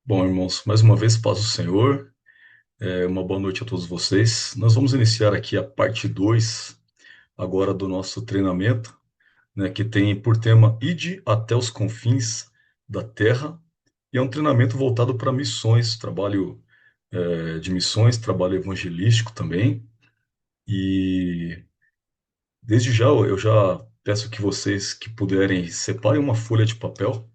Bom, irmãos, mais uma vez, paz do Senhor. Uma boa noite a todos vocês. Nós vamos iniciar aqui a parte 2 agora do nosso treinamento, né, que tem por tema Ide até os confins da terra. E é um treinamento voltado para missões, trabalho de missões, trabalho evangelístico também. E desde já eu já peço que vocês que puderem separem uma folha de papel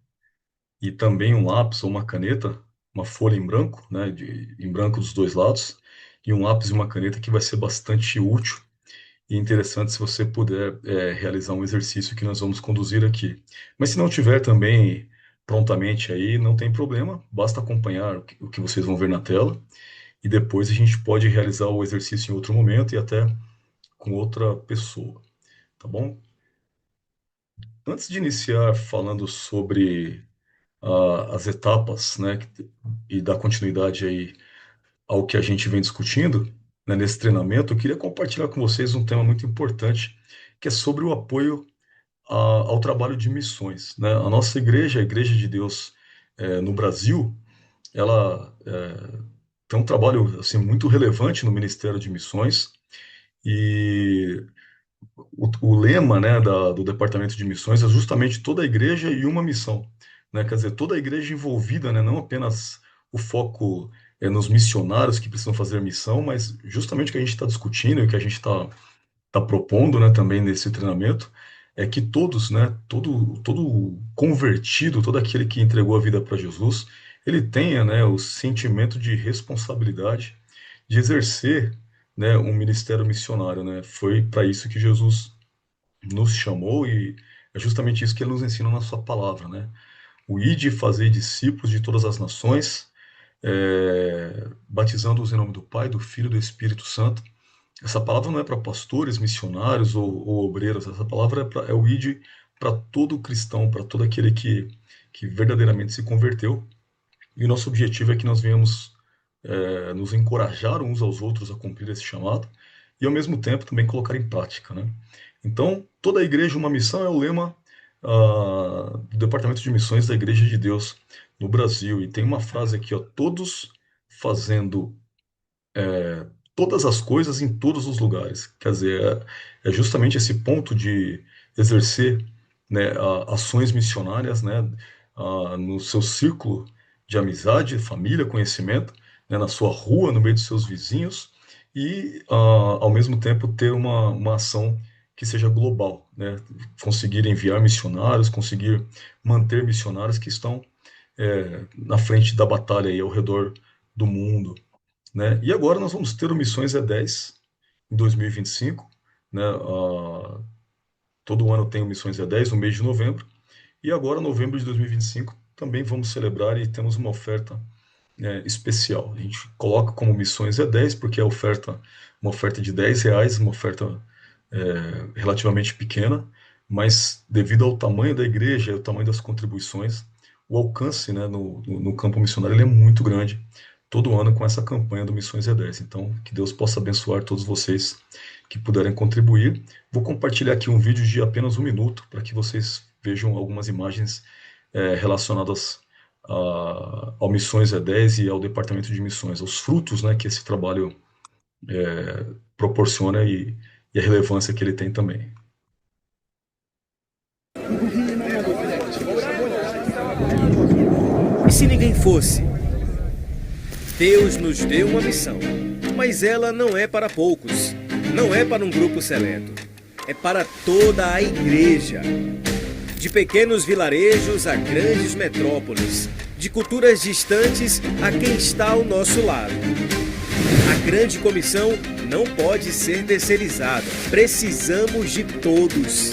e também um lápis ou uma caneta, uma folha em branco, né, em branco dos dois lados, e um lápis e uma caneta que vai ser bastante útil e interessante se você puder realizar um exercício que nós vamos conduzir aqui. Mas se não tiver também prontamente aí, não tem problema, basta acompanhar o que vocês vão ver na tela e depois a gente pode realizar o exercício em outro momento e até com outra pessoa, tá bom? Antes de iniciar falando sobre as etapas, né, e dar continuidade aí ao que a gente vem discutindo, né, nesse treinamento, eu queria compartilhar com vocês um tema muito importante, que é sobre o apoio ao trabalho de missões, né? A nossa igreja, a Igreja de Deus no Brasil, ela tem um trabalho assim muito relevante no Ministério de Missões e o lema, né, do Departamento de Missões é justamente toda a igreja e uma missão, né? Quer dizer, toda a igreja envolvida, né, não apenas o foco nos missionários que precisam fazer missão, mas justamente o que a gente está discutindo e o que a gente está propondo, né, também nesse treinamento é que todos, né, todo convertido, todo aquele que entregou a vida para Jesus, ele tenha, né, o sentimento de responsabilidade de exercer, né, um ministério missionário, né? Foi para isso que Jesus nos chamou e é justamente isso que ele nos ensina na sua palavra, né? O ide fazer discípulos de todas as nações, batizando-os em nome do Pai, do Filho e do Espírito Santo. Essa palavra não é para pastores, missionários ou obreiros, essa palavra é o ide para todo cristão, para todo aquele que verdadeiramente se converteu. E o nosso objetivo é que nós venhamos nos encorajar uns aos outros a cumprir esse chamado e, ao mesmo tempo, também colocar em prática, né? Então, toda a igreja, uma missão é o lema do Departamento de Missões da Igreja de Deus no Brasil. E tem uma frase aqui, ó, todos fazendo todas as coisas em todos os lugares. Quer dizer, é justamente esse ponto de exercer, né, ações missionárias, né, no seu círculo de amizade, família, conhecimento, né, na sua rua, no meio dos seus vizinhos, e, ao mesmo tempo, ter uma ação que seja global, né, conseguir enviar missionários, conseguir manter missionários que estão na frente da batalha aí, ao redor do mundo, né? E agora nós vamos ter o Missões E10 em 2025, né? Todo ano tem o Missões E10 no mês de novembro, e agora, novembro de 2025, também vamos celebrar e temos uma oferta especial. A gente coloca como Missões E10 porque é uma oferta de R$ 10, uma oferta relativamente pequena, mas devido ao tamanho da igreja e ao tamanho das contribuições, o alcance, né, no campo missionário ele é muito grande todo ano com essa campanha do Missões E10. Então, que Deus possa abençoar todos vocês que puderem contribuir. Vou compartilhar aqui um vídeo de apenas 1 minuto para que vocês vejam algumas imagens relacionadas ao Missões E10 e ao Departamento de Missões, os frutos, né, que esse trabalho proporciona e a relevância que ele tem também. E se ninguém fosse? Deus nos deu uma missão, mas ela não é para poucos, não é para um grupo seleto, é para toda a igreja. De pequenos vilarejos a grandes metrópoles, de culturas distantes a quem está ao nosso lado. A grande comissão não pode ser terceirizada, precisamos de todos.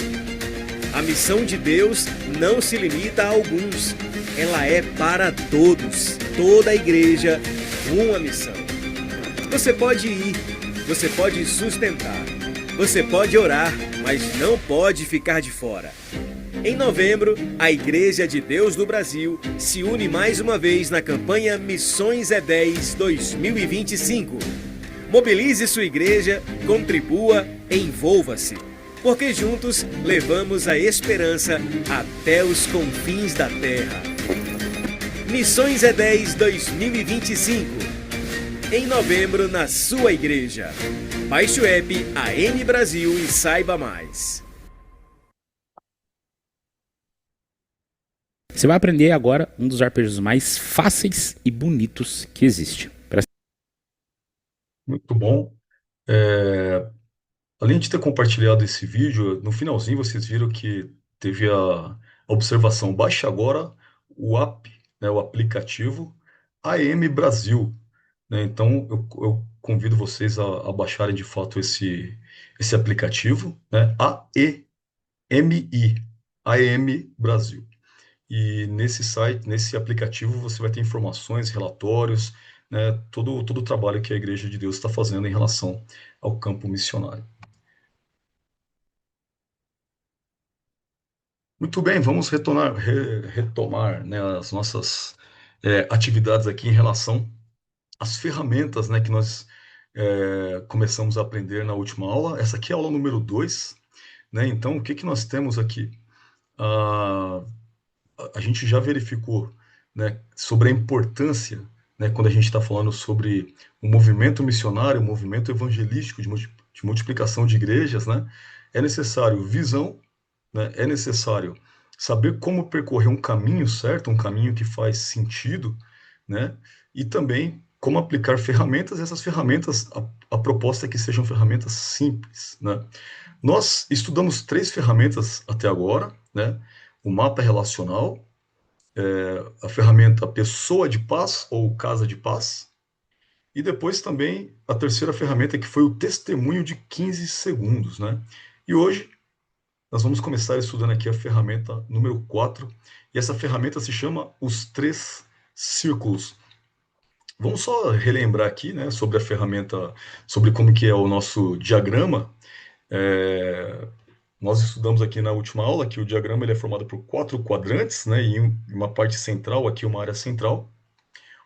A missão de Deus não se limita a alguns, ela é para todos, toda a igreja, uma missão. Você pode ir, você pode sustentar, você pode orar, mas não pode ficar de fora. Em novembro, a Igreja de Deus do Brasil se une mais uma vez na campanha Missões E10 2025. Mobilize sua igreja, contribua, envolva-se, porque juntos levamos a esperança até os confins da terra. Missões E10 2025. Em novembro, na sua igreja. Baixe o app AM Brasil e saiba mais. Você vai aprender agora um dos arpejos mais fáceis e bonitos que existe. Muito bom. Além de ter compartilhado esse vídeo, no finalzinho vocês viram que teve a observação. Baixe agora o app, né, o aplicativo AM Brasil, né? Então eu convido vocês a baixarem de fato esse aplicativo, né? AEMI, AM Brasil. E nesse site, nesse aplicativo, você vai ter informações, relatórios, né, todo o trabalho que a Igreja de Deus está fazendo em relação ao campo missionário. Muito bem, vamos retomar, né, as nossas atividades aqui em relação às ferramentas, né, que nós começamos a aprender na última aula. Essa aqui é a aula número 2, né? Então, o que que nós temos aqui? Ah, a gente já verificou, né, sobre a importância, né, quando a gente está falando sobre o movimento missionário, o movimento evangelístico de multiplicação de igrejas, né? É necessário visão, né? É necessário saber como percorrer um caminho certo, um caminho que faz sentido, né? E também como aplicar ferramentas. Essas ferramentas, a proposta é que sejam ferramentas simples, né? Nós estudamos 3 ferramentas até agora, né? O mapa relacional, a ferramenta pessoa de paz ou casa de paz, e depois também a terceira ferramenta que foi o testemunho de 15 segundos, né? E hoje nós vamos começar estudando aqui a ferramenta número 4, e essa ferramenta se chama os 3 círculos. Vamos só relembrar aqui, né, sobre a ferramenta, sobre como que é o nosso diagrama. Nós estudamos aqui na última aula que o diagrama ele é formado por 4 quadrantes, né, e uma parte central, aqui uma área central.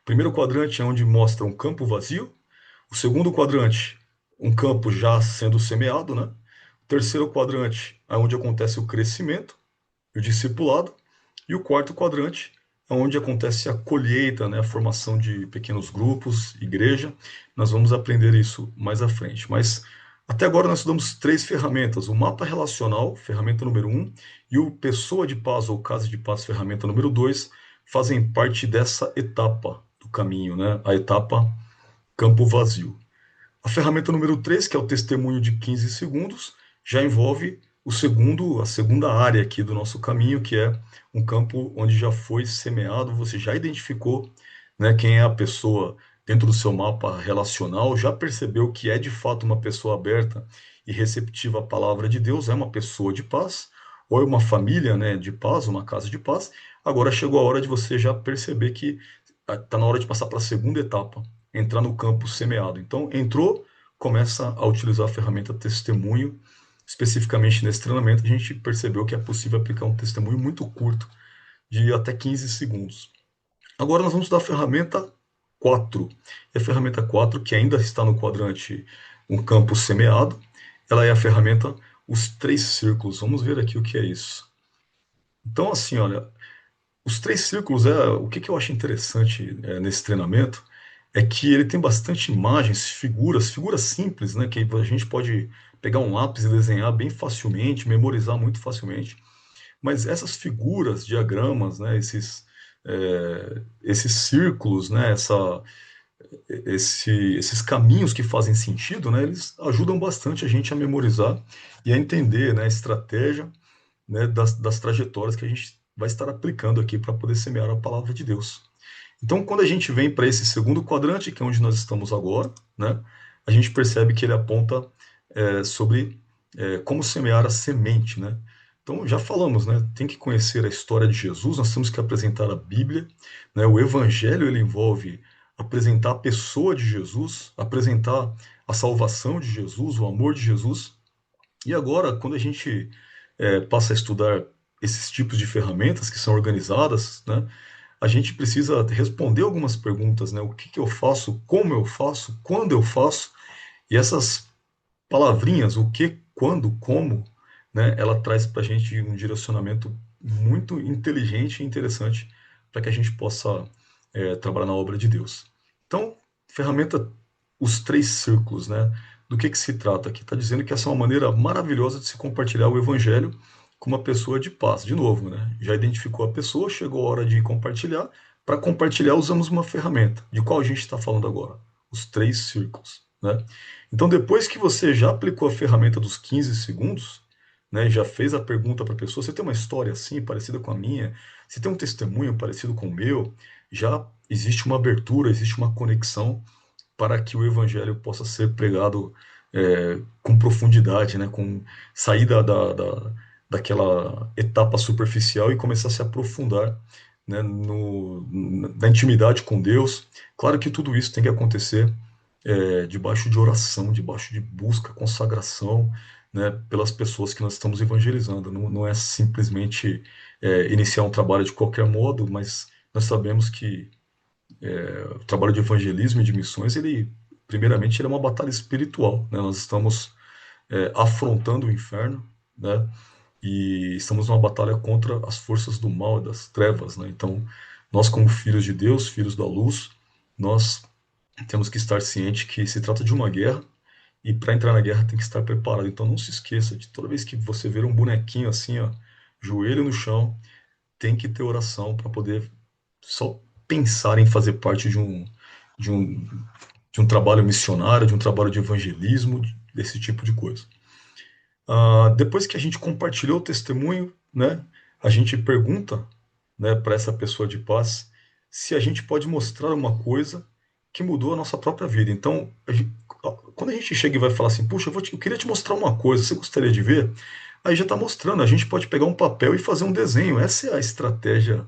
O primeiro quadrante é onde mostra um campo vazio. O segundo quadrante, um campo já sendo semeado, né? O terceiro quadrante é onde acontece o crescimento e o discipulado. E o quarto quadrante é onde acontece a colheita, né? A formação de pequenos grupos, igreja. Nós vamos aprender isso mais à frente. Mas até agora nós estudamos 3 ferramentas. O mapa relacional, ferramenta número 1, e o pessoa de paz ou casa de paz, ferramenta número 2, fazem parte dessa etapa do caminho, né? A etapa campo vazio. A ferramenta número 3, que é o testemunho de 15 segundos, já envolve a segunda área aqui do nosso caminho, que é um campo onde já foi semeado, você já identificou, né, quem é a pessoa dentro do seu mapa relacional, já percebeu que é de fato uma pessoa aberta e receptiva à palavra de Deus, é uma pessoa de paz, ou é uma família, né, de paz, uma casa de paz. Agora chegou a hora de você já perceber que está na hora de passar para a segunda etapa, entrar no campo semeado. Então, entrou, começa a utilizar a ferramenta testemunho. Especificamente nesse treinamento, a gente percebeu que é possível aplicar um testemunho muito curto, de até 15 segundos. Agora nós vamos dar a ferramenta 4. E a ferramenta 4, que ainda está no quadrante um campo semeado, ela é a ferramenta os 3 círculos. Vamos ver aqui o que é isso. Então, assim, olha, os 3 círculos, o que eu acho interessante nesse treinamento é que ele tem bastante imagens, figuras simples, né, que a gente pode pegar um lápis e desenhar bem facilmente, memorizar muito facilmente. Mas essas figuras, diagramas, né, esses círculos, né, esses caminhos que fazem sentido, né, eles ajudam bastante a gente a memorizar e a entender, né, a estratégia, né, das trajetórias que a gente vai estar aplicando aqui para poder semear a palavra de Deus. Então, quando a gente vem para esse segundo quadrante, que é onde nós estamos agora, né, a gente percebe que ele aponta sobre como semear a semente, né? Então, já falamos, né? Tem que conhecer a história de Jesus, nós temos que apresentar a Bíblia, né? O Evangelho, ele envolve apresentar a pessoa de Jesus, apresentar a salvação de Jesus, o amor de Jesus. E agora, quando a gente passa a estudar esses tipos de ferramentas que são organizadas, né? A gente precisa responder algumas perguntas, né? O que eu faço, como eu faço, quando eu faço, e essas palavrinhas, o que, quando, como, né? Ela traz para a gente um direcionamento muito inteligente e interessante para que a gente possa trabalhar na obra de Deus. Então, ferramenta, os três círculos, né? Do que se trata aqui? Está dizendo que essa é uma maneira maravilhosa de se compartilhar o evangelho com uma pessoa de paz. De novo, né? Já identificou a pessoa, chegou a hora de compartilhar. Para compartilhar, usamos uma ferramenta. De qual a gente está falando agora? Os três círculos, né? Então, depois que você já aplicou a ferramenta dos 15 segundos, né, já fez a pergunta para a pessoa, você tem uma história assim, parecida com a minha, você tem um testemunho parecido com o meu, já existe uma abertura, existe uma conexão para que o evangelho possa ser pregado com profundidade, né, com sair daquela etapa superficial e começar a se aprofundar, né, na intimidade com Deus. Claro que tudo isso tem que acontecer debaixo de oração, debaixo de busca, consagração, né, pelas pessoas que nós estamos evangelizando. Não, não é simplesmente iniciar um trabalho de qualquer modo, mas nós sabemos que o trabalho de evangelismo e de missões, ele, primeiramente, ele é uma batalha espiritual, né? Nós estamos afrontando o inferno, né? E estamos numa batalha contra as forças do mal e das trevas, né? Então, nós como filhos de Deus, filhos da luz, nós temos que estar ciente que se trata de uma guerra e para entrar na guerra tem que estar preparado. Então, não se esqueça de toda vez que você ver um bonequinho assim, ó, joelho no chão, tem que ter oração para poder só pensar em fazer parte de um, de um trabalho missionário, de um trabalho de evangelismo, desse tipo de coisa. Depois que a gente compartilhou o testemunho, né, a gente pergunta, né, para essa pessoa de paz se a gente pode mostrar uma coisa que mudou a nossa própria vida. Então, quando a gente chega e vai falar assim, puxa, eu queria te mostrar uma coisa, você gostaria de ver? Aí já está mostrando, a gente pode pegar um papel e fazer um desenho. Essa é a estratégia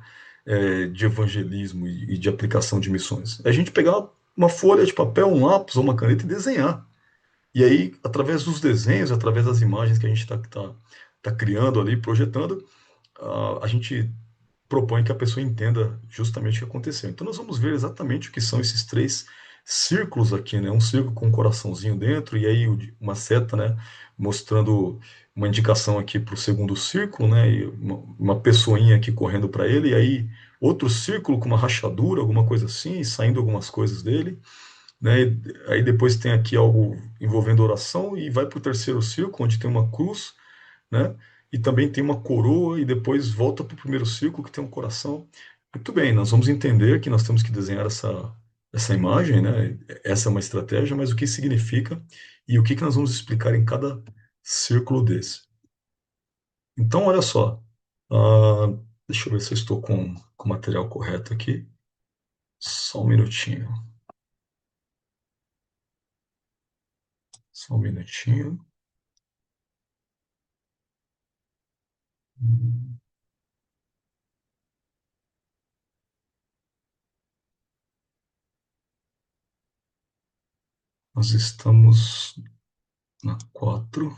de evangelismo e de aplicação de missões. É a gente pegar uma folha de papel, um lápis ou uma caneta e desenhar. E aí, através dos desenhos, através das imagens que a gente está criando ali, projetando, a gente propõe que a pessoa entenda justamente o que aconteceu. Então, nós vamos ver exatamente o que são esses três círculos aqui, né? Um círculo com um coraçãozinho dentro, e aí uma seta, né? Mostrando uma indicação aqui para o segundo círculo, né? E uma pessoinha aqui correndo para ele, e aí outro círculo com uma rachadura, alguma coisa assim, e saindo algumas coisas dele, né? Aí depois tem aqui algo envolvendo oração, e vai para o terceiro círculo, onde tem uma cruz, né? E também tem uma coroa e depois volta para o primeiro círculo que tem um coração. Muito bem, nós vamos entender que nós temos que desenhar essa imagem, né? Essa é uma estratégia, mas o que significa e o que nós vamos explicar em cada círculo desse. Então, olha só, deixa eu ver se eu estou com o material correto aqui. Só um minutinho. Só um minutinho. Nós estamos na 4.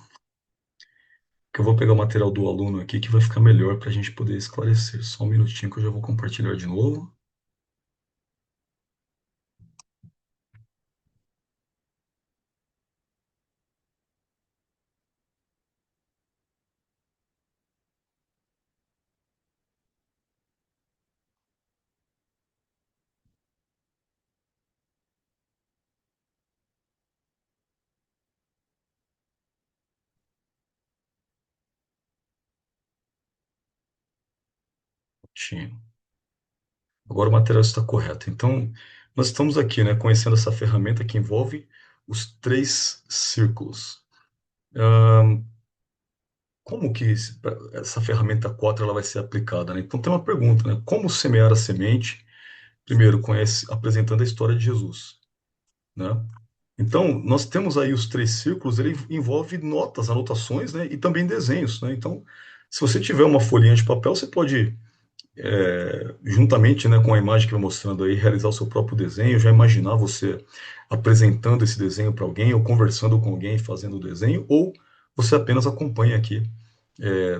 Que eu vou pegar o material do aluno aqui que vai ficar melhor para a gente poder esclarecer. Só um minutinho que eu já vou compartilhar de novo. Tinha. Agora o material está correto. Então, nós estamos aqui, né, conhecendo essa ferramenta que envolve os três círculos. Como que essa ferramenta 4 ela vai ser aplicada, né? Então tem uma pergunta, né? Como semear a semente? Primeiro, apresentando a história de Jesus, né? Então, nós temos aí os três círculos, ele envolve notas, anotações, né? E também desenhos, né? Então, se você tiver uma folhinha de papel, você pode juntamente, né, com a imagem que eu mostrando aí, realizar o seu próprio desenho, já imaginar você apresentando esse desenho para alguém, ou conversando com alguém fazendo o desenho, ou você apenas acompanha aqui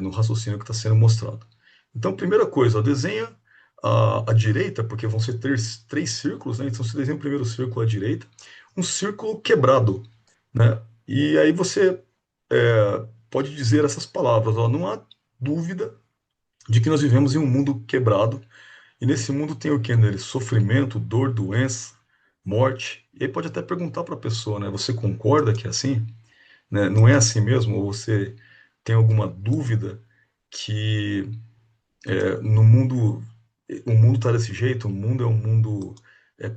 no raciocínio que está sendo mostrado. Então, primeira coisa, desenha à direita, porque vão ser três círculos, né? Então, você desenha o primeiro círculo à direita, um círculo quebrado, né? E aí você pode dizer essas palavras, ó, não há dúvida de que nós vivemos em um mundo quebrado E nesse mundo tem o que nele? Sofrimento, dor, doença, morte. E aí pode até perguntar para a pessoa, né? Você concorda que é assim? Né? Não é assim mesmo? Ou você tem alguma dúvida que no mundo, o mundo está desse jeito? O mundo é um mundo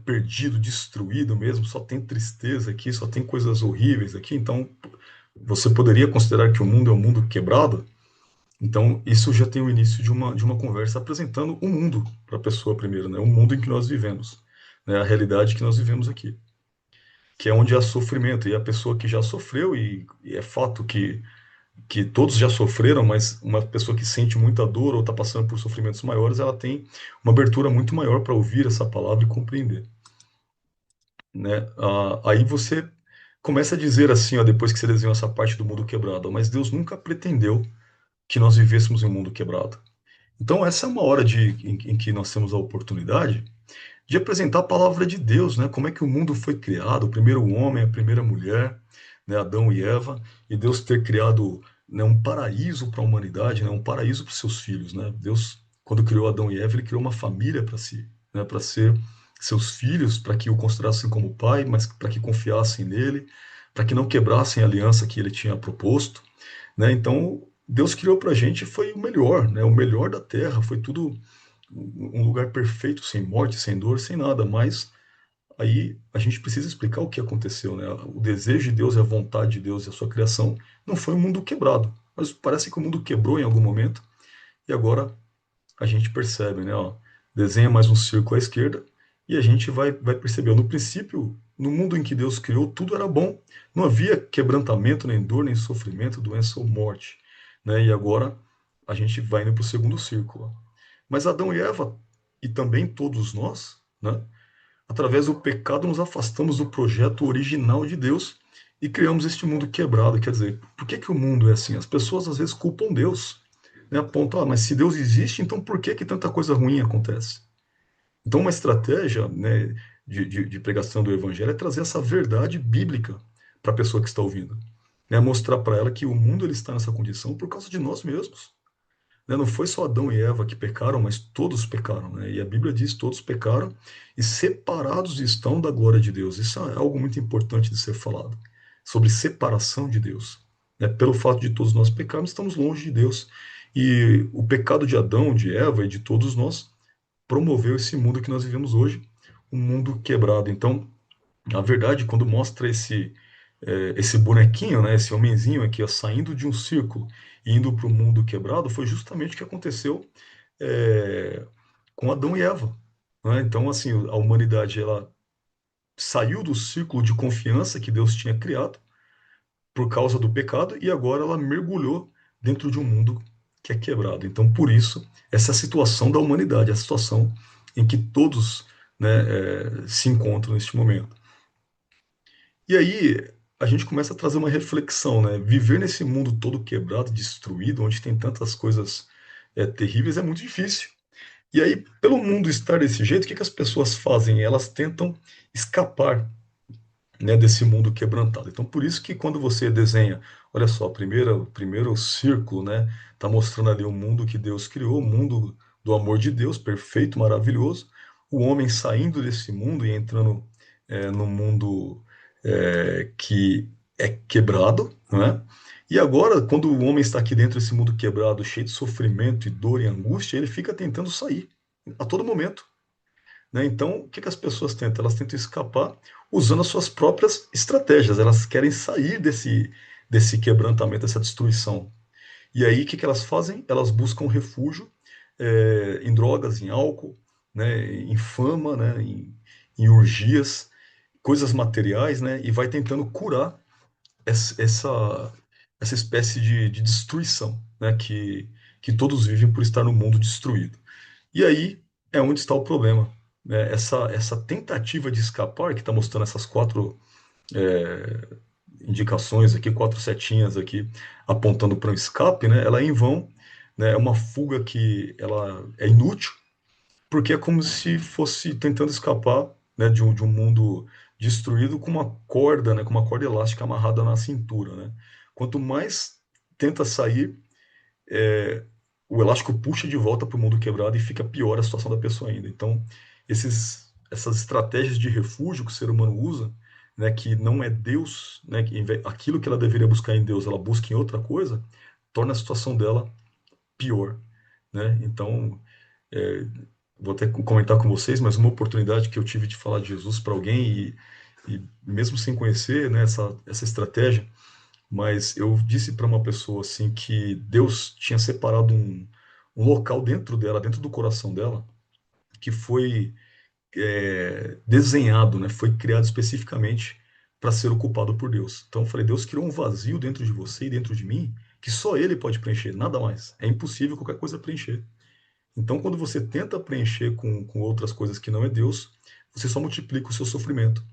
perdido, destruído mesmo? Só tem tristeza aqui, só tem coisas horríveis aqui. Então, você poderia considerar que o mundo é um mundo quebrado? Então, isso já tem o início de uma conversa apresentando o mundo para a pessoa primeiro, né? O mundo em que nós vivemos, né? A realidade que nós vivemos aqui, que é onde há sofrimento. E a pessoa que já sofreu, e é fato que todos já sofreram, mas uma pessoa que sente muita dor ou está passando por sofrimentos maiores, ela tem uma abertura muito maior para ouvir essa palavra e compreender, né? Aí você começa a dizer assim, ó, depois que você desenhou essa parte do mundo quebrado, mas Deus nunca pretendeu que nós vivêssemos em um mundo quebrado. Então, essa é uma hora em que nós temos a oportunidade de apresentar a palavra de Deus, né? Como é que o mundo foi criado, o primeiro homem, a primeira mulher, né? Adão e Eva, e Deus ter criado, né, um paraíso para a humanidade, né? Um paraíso para os seus filhos, né? Deus, quando criou Adão e Eva, ele criou uma família para si, né? Para ser seus filhos, para que o considerassem como pai, mas para que confiassem nele, para que não quebrassem a aliança que ele tinha proposto, né? Então, Deus criou para a gente foi o melhor, né? O melhor da terra, foi tudo um lugar perfeito, sem morte, sem dor, sem nada, mas aí a gente precisa explicar o que aconteceu, né? O desejo de Deus e a vontade de Deus e a sua criação não foi um mundo quebrado, mas parece que o mundo quebrou em algum momento e agora a gente percebe, né? Ó, desenha mais um círculo à esquerda e a gente vai perceber. No princípio, no mundo em que Deus criou, tudo era bom. Não havia quebrantamento, nem dor, nem sofrimento, doença ou morte, né? E agora a gente vai indo para o segundo círculo. Mas Adão e Eva, e também todos nós, né? Através do pecado nos afastamos do projeto original de Deus e criamos este mundo quebrado. Quer dizer, por que que o mundo é assim? As pessoas às vezes culpam Deus, né? Apontam, mas se Deus existe, então por que que tanta coisa ruim acontece? Então, uma estratégia, né, de pregação do evangelho é trazer essa verdade bíblica para a pessoa que está ouvindo, né? Mostrar para ela que o mundo ele está nessa condição por causa de nós mesmos, né? Não foi só Adão e Eva que pecaram, mas todos pecaram, né? E a Bíblia diz: todos pecaram e separados estão da glória de Deus. Isso é algo muito importante de ser falado, sobre separação de Deus, né? Pelo fato de todos nós pecarmos, estamos longe de Deus. E o pecado de Adão, de Eva e de todos nós promoveu esse mundo que nós vivemos hoje, um mundo quebrado. Então, a verdade, quando mostra esse bonequinho, né, esse homenzinho aqui, ó, saindo de um círculo e indo para o mundo quebrado, foi justamente o que aconteceu é, com Adão e Eva, né? Então, assim, a humanidade ela saiu do círculo de confiança que Deus tinha criado por causa do pecado e agora ela mergulhou dentro de um mundo que é quebrado. Então, por isso, essa situação da humanidade, a situação em que todos, né, se encontram neste momento. E aí a gente começa a trazer uma reflexão, né? Viver nesse mundo todo quebrado, destruído, onde tem tantas coisas terríveis, é muito difícil. E aí, pelo mundo estar desse jeito, o que que as pessoas fazem? Elas tentam escapar, né, desse mundo quebrantado. Então, por isso que quando você desenha, olha só, o primeiro círculo, né, tá mostrando ali o mundo que Deus criou, o mundo do amor de Deus, perfeito, maravilhoso, o homem saindo desse mundo e entrando no mundo que é quebrado, né? E agora, quando o homem está aqui dentro desse mundo quebrado, cheio de sofrimento e dor e angústia, ele fica tentando sair a todo momento, né? Então, o que que as pessoas tentam? Elas tentam escapar usando as suas próprias estratégias. Elas querem sair desse quebrantamento, dessa destruição. E aí, o que que elas fazem? Elas buscam refúgio em drogas, em álcool, né? Em fama, né? Em orgias, coisas materiais, né? E vai tentando curar essa espécie de destruição, né? Que todos vivem por estar no mundo destruído. E aí é onde está o problema, né? Essa tentativa de escapar, que está mostrando essas quatro indicações aqui, quatro setinhas aqui, apontando para um escape, né? Ela é em vão, né? É uma fuga que ela é inútil, porque é como se fosse tentando escapar, né, de um mundo destruído com uma corda, né? Com uma corda elástica amarrada na cintura, né? Quanto mais tenta sair, o elástico puxa de volta para o mundo quebrado e fica pior a situação da pessoa ainda. Então, essas estratégias de refúgio que o ser humano usa, né, que não é Deus, né, aquilo que ela deveria buscar em Deus, ela busca em outra coisa, torna a situação dela pior, né? Então, é, vou até comentar com vocês, mas uma oportunidade que eu tive de falar de Jesus para alguém e mesmo sem conhecer, né, essa estratégia, mas eu disse para uma pessoa assim que Deus tinha separado um local dentro dela, dentro do coração dela, que foi desenhado, né, foi criado especificamente para ser ocupado por Deus. Então eu falei, Deus criou um vazio dentro de você e dentro de mim que só Ele pode preencher, nada mais. É impossível qualquer coisa preencher. Então, quando você tenta preencher com outras coisas que não é Deus, você só multiplica o seu sofrimento,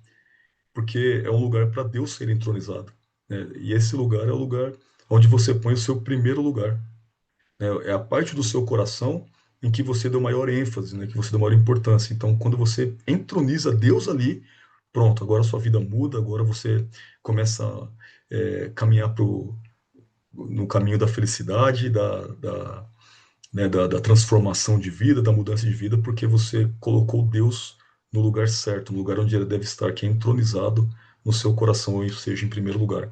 porque é um lugar para Deus ser entronizado, né? E esse lugar é o lugar onde você põe o seu primeiro lugar, né? É a parte do seu coração em que você deu maior ênfase, né? Que você deu maior importância. Então, quando você entroniza Deus ali, pronto, agora a sua vida muda, agora você começa a caminhar no caminho da felicidade, né, da transformação de vida, da mudança de vida, porque você colocou Deus no lugar certo, no lugar onde ele deve estar, que é entronizado no seu coração, ou seja, em primeiro lugar.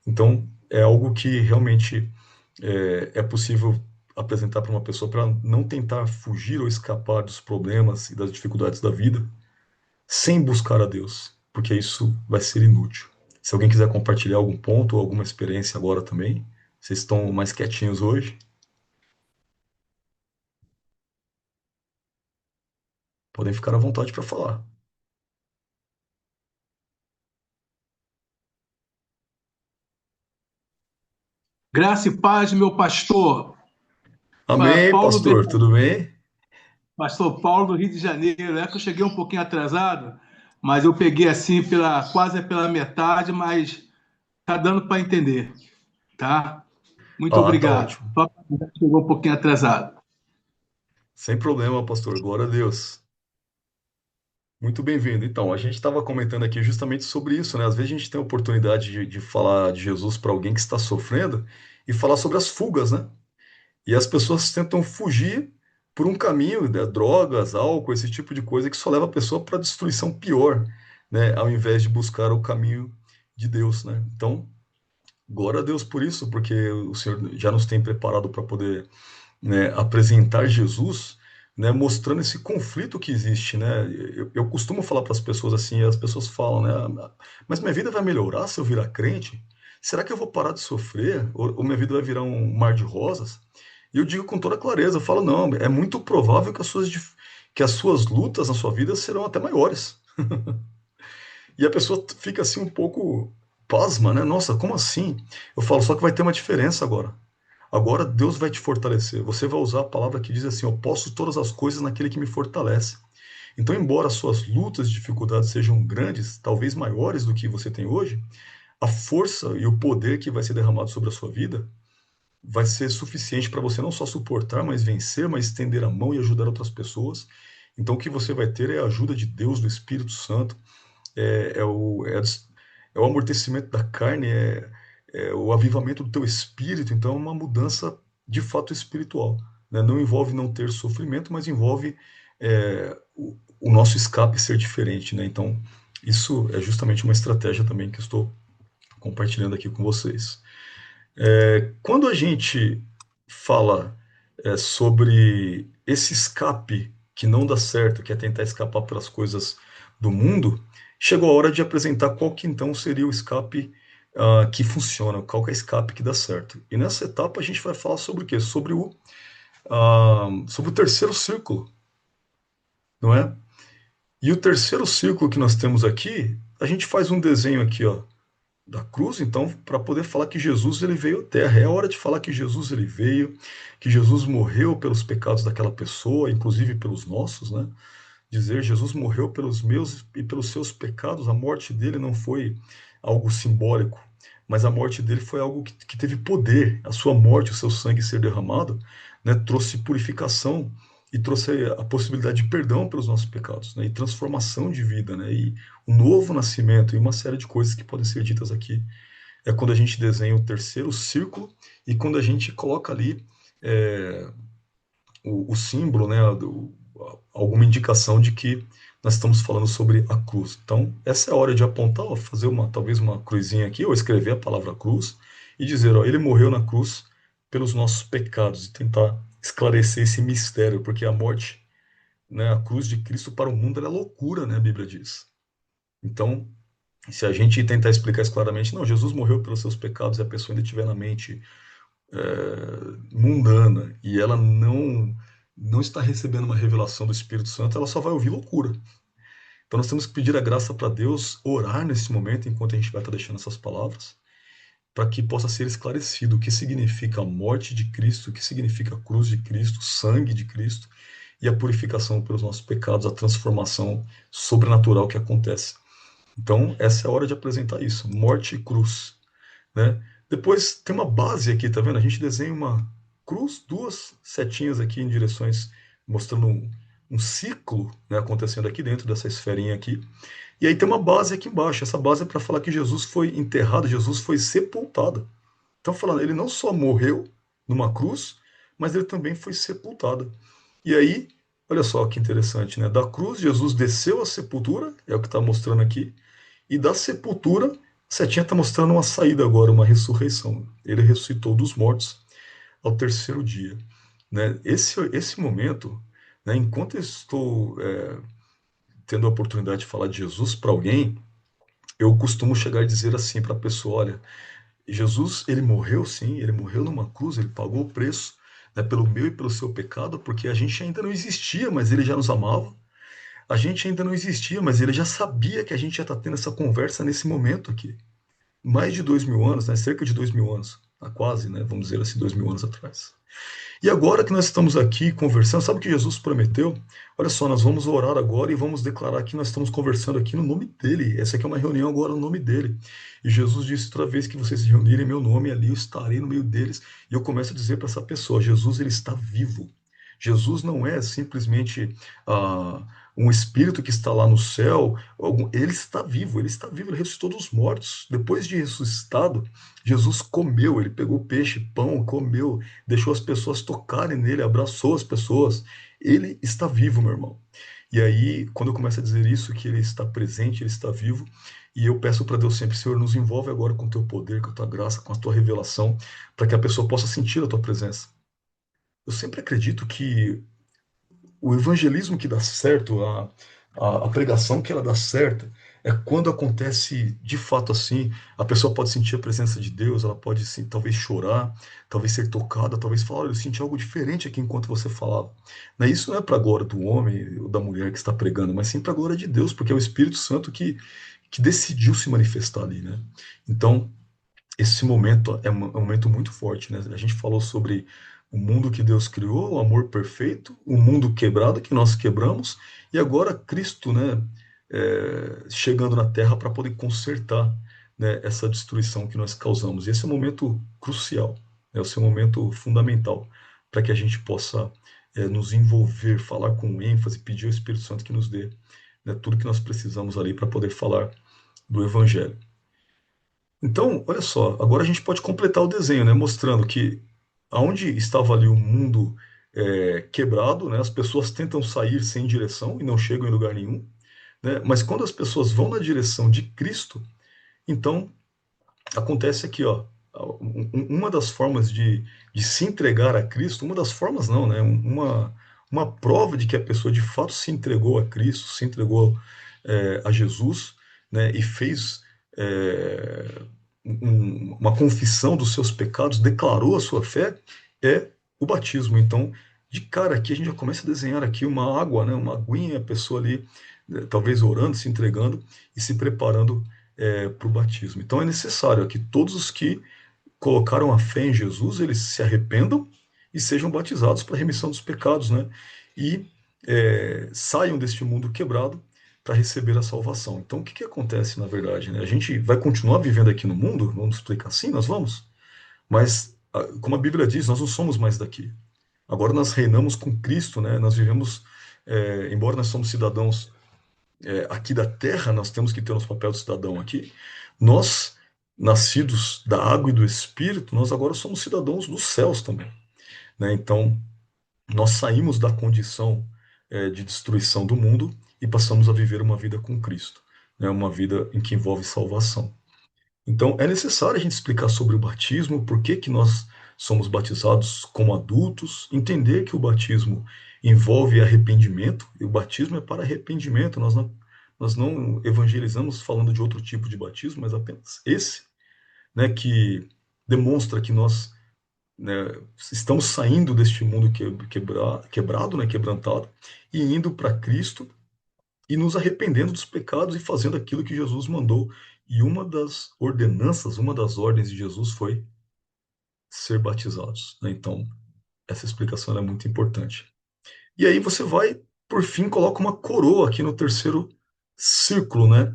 Então, é algo que realmente é possível apresentar para uma pessoa para não tentar fugir ou escapar dos problemas e das dificuldades da vida sem buscar a Deus, porque isso vai ser inútil. Se alguém quiser compartilhar algum ponto ou alguma experiência agora também, vocês estão mais quietinhos hoje, podem ficar à vontade para falar. Graça e paz, meu pastor. Amém, Paulo, pastor, tudo bem? pastor Paulo do Rio de Janeiro. É que eu cheguei um pouquinho atrasado, mas eu peguei assim quase pela metade, mas tá dando para entender, tá? Muito Ah, tá obrigado. ótimo. Só que chegou um pouquinho atrasado. Sem problema, pastor. Glória a Deus. Muito bem-vindo. Então, a gente estava comentando aqui justamente sobre isso, né? Às vezes a gente tem a oportunidade de falar de Jesus para alguém que está sofrendo e falar sobre as fugas, né? E as pessoas tentam fugir por um caminho, né? Drogas, álcool, esse tipo de coisa que só leva a pessoa para destruição pior, né? Ao invés de buscar o caminho de Deus, né? Então, glória a Deus por isso, porque o Senhor já nos tem preparado para poder, né, apresentar Jesus, né, mostrando esse conflito que existe, né? Eu costumo falar para as pessoas assim, as pessoas falam, né? Mas minha vida vai melhorar se eu virar crente? Será que eu vou parar de sofrer? Ou minha vida vai virar um mar de rosas? E eu digo com toda clareza, eu falo, não, é muito provável que que as suas lutas na sua vida serão até maiores. E a pessoa fica assim um pouco pasma, né? Nossa, como assim? Eu falo, só que vai ter uma diferença agora. Agora Deus vai te fortalecer. Você vai usar a palavra que diz assim: eu posso todas as coisas naquele que me fortalece. Então, embora as suas lutas e dificuldades sejam grandes, talvez maiores do que você tem hoje, a força e o poder que vai ser derramado sobre a sua vida vai ser suficiente para você não só suportar, mas vencer, mas estender a mão e ajudar outras pessoas. Então, o que você vai ter é a ajuda de Deus, do Espírito Santo, é o amortecimento da carne, é o avivamento do teu espírito. Então, é uma mudança de fato espiritual, né? Não envolve não ter sofrimento, mas envolve o nosso escape ser diferente, né? Então, isso é justamente uma estratégia também que eu estou compartilhando aqui com vocês. Quando a gente fala sobre esse escape que não dá certo, que é tentar escapar pelas coisas do mundo, chegou a hora de apresentar qual que então seria o escape que funciona, qual que é o escape que dá certo. E nessa etapa a gente vai falar sobre o quê? Sobre o terceiro círculo, não é? E o terceiro círculo que nós temos aqui, a gente faz um desenho aqui, ó, da cruz, então, para poder falar que Jesus ele veio à Terra. É hora de falar que Jesus ele veio, que Jesus morreu pelos pecados daquela pessoa, inclusive pelos nossos, né? Dizer Jesus morreu pelos meus e pelos seus pecados. A morte dele não foi algo simbólico, mas a morte dele foi algo que teve poder. A sua morte, o seu sangue ser derramado, né, trouxe purificação e trouxe a possibilidade de perdão pelos nossos pecados, né, e transformação de vida, né, e um novo nascimento e uma série de coisas que podem ser ditas aqui. É quando a gente desenha o terceiro círculo e quando a gente coloca ali o símbolo, né, alguma indicação de que nós estamos falando sobre a cruz. Então, essa é a hora de apontar, ó, fazer talvez uma cruzinha aqui, ou escrever a palavra cruz e dizer, ó, ele morreu na cruz pelos nossos pecados, e tentar esclarecer esse mistério, porque a morte, né, a cruz de Cristo para o mundo ela é loucura, né, a Bíblia diz. Então, se a gente tentar explicar isso claramente, não, Jesus morreu pelos seus pecados e a pessoa ainda tiver na mente mundana e ela não está recebendo uma revelação do Espírito Santo, ela só vai ouvir loucura. Então nós temos que pedir a graça para Deus, orar nesse momento, enquanto a gente vai estar deixando essas palavras, para que possa ser esclarecido o que significa a morte de Cristo, o que significa a cruz de Cristo, o sangue de Cristo e a purificação pelos nossos pecados, a transformação sobrenatural que acontece. Então, essa é a hora de apresentar isso, morte e cruz, né? Depois tem uma base aqui, tá vendo? A gente desenha uma cruz, duas setinhas aqui em direções, mostrando um ciclo, né, acontecendo aqui dentro dessa esferinha aqui. E aí tem uma base aqui embaixo. Essa base é para falar que Jesus foi enterrado, Jesus foi sepultado. Então, falando, ele não só morreu numa cruz, mas ele também foi sepultado. E aí, olha só que interessante, né? Da cruz, Jesus desceu à sepultura, é o que está mostrando aqui, e da sepultura, a setinha está mostrando uma saída agora, uma ressurreição. Ele ressuscitou dos mortos ao terceiro dia. Né? Esse momento, né, enquanto eu estou tendo a oportunidade de falar de Jesus para alguém, eu costumo chegar e dizer assim para a pessoa, olha, Jesus, ele morreu sim, ele morreu numa cruz, ele pagou o preço, né, pelo meu e pelo seu pecado, porque a gente ainda não existia, mas ele já nos amava. A gente ainda não existia, mas ele já sabia que a gente ia estar tendo essa conversa nesse momento aqui. Mais de 2000 anos, né, cerca de 2000 anos, quase, né, vamos dizer assim, 2000 anos atrás. E agora que nós estamos aqui conversando, sabe o que Jesus prometeu? Olha só, nós vamos orar agora e vamos declarar que nós estamos conversando aqui no nome dele. Essa aqui é uma reunião agora no nome dele. E Jesus disse, toda vez que vocês se reunirem em meu nome, ali eu estarei no meio deles. E eu começo a dizer para essa pessoa, Jesus, ele está vivo. Jesus não é simplesmente um espírito que está lá no céu, ele está vivo, ele ressuscitou dos mortos. Depois de ressuscitado, Jesus comeu, ele pegou peixe, pão, comeu, deixou as pessoas tocarem nele, abraçou as pessoas. Ele está vivo, meu irmão. E aí, quando eu começo a dizer isso, que ele está presente, ele está vivo, e eu peço para Deus sempre, Senhor, nos envolve agora com o teu poder, com a tua graça, com a tua revelação, para que a pessoa possa sentir a tua presença. Eu sempre acredito que o evangelismo que dá certo, a pregação que ela dá certo, é quando acontece de fato assim, a pessoa pode sentir a presença de Deus, ela pode sim, talvez chorar, talvez ser tocada, talvez falar, olha, eu senti algo diferente aqui enquanto você falava. Né? Isso não é para a glória do homem ou da mulher que está pregando, mas sim para a glória de Deus, porque é o Espírito Santo que decidiu se manifestar ali. Né? Então, esse momento é um momento muito forte. Né? A gente falou sobre o mundo que Deus criou, o amor perfeito, o mundo quebrado que nós quebramos, e agora Cristo, né, chegando na Terra para poder consertar, né, essa destruição que nós causamos. E esse é um momento crucial, né, esse é um momento fundamental para que a gente possa nos envolver, falar com ênfase, pedir ao Espírito Santo que nos dê, né, tudo que nós precisamos ali para poder falar do Evangelho. Então, olha só, agora a gente pode completar o desenho, né, mostrando que aonde estava ali o mundo quebrado, né, as pessoas tentam sair sem direção e não chegam em lugar nenhum, né, mas quando as pessoas vão na direção de Cristo, então acontece aqui, ó, uma das formas de se entregar a Cristo, uma das formas não, né, uma prova de que a pessoa de fato se entregou a Cristo, se entregou a Jesus, né, e fez uma confissão dos seus pecados, declarou a sua fé, é o batismo. Então, de cara aqui, a gente já começa a desenhar aqui uma água, né, uma aguinha, a pessoa ali, talvez orando, se entregando e se preparando para o batismo. Então, é necessário que todos os que colocaram a fé em Jesus, eles se arrependam e sejam batizados para a remissão dos pecados, né, e saiam deste mundo quebrado para receber a salvação. Então, o que acontece, na verdade? Né? A gente vai continuar vivendo aqui no mundo, vamos explicar assim, nós vamos, mas, como a Bíblia diz, nós não somos mais daqui. Agora nós reinamos com Cristo, né? Nós vivemos, embora nós somos cidadãos aqui da terra, nós temos que ter nosso papel de cidadão aqui, nós, nascidos da água e do Espírito, nós agora somos cidadãos dos céus também. né? Então, nós saímos da condição de destruição do mundo e passamos a viver uma vida com Cristo, né? Uma vida em que envolve salvação. Então, é necessário a gente explicar sobre o batismo, por que que nós somos batizados como adultos, entender que o batismo envolve arrependimento, e o batismo é para arrependimento. Nós não evangelizamos falando de outro tipo de batismo, mas apenas esse, né, que demonstra que nós, né, estamos saindo deste mundo quebrado, né, quebrantado, e indo para Cristo e nos arrependendo dos pecados e fazendo aquilo que Jesus mandou. E uma das ordenanças, uma das ordens de Jesus foi ser batizados, né? Então, essa explicação é muito importante. E aí você vai, por fim, coloca uma coroa aqui no terceiro círculo, né?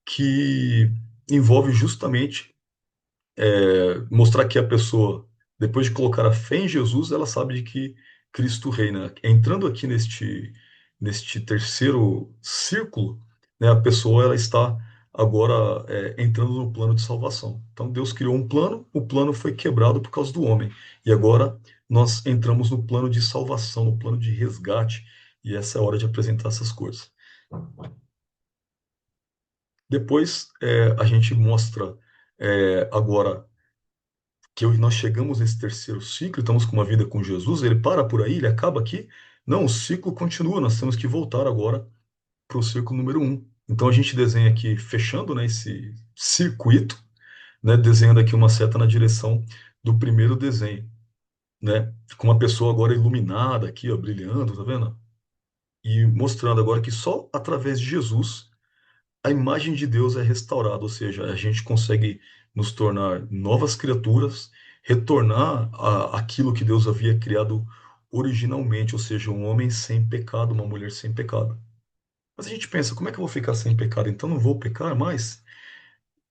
Que envolve justamente mostrar que a pessoa, depois de colocar a fé em Jesus, ela sabe de que Cristo reina. Entrando aqui neste terceiro círculo, né, a pessoa ela está agora entrando no plano de salvação. Então Deus criou um plano, o plano foi quebrado por causa do homem. E agora nós entramos no plano de salvação, no plano de resgate. E essa é a hora de apresentar essas coisas. Depois a gente mostra agora que nós chegamos nesse terceiro ciclo, estamos com uma vida com Jesus, ele para por aí, ele acaba aqui. Não, o ciclo continua, nós temos que voltar agora para o ciclo número um. Então a gente desenha aqui, fechando, né, esse circuito, né, desenhando aqui uma seta na direção do primeiro desenho, né, com uma pessoa agora iluminada aqui, ó, brilhando, tá vendo? E mostrando agora que só através de Jesus a imagem de Deus é restaurada, ou seja, a gente consegue nos tornar novas criaturas, retornar aquilo que Deus havia criado originalmente, ou seja, um homem sem pecado, uma mulher sem pecado. Mas a gente pensa, como é que eu vou ficar sem pecado? Então não vou pecar mais?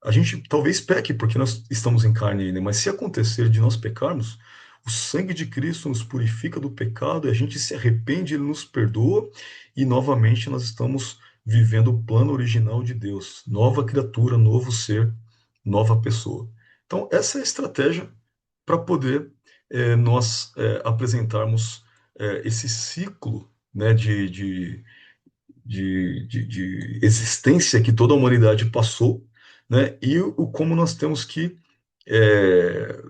A gente talvez peque porque nós estamos em carne ainda, mas se acontecer de nós pecarmos, o sangue de Cristo nos purifica do pecado, e a gente se arrepende, ele nos perdoa, e novamente nós estamos vivendo o plano original de Deus. Nova criatura, novo ser, nova pessoa. Então, essa é a estratégia para poder nós apresentarmos esse ciclo, né, de existência que toda a humanidade passou, né, e como nós temos que é,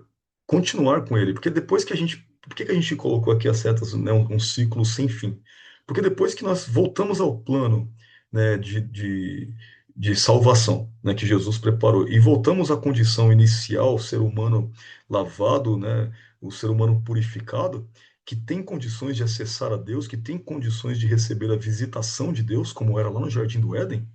continuar com ele, porque depois que a gente, por que que a gente colocou aqui as setas, né, um ciclo sem fim? Porque depois que nós voltamos ao plano, né, de salvação, né, que Jesus preparou, e voltamos à condição inicial, o ser humano lavado, né, o ser humano purificado, que tem condições de acessar a Deus, que tem condições de receber a visitação de Deus, como era lá no Jardim do Éden,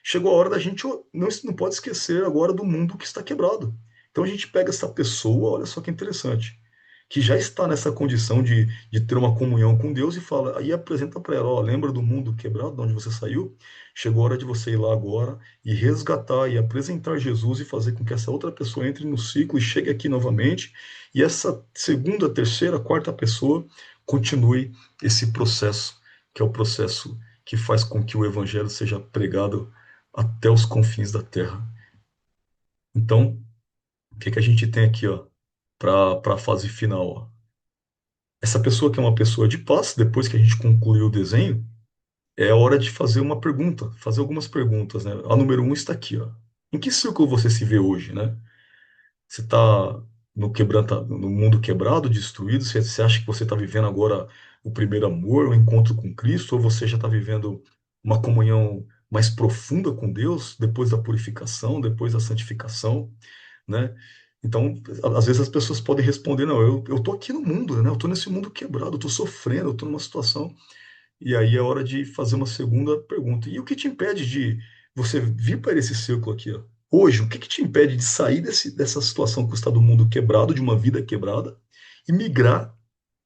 chegou a hora da gente não pode esquecer agora do mundo que está quebrado. Então a gente pega essa pessoa, olha só que interessante, que já está nessa condição de ter uma comunhão com Deus e fala, aí apresenta para ela, ó, lembra do mundo quebrado, de onde você saiu? Chegou a hora de você ir lá agora e resgatar e apresentar Jesus e fazer com que essa outra pessoa entre no ciclo e chegue aqui novamente, e essa segunda, terceira, quarta pessoa continue esse processo, que é o processo que faz com que o evangelho seja pregado até os confins da terra. Então, o que que a gente tem aqui, ó, para a fase final, ó? Essa pessoa que é uma pessoa de paz, depois que a gente concluiu o desenho, é a hora de fazer uma pergunta, fazer algumas perguntas, né? A número um está aqui, ó. Em que círculo você se vê hoje, né? Você está no mundo quebrado, destruído? Você acha que você está vivendo agora o primeiro amor, o encontro com Cristo? Ou você já está vivendo uma comunhão mais profunda com Deus, depois da purificação, depois da santificação, né? Então, às vezes as pessoas podem responder, não, eu tô aqui no mundo, né? Eu tô nesse mundo quebrado, eu tô sofrendo, eu tô numa situação. E aí é hora de fazer uma segunda pergunta. E o que te impede de você vir para esse círculo aqui, ó? Hoje, o que que te impede de sair dessa situação que está do mundo quebrado, de uma vida quebrada, e migrar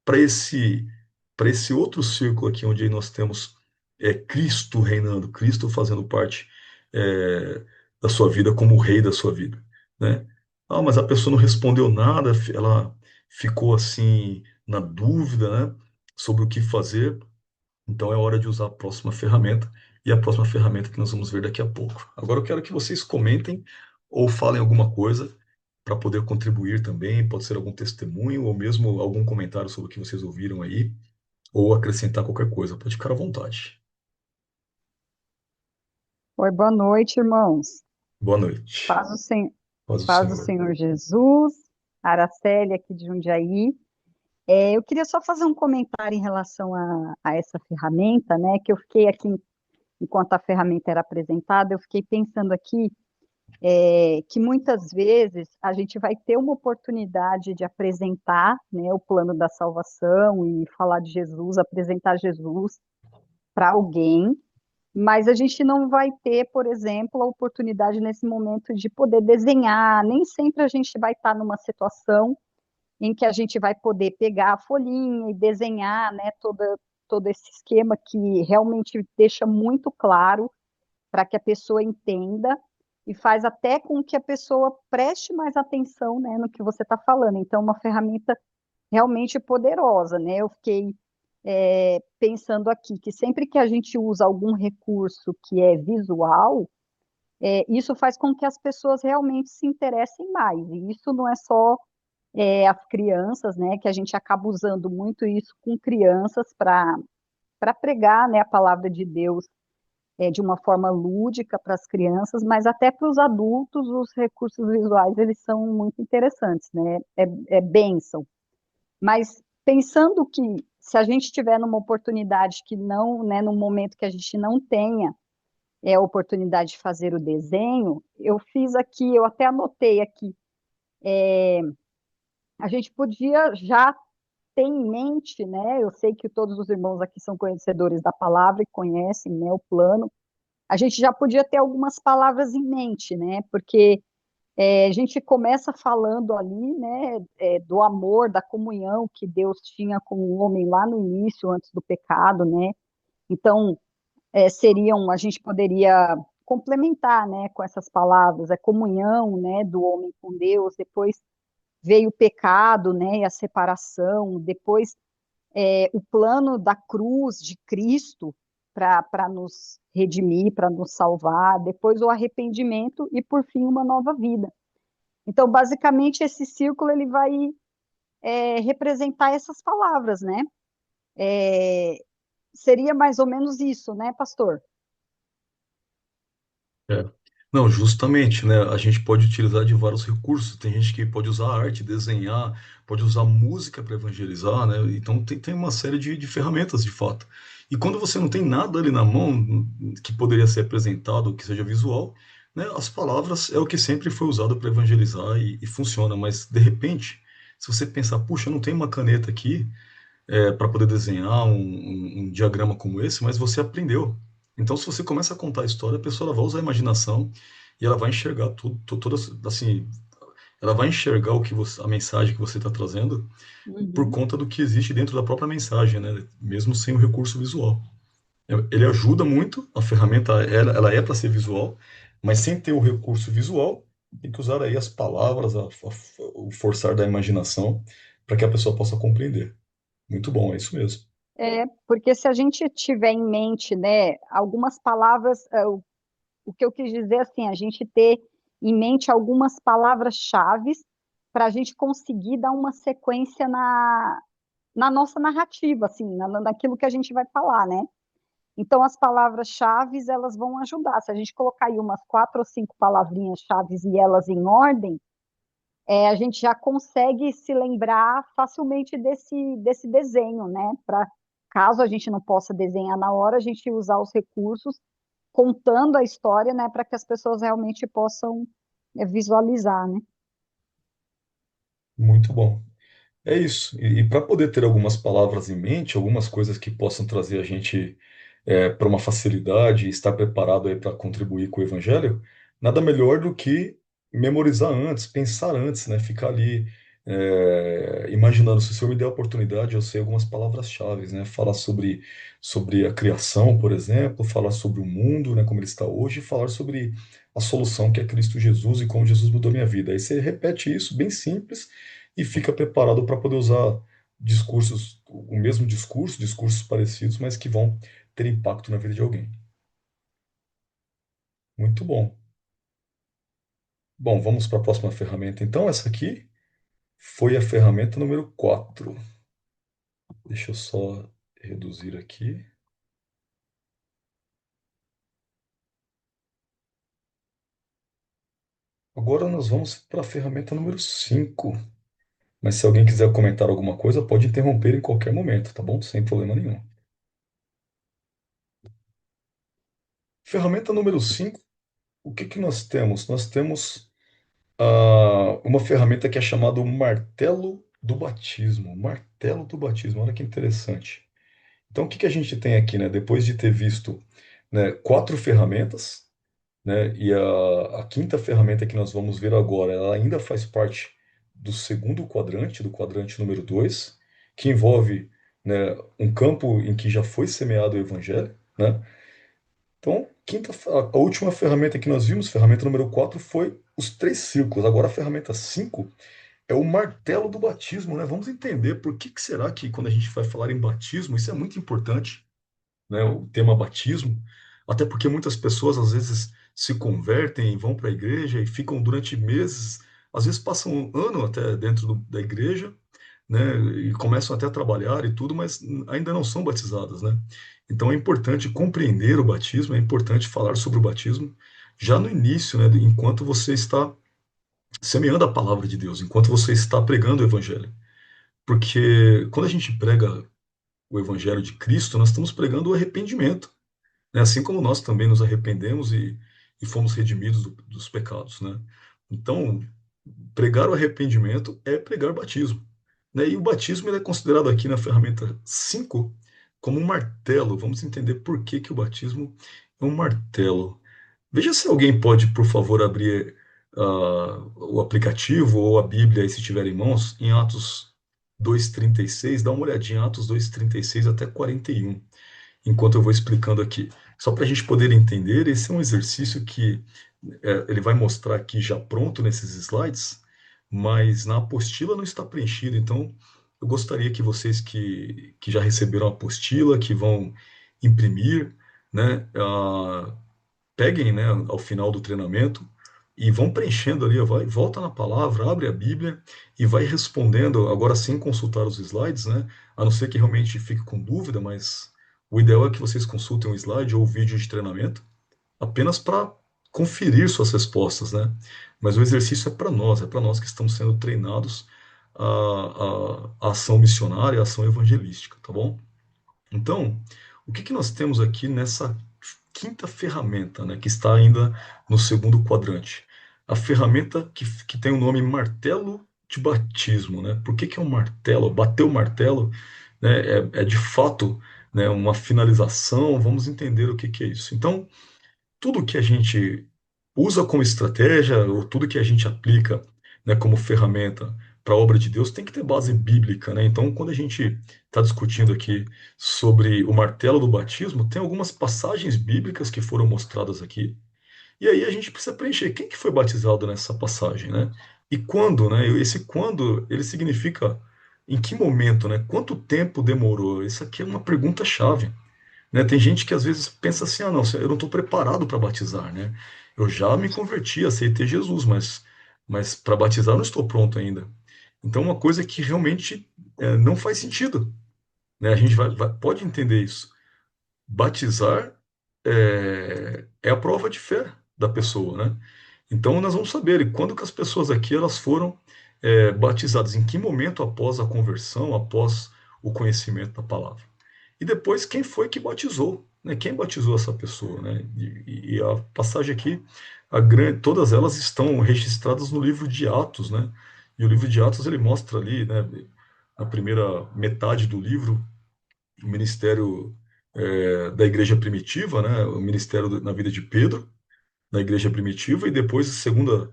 para esse outro círculo aqui, onde nós temos Cristo reinando, Cristo fazendo parte é, da sua vida como o rei da sua vida, né? Ah, mas a pessoa não respondeu nada, ela ficou assim na dúvida, né, sobre o que fazer. Então é hora de usar a próxima ferramenta, e a próxima ferramenta que nós vamos ver daqui a pouco. Agora eu quero que vocês comentem ou falem alguma coisa para poder contribuir também, pode ser algum testemunho ou mesmo algum comentário sobre o que vocês ouviram aí, ou acrescentar qualquer coisa, pode ficar à vontade. Oi, boa noite, irmãos. Boa noite. Paz do, Sen... Paz do Paz do Senhor. Senhor Jesus, Araceli aqui de Jundiaí. Eu queria só fazer um comentário em relação a essa ferramenta, né? Que eu fiquei aqui, enquanto a ferramenta era apresentada, eu fiquei pensando aqui que muitas vezes a gente vai ter uma oportunidade de apresentar, né, o plano da salvação e falar de Jesus, apresentar Jesus para alguém, mas a gente não vai ter, por exemplo, a oportunidade nesse momento de poder desenhar. Nem sempre a gente vai estar numa situação em que a gente vai poder pegar a folhinha e desenhar, né, todo esse esquema que realmente deixa muito claro para que a pessoa entenda e faz até com que a pessoa preste mais atenção, né, no que você está falando. Então, uma ferramenta realmente poderosa, né? Eu fiquei pensando aqui que sempre que a gente usa algum recurso que é visual, isso faz com que as pessoas realmente se interessem mais. E isso não é só as crianças, né? Que a gente acaba usando muito isso com crianças para pregar, né, a palavra de Deus de uma forma lúdica para as crianças, mas até para os adultos os recursos visuais eles são muito interessantes, né? É bênção. Mas pensando que se a gente tiver numa oportunidade que não, né, num momento que a gente não tenha a oportunidade de fazer o desenho, eu fiz aqui, eu até anotei aqui, a gente podia já ter em mente, né, eu sei que todos os irmãos aqui são conhecedores da palavra e conhecem, né, o plano, a gente já podia ter algumas palavras em mente, né, porque a gente começa falando ali, né, do amor, da comunhão que Deus tinha com o homem lá no início, antes do pecado, né? Então, a gente poderia complementar, né, com essas palavras, a comunhão, né, do homem com Deus, depois veio o pecado, né, e a separação, depois o plano da cruz de Cristo para nos redimir, para nos salvar, depois o arrependimento e, por fim, uma nova vida. Então, basicamente, esse círculo ele vai representar essas palavras, né? Seria mais ou menos isso, né, pastor? É. Não, justamente, né? A gente pode utilizar de vários recursos. Tem gente que pode usar arte, desenhar, pode usar música para evangelizar, né? Então tem uma série de ferramentas, de fato. E quando você não tem nada ali na mão que poderia ser apresentado, que seja visual, né? As palavras é o que sempre foi usado para evangelizar e funciona. Mas de repente, se você pensar, puxa, eu não tenho uma caneta aqui para poder desenhar um diagrama como esse, mas você aprendeu. Então, se você começa a contar a história, a pessoa ela vai usar a imaginação e ela vai enxergar tudo, toda, assim, ela vai enxergar a mensagem que você está trazendo por Uhum. conta do que existe dentro da própria mensagem, né? Mesmo sem o recurso visual. Ele ajuda muito, a ferramenta ela é para ser visual, mas sem ter o recurso visual, tem que usar aí as palavras, o forçar da imaginação para que a pessoa possa compreender. Muito bom, é isso mesmo. Porque se a gente tiver em mente, né, algumas palavras, o que eu quis dizer assim, a gente ter em mente algumas palavras-chave para a gente conseguir dar uma sequência na nossa narrativa, assim, naquilo que a gente vai falar, né? Então, as palavras-chave, elas vão ajudar. Se a gente colocar aí umas 4 ou 5 palavrinhas-chave e elas em ordem, a gente já consegue se lembrar facilmente desse desenho, né? Para caso a gente não possa desenhar na hora, a gente usar os recursos contando a história, né? Para que as pessoas realmente possam visualizar, né? Muito bom. É isso. E para poder ter algumas palavras em mente, algumas coisas que possam trazer a gente para uma facilidade e estar preparado aí para contribuir com o evangelho, nada melhor do que memorizar antes, pensar antes, né? Ficar ali imaginando. Se o Senhor me der a oportunidade, eu sei algumas palavras-chave, né? Falar sobre a criação, por exemplo, falar sobre o mundo, né? Como ele está hoje, e falar sobre a solução que é Cristo Jesus e como Jesus mudou minha vida. Aí você repete isso, bem simples e fica preparado para poder usar discursos, o mesmo discurso, discursos parecidos, mas que vão ter impacto na vida de alguém. Muito bom. Bom, vamos para a próxima ferramenta. Então, essa aqui foi a ferramenta número 4. Deixa eu só reduzir aqui. Agora nós vamos para a ferramenta número 5. Mas se alguém quiser comentar alguma coisa, pode interromper em qualquer momento, tá bom? Sem problema nenhum. Ferramenta número 5. O que que nós temos? Nós temos uma ferramenta que é chamada o martelo do batismo. Martelo do batismo, olha que interessante. Então, o que que a gente tem aqui, né? Depois de ter visto, né, 4 ferramentas, né, e a quinta ferramenta que nós vamos ver agora, ela ainda faz parte do segundo quadrante, do quadrante número 2, que envolve, né, um campo em que já foi semeado o evangelho, né? Então, a última ferramenta que nós vimos, ferramenta número 4, foi os 3 círculos. Agora, a ferramenta 5 é o martelo do batismo, né? Vamos entender por que será que quando a gente vai falar em batismo, isso é muito importante, né? O tema batismo, até porque muitas pessoas às vezes se convertem, vão para a igreja e ficam durante meses, às vezes passam um ano até dentro da igreja, né, e começam até a trabalhar e tudo, mas ainda não são batizadas, né? Então é importante compreender o batismo, é importante falar sobre o batismo já no início, né, enquanto você está semeando a palavra de Deus, enquanto você está pregando o evangelho. Porque quando a gente prega o evangelho de Cristo, nós estamos pregando o arrependimento, né? Assim como nós também nos arrependemos e fomos redimidos dos pecados, né? Então, pregar o arrependimento é pregar batismo, né? E o batismo ele é considerado aqui na ferramenta 5 como um martelo. Vamos entender por que que o batismo é um martelo. Veja se alguém pode, por favor, abrir o aplicativo ou a Bíblia, aí, se tiver em mãos, em Atos 2:36. Dá uma olhadinha em Atos 2:36 até 41, enquanto eu vou explicando aqui. Só para a gente poder entender, esse é um exercício que ele vai mostrar aqui já pronto nesses slides, mas na apostila não está preenchido. Então, eu gostaria que vocês que já receberam a apostila, que vão imprimir, né, peguem, né, ao final do treinamento e vão preenchendo ali, volta na palavra, abre a Bíblia e vai respondendo, agora sem consultar os slides, né, a não ser que realmente fique com dúvida, mas o ideal é que vocês consultem um slide ou o vídeo de treinamento apenas para conferir suas respostas, né? Mas o exercício é para nós que estamos sendo treinados a ação missionária, a ação evangelística, tá bom? Então, o que que nós temos aqui nessa quinta ferramenta, né, que está ainda no segundo quadrante? A ferramenta que tem o nome martelo de batismo, né? Por que que é um martelo? Bater o martelo, né, é de fato, né, uma finalização. Vamos entender o que que é isso. Então, tudo que a gente usa como estratégia, ou tudo que a gente aplica, né, como ferramenta para a obra de Deus, tem que ter base bíblica, né? Então, quando a gente está discutindo aqui sobre o martelo do batismo, tem algumas passagens bíblicas que foram mostradas aqui, e aí a gente precisa preencher quem que foi batizado nessa passagem, né? E quando, né? Esse quando, ele significa em que momento, né? Quanto tempo demorou? Isso aqui é uma pergunta chave, né? Tem gente que às vezes pensa assim, ah, não, eu não estou preparado para batizar, né? Eu já me converti, aceitei Jesus, mas para batizar eu não estou pronto ainda. Então, uma coisa que realmente não faz sentido, né? A gente pode entender isso. Batizar é a prova de fé da pessoa, né? Então, nós vamos saber e quando que as pessoas aqui elas foram batizadas, em que momento após a conversão, após o conhecimento da palavra. E depois, quem foi que batizou, né? Quem batizou essa pessoa, né? E a passagem aqui, todas elas estão registradas no livro de Atos, né? E o livro de Atos, ele mostra ali, né, na primeira metade do livro, o ministério da igreja primitiva, né? O ministério na vida de Pedro, na igreja primitiva, e depois, a segunda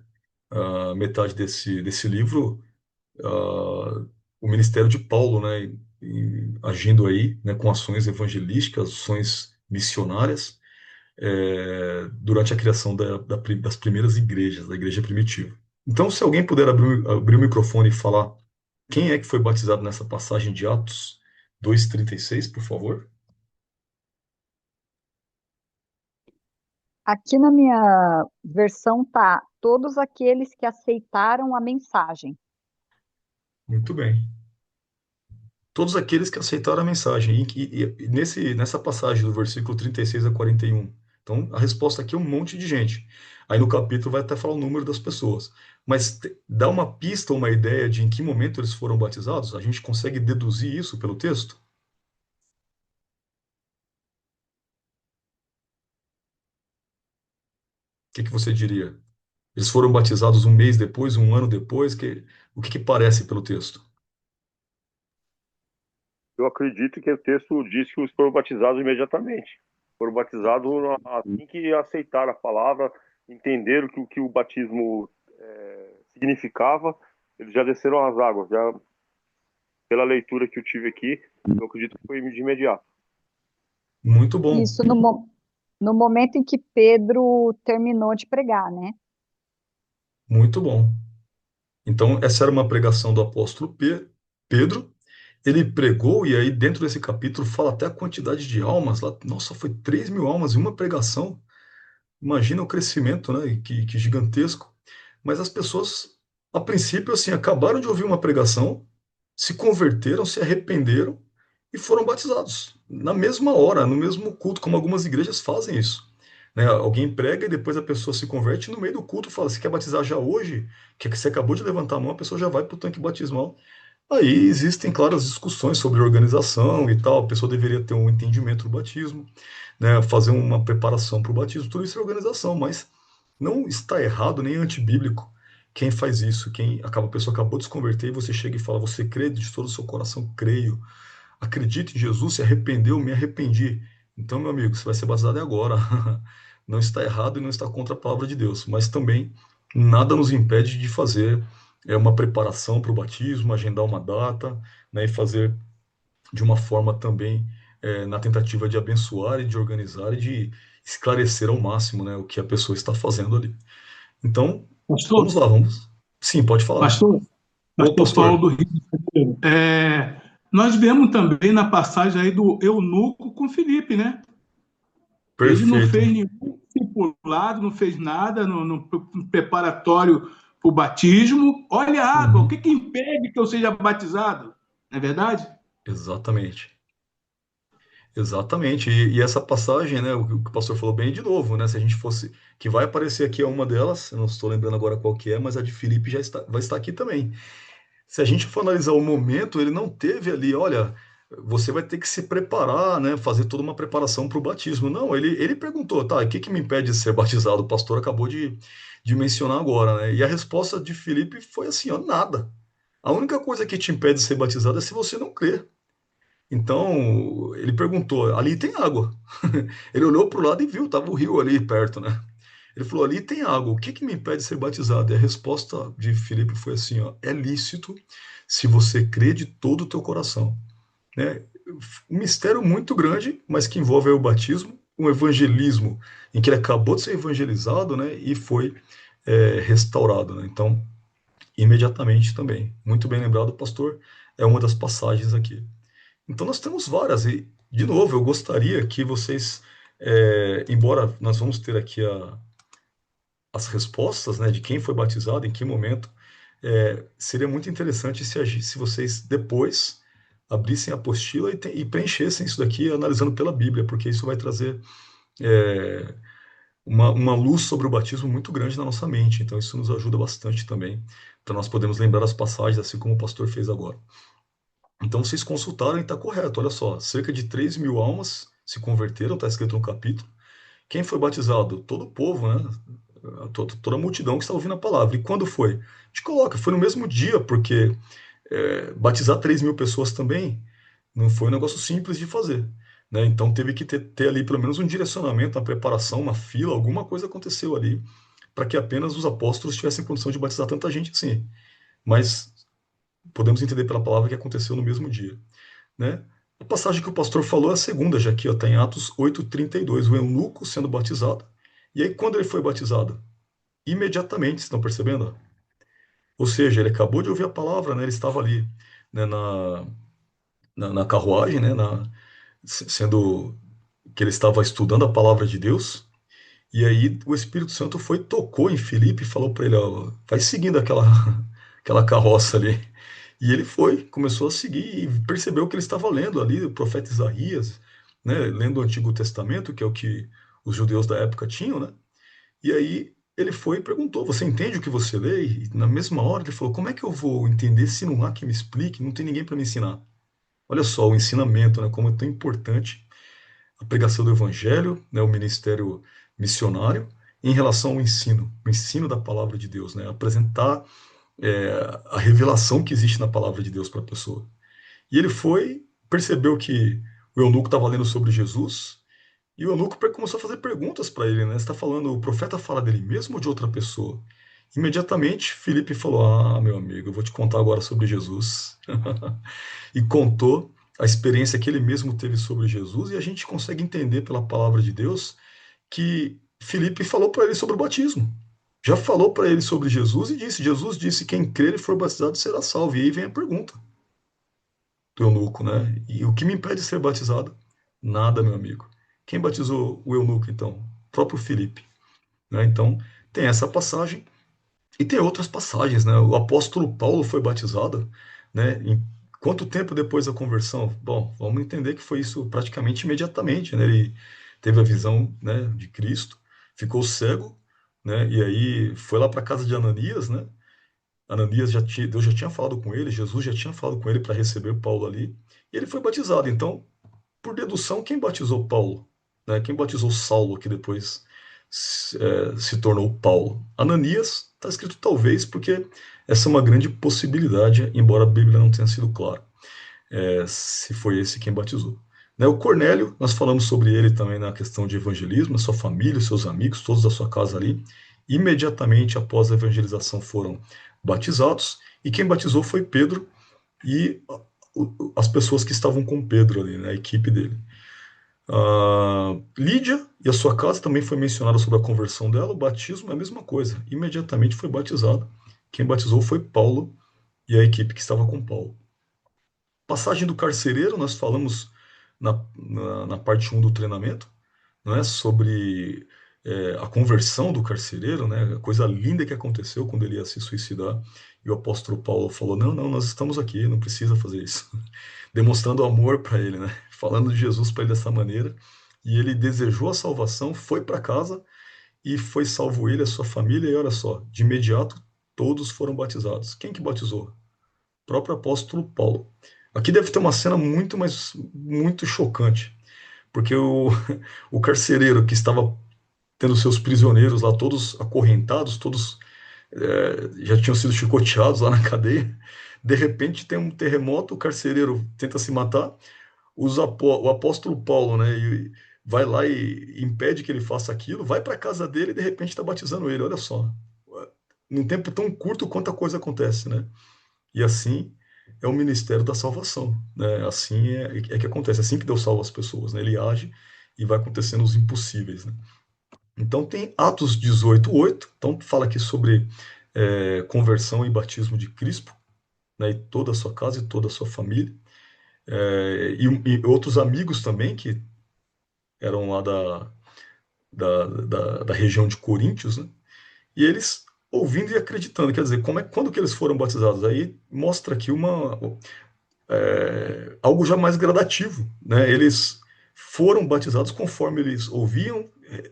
metade desse livro, o ministério de Paulo, né, agindo aí, né, com ações evangelísticas, ações missionárias, durante a criação das primeiras igrejas, da igreja primitiva. Então, se alguém puder abrir o microfone e falar quem é que foi batizado nessa passagem de Atos 2:36, por favor. aqui na minha versão tá todos aqueles que aceitaram a mensagem. Muito bem. Todos aqueles que aceitaram a mensagem. Nessa passagem do versículo 36 a 41. Então, a resposta aqui é um monte de gente. Aí no capítulo vai até falar o número das pessoas. Mas dá uma pista, uma ideia de em que momento eles foram batizados? A gente consegue deduzir isso pelo texto? O que que você diria? Eles foram batizados um mês depois, um ano depois? O que que parece pelo texto? Eu acredito que o texto diz que os foram batizados imediatamente. Foram batizados assim que aceitaram a palavra, entenderam que o batismo significava, eles já desceram as águas. Já, pela leitura que eu tive aqui, eu acredito que foi de imediato. Muito bom. Isso no momento em que Pedro terminou de pregar, né? Muito bom. Então, essa era uma pregação do apóstolo Pedro. Ele pregou, e aí dentro desse capítulo fala até a quantidade de almas lá. Nossa, foi 3.000 almas em uma pregação. Imagina o crescimento, né? Que gigantesco. Mas as pessoas, a princípio, assim, acabaram de ouvir uma pregação, se converteram, se arrependeram e foram batizados. Na mesma hora, no mesmo culto, como algumas igrejas fazem isso. Né? Alguém prega e depois a pessoa se converte e no meio do culto fala: "Você quer batizar já hoje? Que você acabou de levantar a mão", a pessoa já vai para o tanque batismal. Aí existem, claro, as discussões sobre organização e tal. A pessoa deveria ter um entendimento do batismo, né? Fazer uma preparação para o batismo. Tudo isso é organização, mas não está errado nem antibíblico quem faz isso. A pessoa acabou de se converter e você chega e fala: "Você crê de todo o seu coração?" "Creio." "Acredite em Jesus, se arrependeu?" "Me arrependi." Então, meu amigo, você vai ser batizado agora. Não está errado e não está contra a palavra de Deus, mas também nada nos impede de fazer uma preparação para o batismo, agendar uma data, né, e fazer de uma forma também na tentativa de abençoar e de organizar e de esclarecer ao máximo, né, o que a pessoa está fazendo ali. Então, Pastor, vamos lá, vamos. Sim, pode falar. pastor, Ô, pastor Paulo pastor, do Rio de Janeiro. Nós vemos também na passagem aí do eunuco com Filipe, né? Ele não perfeito. fez nenhum discipulado, não fez nada no preparatório para o batismo. Olha a água, o que Uhum, que impede que eu seja batizado? Não é verdade? exatamente. Exatamente. E essa passagem, né, o que o pastor falou bem de novo, né, se a gente fosse, que vai aparecer aqui é uma delas, eu não estou lembrando agora qual que é, mas a de Filipe vai estar aqui também. Se a gente for analisar o momento, ele não teve ali, olha, você vai ter que se preparar, né, fazer toda uma preparação para o batismo. Não, ele perguntou, tá, o que que me impede de ser batizado? O pastor acabou de mencionar agora, né? E a resposta de Filipe foi assim, ó, nada. A única coisa que te impede de ser batizado é se você não crer. Então, ele perguntou, ali tem água. Ele olhou para o lado e viu, estava o rio ali perto, né? Ele falou, ali tem água, o que que me impede de ser batizado? E a resposta de Filipe foi assim, ó, é lícito se você crê de todo o teu coração, né? Um mistério muito grande, mas que envolve aí o batismo, um evangelismo, em que ele acabou de ser evangelizado, né? E foi restaurado, né? Então, imediatamente também. Muito bem lembrado, pastor, é uma das passagens aqui. Então nós temos várias, e de novo, eu gostaria que vocês, embora nós vamos ter aqui as respostas, né, de quem foi batizado, em que momento, seria muito interessante se vocês depois abrissem a apostila e preenchessem isso daqui analisando pela Bíblia, porque isso vai trazer é, uma luz sobre o batismo muito grande na nossa mente. Então isso nos ajuda bastante também, para nós podermos lembrar as passagens, assim como o pastor fez agora. Então vocês consultaram e está correto. Olha só, cerca de 3.000 almas se converteram, está escrito no capítulo. Quem foi batizado? Todo o povo, né? Toda a multidão que está ouvindo a palavra. E quando foi? A gente coloca, foi no mesmo dia, porque batizar 3.000 pessoas também não foi um negócio simples de fazer. Né? Então teve que ter ali pelo menos um direcionamento, uma preparação, uma fila, alguma coisa aconteceu ali, para que apenas os apóstolos tivessem condição de batizar tanta gente assim. Mas podemos entender pela palavra que aconteceu no mesmo dia. Né? A passagem que o pastor falou é a segunda, já aqui está em Atos 8:32, o eunuco sendo batizado. E aí, quando ele foi batizado? Imediatamente, vocês estão percebendo? Ou seja, ele acabou de ouvir a palavra, né? Ele estava ali, né, na carruagem, né, sendo que ele estava estudando a palavra de Deus, E aí o Espírito Santo foi, tocou em Filipe e falou para ele, ó, vai seguindo aquela carroça ali. E ele foi, começou a seguir e percebeu que ele estava lendo ali o profeta Isaías, né, lendo o Antigo Testamento, que é o que os judeus da época tinham, né? E aí ele foi e perguntou, você entende o que você lê? E na mesma hora ele falou, como é que eu vou entender se não há quem me explique? Não tem ninguém para me ensinar. Olha só, o ensinamento, né, como é tão importante a pregação do evangelho, né, o ministério missionário, em relação ao ensino, o ensino da palavra de Deus, né, apresentar a revelação que existe na palavra de Deus para a pessoa. E ele foi, percebeu que o eunuco estava lendo sobre Jesus, e o eunuco começou a fazer perguntas para ele, né? Você está falando, o profeta fala dele mesmo ou de outra pessoa? Imediatamente, Filipe falou: ah, meu amigo, eu vou te contar agora sobre Jesus. E contou a experiência que ele mesmo teve sobre Jesus, e a gente consegue entender pela palavra de Deus que Filipe falou para ele sobre o batismo. Já falou para ele sobre Jesus e disse: Jesus disse, quem crer e for batizado será salvo. E aí vem a pergunta do eunuco, né? E o que me impede de ser batizado? Nada, meu amigo. Quem batizou o eunuco, então? O próprio Filipe. Né? Então, tem essa passagem e tem outras passagens, né? O apóstolo Paulo foi batizado, né? Em quanto tempo depois da conversão? Bom, vamos entender que foi isso praticamente imediatamente, né? Ele teve a visão, né, de Cristo, ficou cego, né? E aí foi lá para a casa de Ananias, né? Ananias já tinha, Deus já tinha falado com ele, Jesus já tinha falado com ele para receber Paulo ali, e ele foi batizado. Então, por dedução, quem batizou Paulo? Né? Quem batizou Saulo, que depois se tornou Paulo? Ananias, está escrito talvez, porque essa é uma grande possibilidade, embora a Bíblia não tenha sido clara, se foi esse quem batizou. Né? O Cornélio, nós falamos sobre ele também na questão de evangelismo, a sua família, os seus amigos, todos da sua casa ali, imediatamente após a evangelização foram batizados, e quem batizou foi Pedro e as pessoas que estavam com Pedro ali, né, a equipe dele. Lídia e a sua casa também foi mencionada sobre a conversão dela. O batismo é a mesma coisa, imediatamente foi batizado. Quem batizou foi Paulo e a equipe que estava com Paulo. Passagem do carcereiro, nós falamos na parte 1 do treinamento, não é? Sobre a conversão do carcereiro, né? A coisa linda que aconteceu quando ele ia se suicidar. E o apóstolo Paulo falou: não, não, nós estamos aqui, não precisa fazer isso. Demonstrando amor para ele, né? Falando de Jesus para ele dessa maneira. E ele desejou a salvação, foi para casa e foi salvo ele, a sua família. E olha só, de imediato todos foram batizados. Quem que batizou? O próprio apóstolo Paulo. Aqui deve ter uma cena muito, mas muito chocante, porque o carcereiro que estava tendo seus prisioneiros lá todos acorrentados, todos já tinham sido chicoteados lá na cadeia. De repente tem um terremoto, o carcereiro tenta se matar, o apóstolo Paulo, né, vai lá e impede que ele faça aquilo, vai para a casa dele e de repente está batizando ele. Olha só, num tempo tão curto quanta coisa acontece, né? E assim é o ministério da salvação, né? Assim é que acontece, assim que Deus salva as pessoas, né? Ele age e vai acontecendo os impossíveis, né? Então tem Atos 18:8, então fala aqui sobre conversão e batismo de Crispo, né? E toda a sua casa e toda a sua família, e outros amigos também que eram lá da região de Coríntios, né? E eles ouvindo e acreditando, quer dizer, quando que eles foram batizados? Aí mostra aqui algo já mais gradativo, né? Eles foram batizados conforme eles ouviam,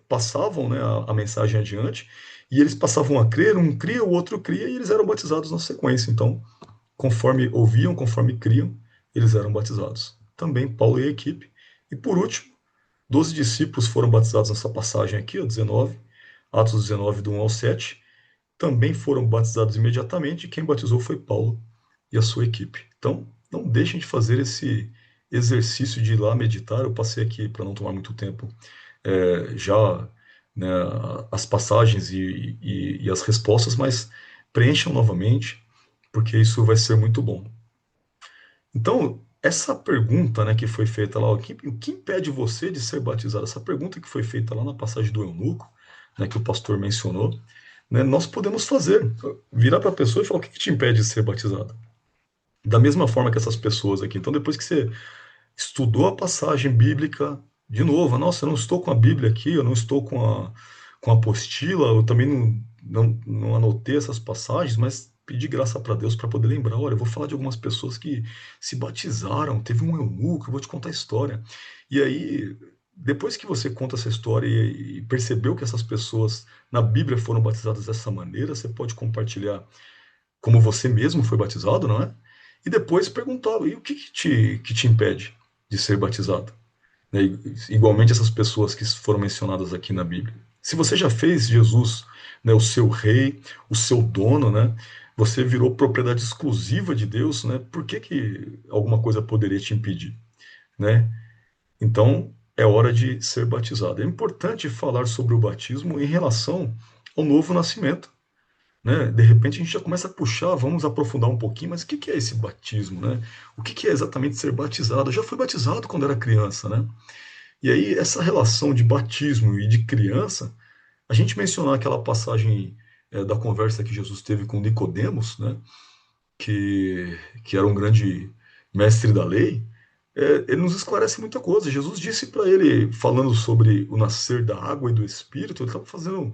passavam, né, a mensagem adiante, e eles passavam a crer, um cria, o outro cria, e eles eram batizados na sequência. Então, conforme ouviam, conforme criam, eles eram batizados. Também Paulo e a equipe. E por último, 12 discípulos foram batizados nessa passagem aqui, ó, 19, Atos 19, do 1 ao 7, também foram batizados imediatamente, e quem batizou foi Paulo e a sua equipe. Então, não deixem de fazer esse exercício de ir lá meditar. Eu passei aqui, para não tomar muito tempo, já, né, as passagens e as respostas, mas preencham novamente, porque isso vai ser muito bom. Então, essa pergunta, né, que foi feita lá, o que impede você de ser batizado? Essa pergunta que foi feita lá na passagem do eunuco, né, que o pastor mencionou, né, nós podemos fazer, virar para a pessoa e falar: o que te impede de ser batizado? Da mesma forma que essas pessoas aqui. Então, depois que você estudou a passagem bíblica, de novo, nossa, eu não estou com a Bíblia aqui, eu não estou com com a apostila, eu também não anotei essas passagens, mas pedi graça para Deus para poder lembrar. Olha, eu vou falar de algumas pessoas que se batizaram, teve um eunuco, eu vou te contar a história. E aí, depois que você conta essa história e percebeu que essas pessoas na Bíblia foram batizadas dessa maneira, você pode compartilhar como você mesmo foi batizado, não é? E depois perguntar, e o que que te impede de ser batizado? Né? Igualmente essas pessoas que foram mencionadas aqui na Bíblia. Se você já fez Jesus, né, o seu rei, o seu dono, né, você virou propriedade exclusiva de Deus, né, por que que alguma coisa poderia te impedir, né? Então, é hora de ser batizado. É importante falar sobre o batismo em relação ao novo nascimento, né? De repente a gente já começa a puxar, vamos aprofundar um pouquinho, mas o que que é esse batismo, né? O que que é exatamente ser batizado? Eu já fui batizado quando era criança, né? E aí, essa relação de batismo e de criança, a gente mencionar aquela passagem da conversa que Jesus teve com Nicodemos, né, que era um grande mestre da lei, ele nos esclarece muita coisa. Jesus disse para ele, falando sobre o nascer da água e do Espírito, ele estava fazendo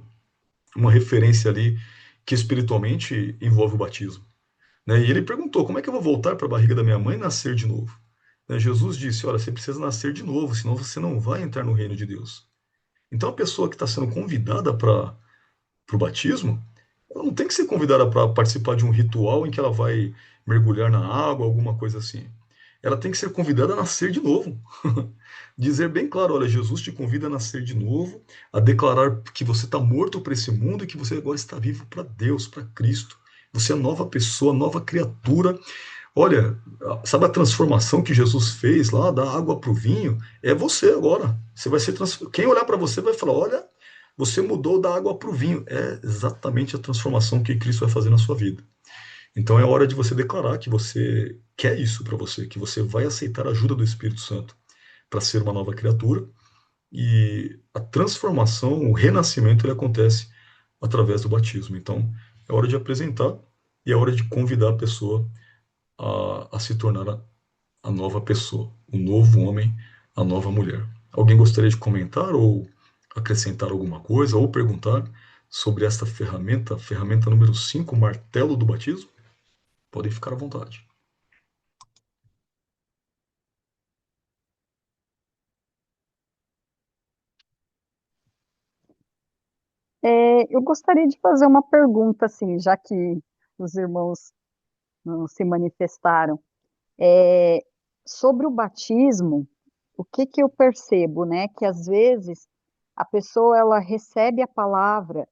uma referência ali que espiritualmente envolve o batismo. Né? E ele perguntou: como é que eu vou voltar para a barriga da minha mãe e nascer de novo? Né? Jesus disse: olha, você precisa nascer de novo, senão você não vai entrar no reino de Deus. Então, a pessoa que está sendo convidada para o batismo, ela não tem que ser convidada para participar de um ritual em que ela vai mergulhar na água, alguma coisa assim. Ela tem que ser convidada a nascer de novo. Dizer bem claro: olha, Jesus te convida a nascer de novo, a declarar que você está morto para esse mundo e que você agora está vivo para Deus, para Cristo. Você é nova pessoa, nova criatura. Olha, sabe a transformação que Jesus fez lá da água para o vinho? É você agora. Você vai ser Quem olhar para você vai falar: olha, você mudou da água para o vinho. É exatamente a transformação que Cristo vai fazer na sua vida. Então é hora de você declarar que você quer isso para você, que você vai aceitar a ajuda do Espírito Santo para ser uma nova criatura. E a transformação, o renascimento, ele acontece através do batismo. Então é hora de apresentar e é hora de convidar a pessoa a se tornar a nova pessoa, o novo homem, a nova mulher. Alguém gostaria de comentar ou acrescentar alguma coisa ou perguntar sobre esta ferramenta, ferramenta número 5, martelo do batismo? Podem ficar à vontade. Eu gostaria de fazer uma pergunta, assim, já que os irmãos não se manifestaram. É, sobre o batismo, o que que eu percebo, né? Que às vezes a pessoa ela recebe a palavra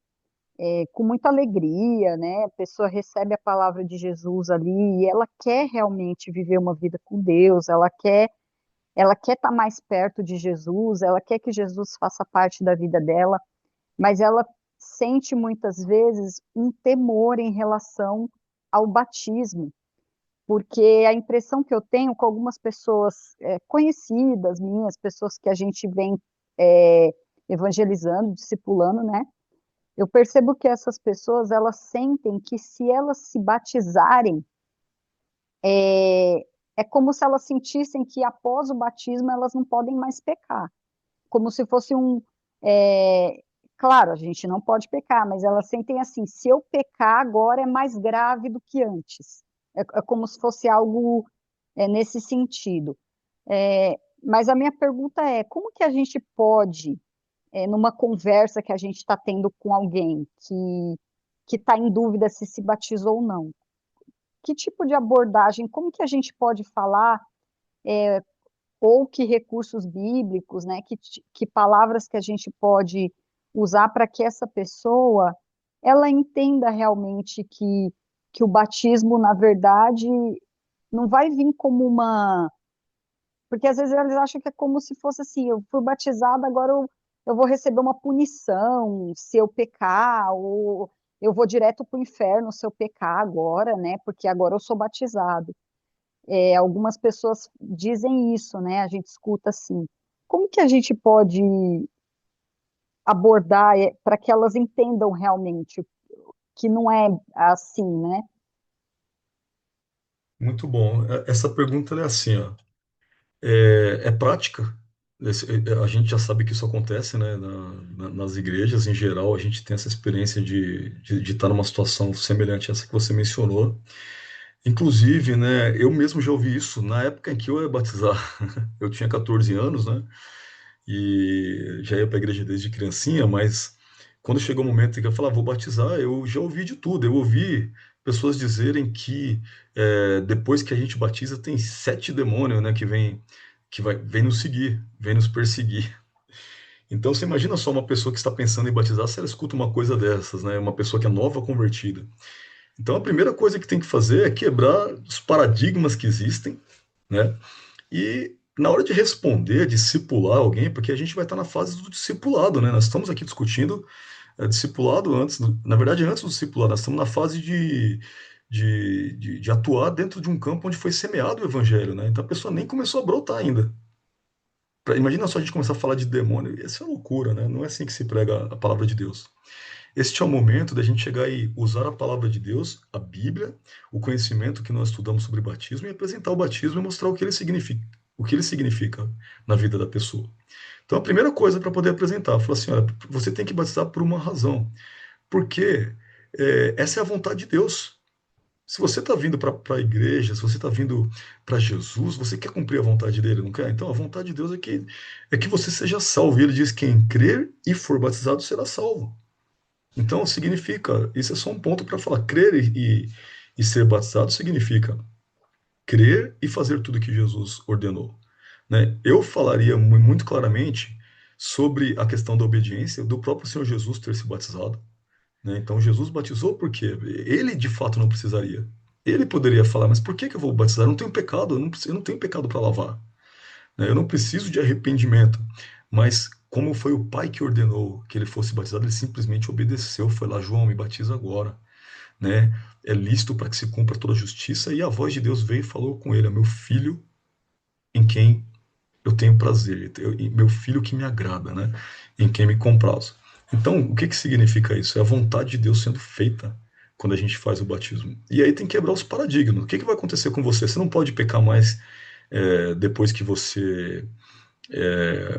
com muita alegria, né? A pessoa recebe a palavra de Jesus ali e ela quer realmente viver uma vida com Deus, ela quer estar mais perto de Jesus, ela quer que Jesus faça parte da vida dela, mas ela sente muitas vezes um temor em relação ao batismo, porque a impressão que eu tenho com algumas pessoas conhecidas minhas, pessoas que a gente vem é, evangelizando, discipulando, né? Eu percebo que essas pessoas, elas sentem que se elas se batizarem, é, é como se elas sentissem que após o batismo elas não podem mais pecar. Como se fosse claro, a gente não pode pecar, mas elas sentem assim, se eu pecar agora é mais grave do que antes. É como se fosse algo nesse sentido. Mas a minha pergunta é, como que a gente pode numa conversa que a gente está tendo com alguém que está em dúvida se batizou ou não. Que tipo de abordagem, como que a gente pode falar, ou que recursos bíblicos, né, que palavras que a gente pode usar para que essa pessoa ela entenda realmente que o batismo, na verdade, não vai vir como uma porque às vezes eles acham que é como se fosse assim, eu fui batizada, agora eu vou receber uma punição se eu pecar, ou eu vou direto para o inferno se eu pecar agora, né? Porque agora eu sou batizado. Algumas pessoas dizem isso, né? A gente escuta assim. Como que a gente pode abordar para que elas entendam realmente que não é assim, né? Muito bom. Essa pergunta é assim, ó, é prática, A gente já sabe que isso acontece, né, nas igrejas em geral. A gente tem essa experiência de estar numa situação semelhante a essa que você mencionou. Inclusive, né, eu mesmo já ouvi isso na época em que eu ia batizar. Eu tinha 14 anos, né, e já ia para a igreja desde criancinha, mas quando chegou o momento em que eu falava, vou batizar, eu já ouvi de tudo. Eu ouvi pessoas dizerem que depois que a gente batiza, tem 7 demônios, né, vem nos seguir, vem nos perseguir. Então, você imagina só uma pessoa que está pensando em batizar, se ela escuta uma coisa dessas, né, uma pessoa que é nova convertida. Então, a primeira coisa que tem que fazer é quebrar os paradigmas que existem, né? E na hora de responder, discipular alguém, porque a gente vai estar na fase do discipulado, né? Nós estamos aqui discutindo discipulado antes, na verdade, antes do discipulado, nós estamos na fase de atuar dentro de um campo onde foi semeado o evangelho, né? Então a pessoa nem começou a brotar ainda. Imagina só a gente começar a falar de demônio, isso é loucura, né? Não é assim que se prega a palavra de Deus. Este é o momento da gente chegar e usar a palavra de Deus, a Bíblia, o conhecimento que nós estudamos sobre batismo e apresentar o batismo e mostrar o que ele significa na vida da pessoa. Então, a primeira coisa para poder apresentar, falar assim, olha, você tem que batizar por uma razão, porque essa é a vontade de Deus. Se você está vindo para a igreja, se você está vindo para Jesus, você quer cumprir a vontade dele, não quer? Então, a vontade de Deus é que você seja salvo. E ele diz: quem crer e for batizado será salvo. Então, significa, isso é só um ponto para falar, crer e ser batizado significa crer e fazer tudo que Jesus ordenou, né? Eu falaria muito claramente sobre a questão da obediência do próprio Senhor Jesus ter se batizado, né? Então, Jesus batizou porque ele de fato não precisaria. Ele poderia falar, mas por que eu vou batizar? Eu não tenho pecado, eu não tenho pecado para lavar, né? Eu não preciso de arrependimento. Mas como foi o Pai que ordenou que ele fosse batizado, ele simplesmente obedeceu, foi lá: João, me batiza agora, né? É lícito para que se cumpra toda a justiça. E a voz de Deus veio e falou com ele: é meu filho em quem eu tenho prazer, meu filho que me agrada, né? Em quem me comprazo. Então, o que significa isso? É a vontade de Deus sendo feita quando a gente faz o batismo. E aí tem que quebrar os paradigmas. O que vai acontecer com você? Você não pode pecar mais depois que você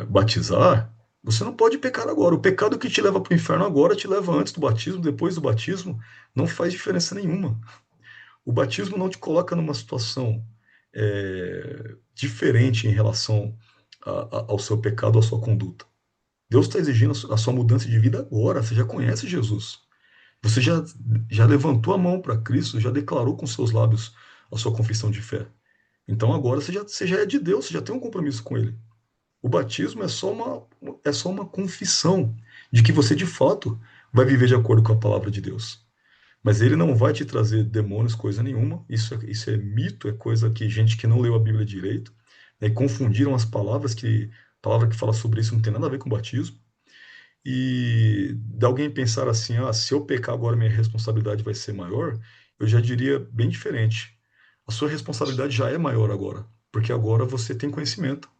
batizar. Você não pode pecar agora. O pecado que te leva para o inferno agora te leva antes do batismo, depois do batismo. Não faz diferença nenhuma. O batismo não te coloca numa situação diferente em relação ao seu pecado, à sua conduta. Deus está exigindo a sua mudança de vida agora. Você já conhece Jesus. Você já levantou a mão para Cristo, já declarou com seus lábios a sua confissão de fé. Então agora você já é de Deus, você já tem um compromisso com Ele. O batismo é só uma confissão de que você de fato vai viver de acordo com a palavra de Deus. Mas ele não vai te trazer demônios, coisa nenhuma. Isso é mito, é coisa que gente que não leu a Bíblia direito, né, confundiram as palavras, a palavra que fala sobre isso não tem nada a ver com batismo. E de alguém pensar assim: se eu pecar agora minha responsabilidade vai ser maior, eu já diria bem diferente. A sua responsabilidade já é maior agora, porque agora você tem conhecimento.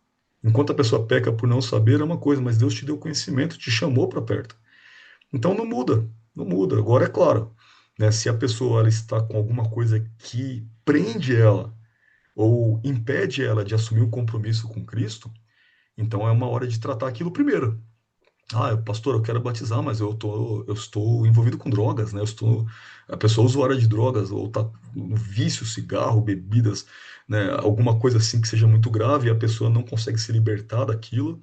Enquanto a pessoa peca por não saber é uma coisa, mas Deus te deu conhecimento, te chamou para perto. Então não muda, não muda. Agora é claro, né, se a pessoa ela está com alguma coisa que prende ela ou impede ela de assumir um compromisso com Cristo, então é uma hora de tratar aquilo primeiro. Pastor, eu quero batizar, mas eu estou envolvido com drogas, né? A pessoa usuária de drogas, ou está no vício, cigarro, bebidas, né? Alguma coisa assim que seja muito grave, e a pessoa não consegue se libertar daquilo,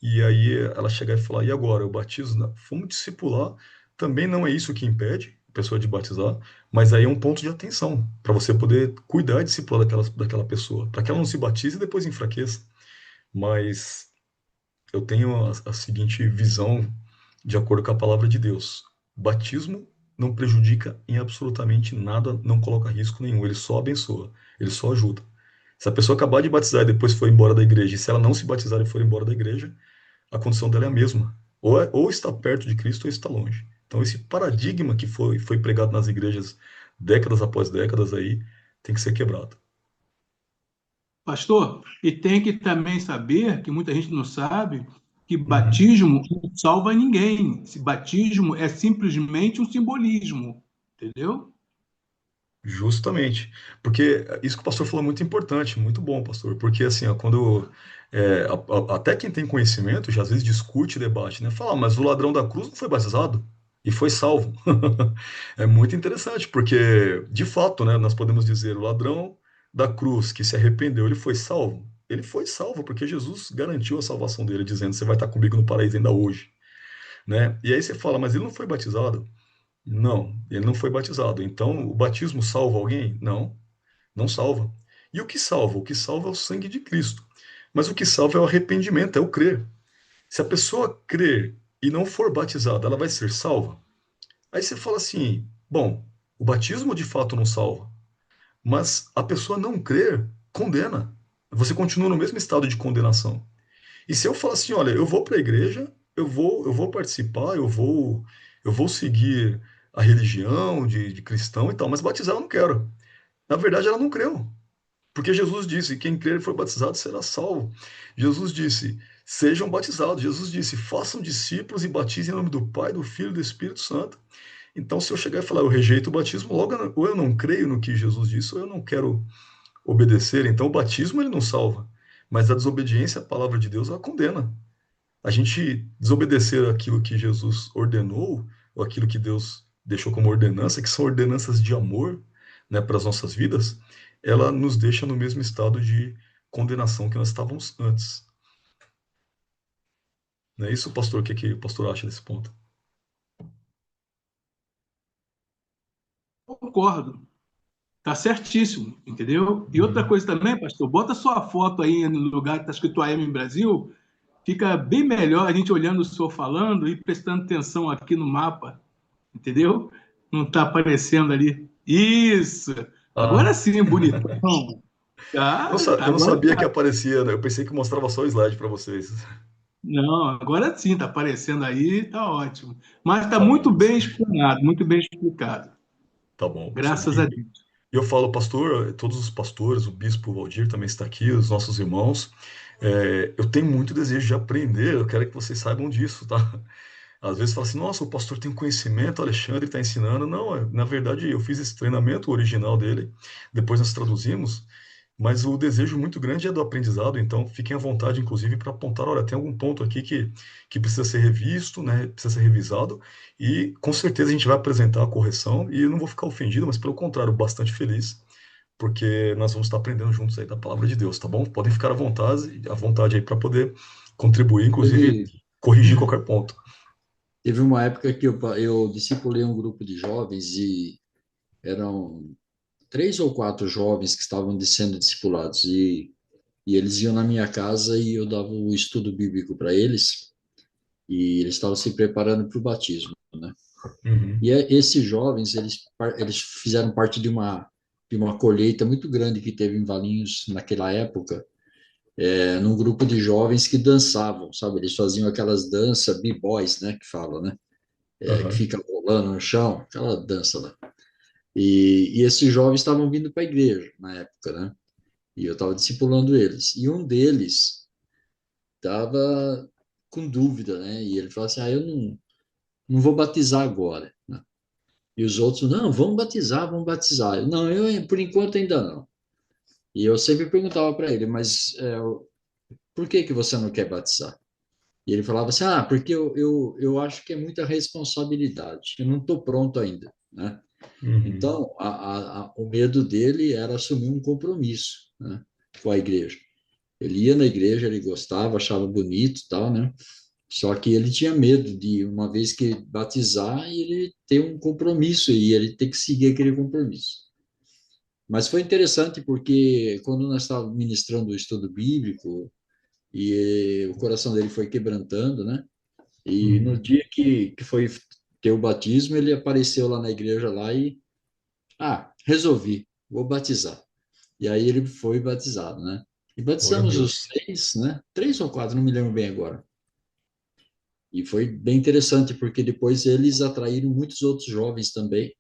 e aí ela chegar e falar: e agora, eu batizo? Vamos discipular, também não é isso que impede a pessoa de batizar, mas aí é um ponto de atenção, para você poder cuidar e discipular daquela pessoa, para que ela não se batize e depois enfraqueça. Mas eu tenho a seguinte visão, de acordo com a palavra de Deus: o batismo não prejudica em absolutamente nada, não coloca risco nenhum, ele só abençoa, ele só ajuda. Se a pessoa acabar de batizar e depois for embora da igreja, e se ela não se batizar e for embora da igreja, a condição dela é a mesma. Ou está perto de Cristo ou está longe. Então, esse paradigma que foi pregado nas igrejas décadas após décadas aí, tem que ser quebrado. Pastor, e tem que também saber, que muita gente não sabe, que Uhum. batismo não salva ninguém. Esse batismo é simplesmente um simbolismo, entendeu? Justamente, porque isso que o pastor falou é muito importante, muito bom, pastor, porque assim, ó, até quem tem conhecimento já às vezes discute, debate, né? Fala, mas o ladrão da cruz não foi batizado e foi salvo. É muito interessante, porque de fato, né, nós podemos dizer, o ladrão da cruz que se arrependeu, ele foi salvo. Ele foi salvo porque Jesus garantiu a salvação dele, dizendo: você vai estar comigo no paraíso ainda hoje, né? E aí você fala, mas ele não foi batizado? Não, ele não foi batizado. Então, o batismo salva alguém? Não, não salva. E o que salva? O que salva é o sangue de Cristo. Mas o que salva é o arrependimento, é o crer. Se a pessoa crer e não for batizada, ela vai ser salva? Aí você fala assim: bom, o batismo de fato não salva, mas a pessoa não crer condena. Você continua no mesmo estado de condenação. E se eu falar assim, olha, eu vou para a igreja, eu vou participar, eu vou seguir a religião de cristão e tal, mas batizar eu não quero. Na verdade, ela não creu, porque Jesus disse: quem crer e for batizado será salvo. Jesus disse: sejam batizados. Jesus disse: façam discípulos e batizem em nome do Pai, do Filho e do Espírito Santo. Então, se eu chegar e falar, eu rejeito o batismo, logo ou eu não creio no que Jesus disse, ou eu não quero obedecer. Então, o batismo ele não salva, mas a desobediência à palavra de Deus ela condena. A gente desobedecer aquilo que Jesus ordenou, ou aquilo que Deus deixou como ordenança, que são ordenanças de amor, né, para as nossas vidas, ela nos deixa no mesmo estado de condenação que nós estávamos antes. Não é isso, pastor? O que o pastor acha desse ponto? Concordo. Tá certíssimo, entendeu? E outra Uhum. coisa também, pastor, bota sua foto aí no lugar que está escrito AM Brasil, fica bem melhor a gente olhando o senhor falando e prestando atenção aqui no mapa, entendeu? Não está aparecendo ali. Isso! Agora Ah, sim, bonitão. eu não Agora sabia que tá. aparecia, né? Eu pensei que mostrava só o slide para vocês. Não, agora sim, está aparecendo aí, tá ótimo. Mas está Tá muito bom, bem pastor. explanado, muito bem explicado. Tá bom, pastor. Graças a Deus. Eu falo, pastor, todos os pastores, o bispo Valdir também está aqui, os nossos irmãos. Eu tenho muito desejo de aprender, eu quero que vocês saibam disso, tá? Às vezes fala assim, nossa, o pastor tem conhecimento, o Alexandre está ensinando. Não, na verdade eu fiz esse treinamento original dele, depois nós traduzimos, mas o desejo muito grande é do aprendizado, então fiquem à vontade, inclusive, para apontar, olha, tem algum ponto aqui que precisa ser revisto, né, precisa ser revisado, e com certeza a gente vai apresentar a correção, e eu não vou ficar ofendido, mas pelo contrário, bastante feliz, porque nós vamos estar aprendendo juntos aí da palavra de Deus, tá bom? Podem ficar à vontade aí para poder contribuir, inclusive Teve, corrigir qualquer ponto. teve uma época que eu discipulei um grupo de jovens e eram 3 ou 4 jovens que estavam sendo discipulados e eles iam na minha casa e eu dava o estudo bíblico para eles e eles estavam se preparando para o batismo, né? Uhum, Esses jovens, eles fizeram parte de uma colheita muito grande que teve em Valinhos naquela época, num grupo de jovens que dançavam, sabe? Eles faziam aquelas danças b-boys, né, que falam, né? Que aham, fica rolando no chão, aquela dança lá. E esses jovens estavam vindo para a igreja na época, né? E eu estava discipulando eles. E um deles estava com dúvida, né? E ele falou assim: eu não vou batizar agora, né? E os outros: não, vamos batizar, vamos batizar. Não, por enquanto ainda não. E eu sempre perguntava para ele: mas por que que você não quer batizar? E ele falava assim: porque eu acho que é muita responsabilidade, eu não estou pronto ainda, né? uhum, Então, o medo dele era assumir um compromisso, né, com a igreja. Ele ia na igreja, ele gostava, achava bonito e tal, né? Só que ele tinha medo de, uma vez que batizar, ele ter um compromisso e ele ter que seguir aquele compromisso. Mas foi interessante porque quando nós estávamos ministrando o estudo bíblico e o coração dele foi quebrantando, né? E no uhum. dia que foi ter o batismo, ele apareceu lá na igreja lá e, resolvi, vou batizar. E aí ele foi batizado, né? E Glória a batizamos os Deus. 6, né? 3 ou 4, não me lembro bem agora. E foi bem interessante, porque depois eles atraíram muitos outros jovens também,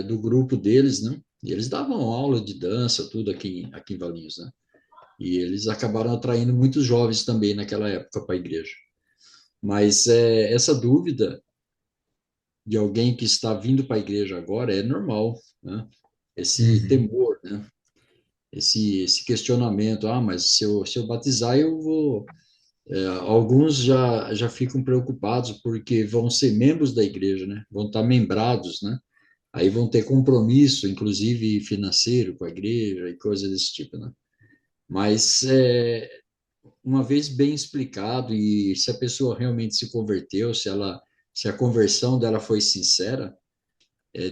do grupo deles, né? E eles davam aula de dança, tudo aqui em Valinhos, né? E eles acabaram atraindo muitos jovens também naquela época para a igreja. Mas essa dúvida de alguém que está vindo para a igreja agora é normal, né? esse Uhum. temor, né? Esse questionamento, mas se eu batizar, eu vou. Alguns já ficam preocupados porque vão ser membros da igreja, né? Vão estar membrados, né? Aí vão ter compromisso, inclusive financeiro, com a igreja e coisas desse tipo, né? Mas uma vez bem explicado e se a pessoa realmente se converteu, se a conversão dela foi sincera,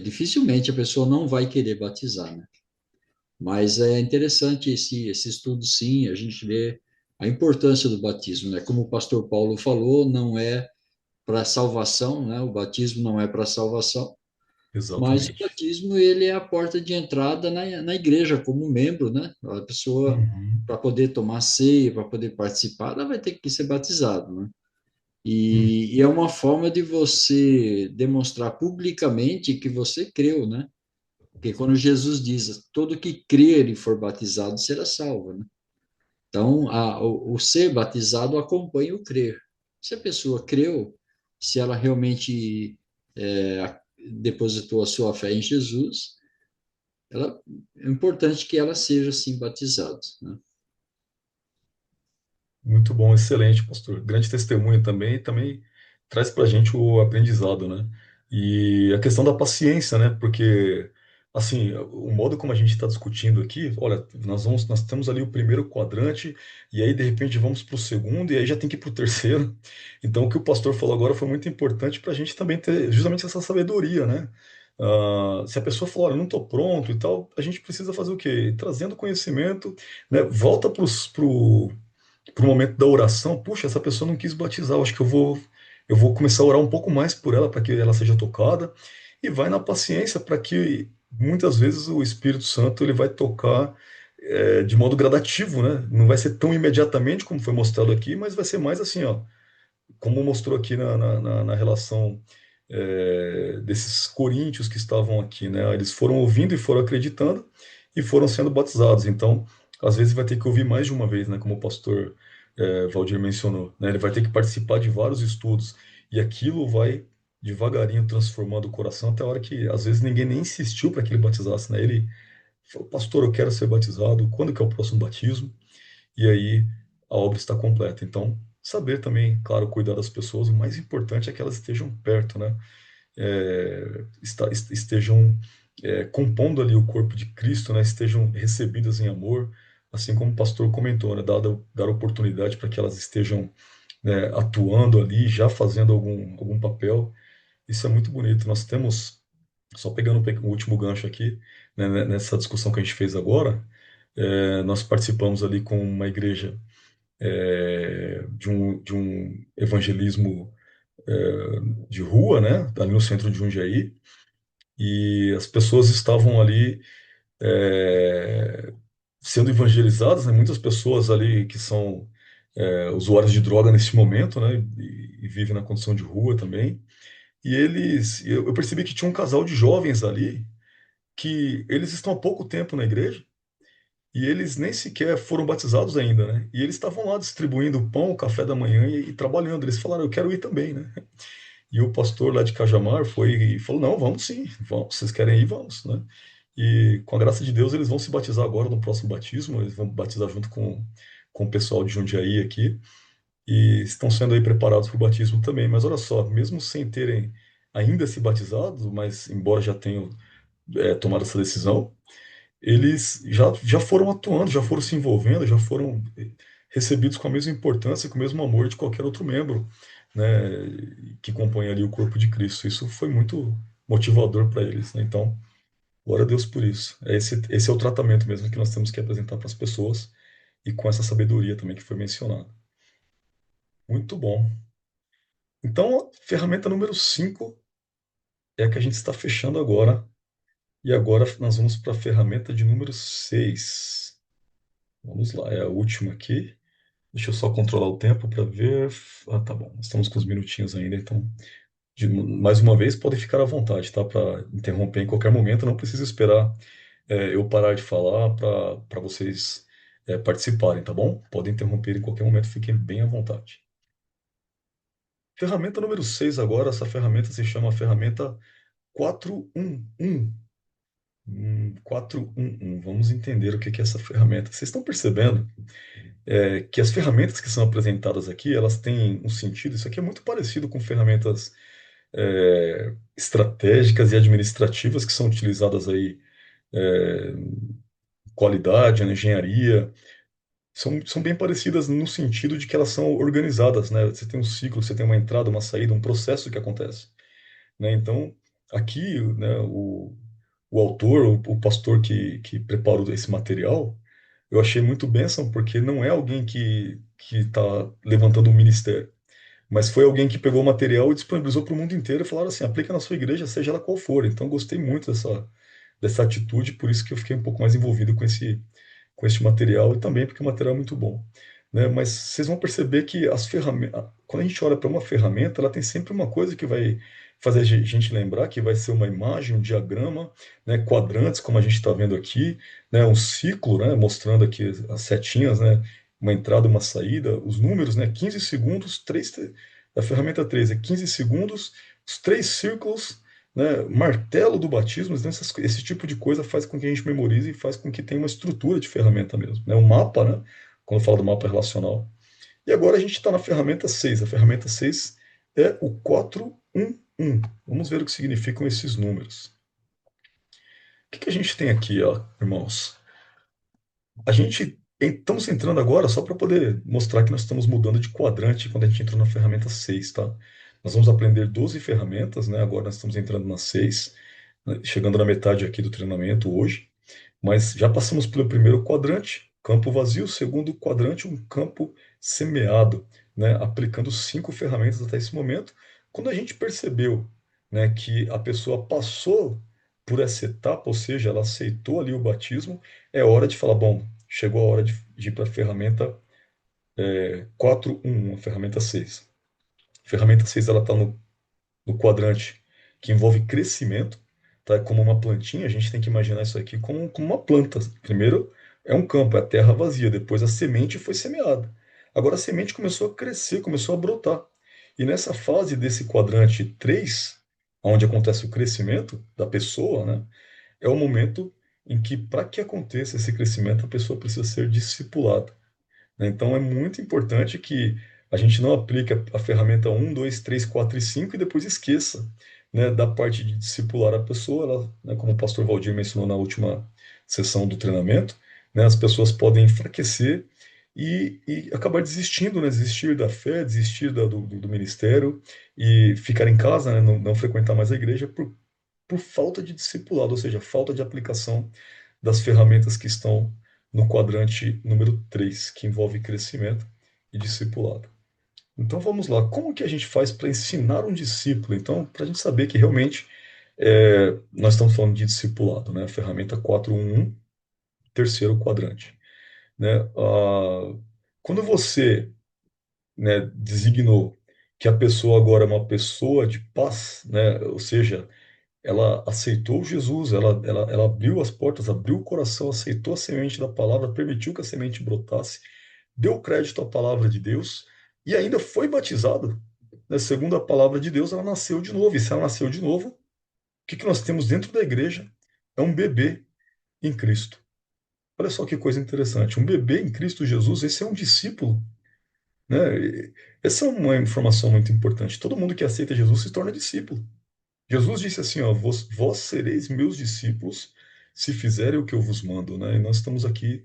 dificilmente a pessoa não vai querer batizar, né? Mas é interessante esse estudo, sim, a gente vê a importância do batismo, né? Como o pastor Paulo falou, não é para salvação, né? O batismo não é para salvação, mas o Exatamente. batismo ele é a porta de entrada na igreja como membro, né? A pessoa Uhum. para poder tomar ceia, para poder participar, ela vai ter que ser batizado, né? Uhum. E é uma forma de você demonstrar publicamente que você creu, né? Porque quando Jesus diz, todo que crer e for batizado será salvo, né? Então, o ser batizado acompanha o crer. Se a pessoa creu, se ela realmente depositou a sua fé em Jesus, é importante que ela seja, assim, batizada, né? Muito bom, excelente, pastor. Grande testemunho também, e também traz para a gente o aprendizado, né? E a questão da paciência, né? Porque, assim, o modo como a gente está discutindo aqui, olha, nós temos ali o primeiro quadrante, e aí de repente vamos para o segundo, e aí já tem que ir para o terceiro. Então, o que o pastor falou agora foi muito importante para a gente também ter justamente essa sabedoria, né? Se a pessoa falar, olha, eu não estou pronto e tal, a gente precisa fazer o quê? Trazendo conhecimento, né? Volta para o momento da oração, puxa, essa pessoa não quis batizar, eu acho que eu vou começar a orar um pouco mais por ela, para que ela seja tocada, e vai na paciência, para que muitas vezes o Espírito Santo ele vai tocar de modo gradativo, né? Não vai ser tão imediatamente como foi mostrado aqui, mas vai ser mais assim, ó, como mostrou aqui na relação desses coríntios que estavam aqui, né? Eles foram ouvindo e foram acreditando e foram sendo batizados. Então, às vezes vai ter que ouvir mais de uma vez, né? Como o pastor Valdir mencionou, né? Ele vai ter que participar de vários estudos e aquilo vai devagarinho transformando o coração até a hora que às vezes ninguém nem insistiu para que ele batizasse, né? Ele falou, pastor, eu quero ser batizado. Quando que é o próximo batismo? E aí a obra está completa. Então, saber também, claro, cuidar das pessoas, o mais importante é que elas estejam perto, né? Estejam compondo ali o corpo de Cristo, né? Estejam recebidas em amor, assim como o pastor comentou, né? Dar oportunidade para que elas estejam atuando ali, já fazendo algum papel. Isso é muito bonito. Nós temos, só pegando o último gancho aqui, né, nessa discussão que a gente fez agora, nós participamos ali com uma igreja de um evangelismo de rua, né, ali no centro de Jundiaí, e as pessoas estavam ali é, sendo evangelizadas, né, muitas pessoas ali que são usuários de droga nesse momento, né, e vivem na condição de rua também, e eu percebi que tinha um casal de jovens ali, que eles estão há pouco tempo na igreja, e eles nem sequer foram batizados ainda, né? E eles estavam lá distribuindo o pão, o café da manhã e trabalhando. Eles falaram, eu quero ir também, né? E o pastor lá de Cajamar foi e falou, não, vamos sim, vamos, vocês querem ir, vamos, né? E com a graça de Deus eles vão se batizar agora no próximo batismo, eles vão batizar junto com o pessoal de Jundiaí aqui e estão sendo aí preparados para o batismo também. Mas olha só, mesmo sem terem ainda se batizado, mas embora já tenham tomado essa decisão, eles já foram atuando, já foram se envolvendo, já foram recebidos com a mesma importância, com o mesmo amor de qualquer outro membro, né, que compõe ali o corpo de Cristo. Isso foi muito motivador para eles, né? Então, glória a Deus por isso. Esse é o tratamento mesmo que nós temos que apresentar para as pessoas e com essa sabedoria também que foi mencionada. Muito bom. Então, a ferramenta número 5 é a que a gente está fechando agora. E agora nós vamos para a ferramenta de número 6. Vamos lá, é a última aqui. Deixa eu só controlar o tempo para ver. Ah, tá bom. Estamos com uns minutinhos ainda, então, mais uma vez, podem ficar à vontade, tá? Para interromper em qualquer momento. Não precisa esperar eu parar de falar para vocês participarem, tá bom? Podem interromper em qualquer momento, fiquem bem à vontade. Ferramenta número 6 agora. Essa ferramenta se chama ferramenta 411. 411. Vamos entender o que que é essa ferramenta. Vocês estão percebendo que as ferramentas que são apresentadas aqui, elas têm um sentido. Isso aqui é muito parecido com ferramentas estratégicas e administrativas que são utilizadas aí, é, qualidade, na engenharia. São bem parecidas no sentido de que elas são organizadas, né? Você tem um ciclo, você tem uma entrada, uma saída, um processo que acontece, né? Então, aqui, né, o autor, o pastor que preparou esse material, eu achei muito bênção, porque não é alguém que está levantando um ministério, mas foi alguém que pegou o material e disponibilizou para o mundo inteiro e falaram assim, aplica na sua igreja, seja ela qual for. Então, gostei muito dessa atitude, por isso que eu fiquei um pouco mais envolvido com esse material e também porque o material é muito bom, né? Mas vocês vão perceber que as ferramentas, quando a gente olha para uma ferramenta, ela tem sempre uma coisa que vai fazer a gente lembrar, que vai ser uma imagem, um diagrama, né? Quadrantes, como a gente está vendo aqui, né? Um ciclo, né? Mostrando aqui as setinhas, né? Uma entrada, uma saída, os números, né? 15 segundos, a ferramenta 3 é 15 segundos, os três círculos, né, martelo do batismo, né, esse tipo de coisa faz com que a gente memorize e faz com que tenha uma estrutura de ferramenta mesmo, né, um mapa, né, quando eu falo do mapa relacional. E agora a gente está na ferramenta 6. A ferramenta 6 é o 411. Vamos ver o que significam esses números. O que que a gente tem aqui, ó, irmãos? Estamos entrando agora só para poder mostrar que nós estamos mudando de quadrante quando a gente entrou na ferramenta 6, tá? Nós vamos aprender 12 ferramentas, né? Agora nós estamos entrando na 6, né? Chegando na metade aqui do treinamento hoje. Mas já passamos pelo primeiro quadrante, campo vazio, segundo quadrante, um campo semeado, né? Aplicando 5 ferramentas até esse momento. Quando a gente percebeu, né, que a pessoa passou por essa etapa, ou seja, ela aceitou ali o batismo, é hora de falar, bom, chegou a hora de ir para a ferramenta 411, a ferramenta 6. A ferramenta 6 ela está no quadrante que envolve crescimento, tá? Como uma plantinha, a gente tem que imaginar isso aqui como uma planta. Primeiro é um campo, é a terra vazia, depois a semente foi semeada. Agora a semente começou a crescer, começou a brotar. E nessa fase desse quadrante 3, onde acontece o crescimento da pessoa, né, é o momento em que, para que aconteça esse crescimento, a pessoa precisa ser discipulada, né? Então é muito importante que a gente não aplique a ferramenta 1, 2, 3, 4 e 5 e depois esqueça, né, da parte de discipular a pessoa. Ela, né, como o pastor Valdir mencionou na última sessão do treinamento, né, as pessoas podem enfraquecer e acabar desistindo, né, desistir da fé, desistir do ministério e ficar em casa, né, não frequentar mais a igreja por falta de discipulado, ou seja, falta de aplicação das ferramentas que estão no quadrante número 3, que envolve crescimento e discipulado. Então vamos lá, como que a gente faz para ensinar um discípulo? Então, para a gente saber que realmente nós estamos falando de discipulado, né? A ferramenta 411, terceiro quadrante, né? Quando você, né, designou que a pessoa agora é uma pessoa de paz, né? Ou seja, ela aceitou Jesus, ela abriu as portas, abriu o coração, aceitou a semente da palavra, permitiu que a semente brotasse, deu crédito à palavra de Deus e ainda foi batizado, né? Segundo a palavra de Deus, ela nasceu de novo. E se ela nasceu de novo, o que que nós temos dentro da igreja? É um bebê em Cristo. Olha só que coisa interessante. Um bebê em Cristo Jesus, esse é um discípulo, né? Essa é uma informação muito importante. Todo mundo que aceita Jesus se torna discípulo. Jesus disse assim, ó, vós sereis meus discípulos se fizerem o que eu vos mando, né? E nós estamos aqui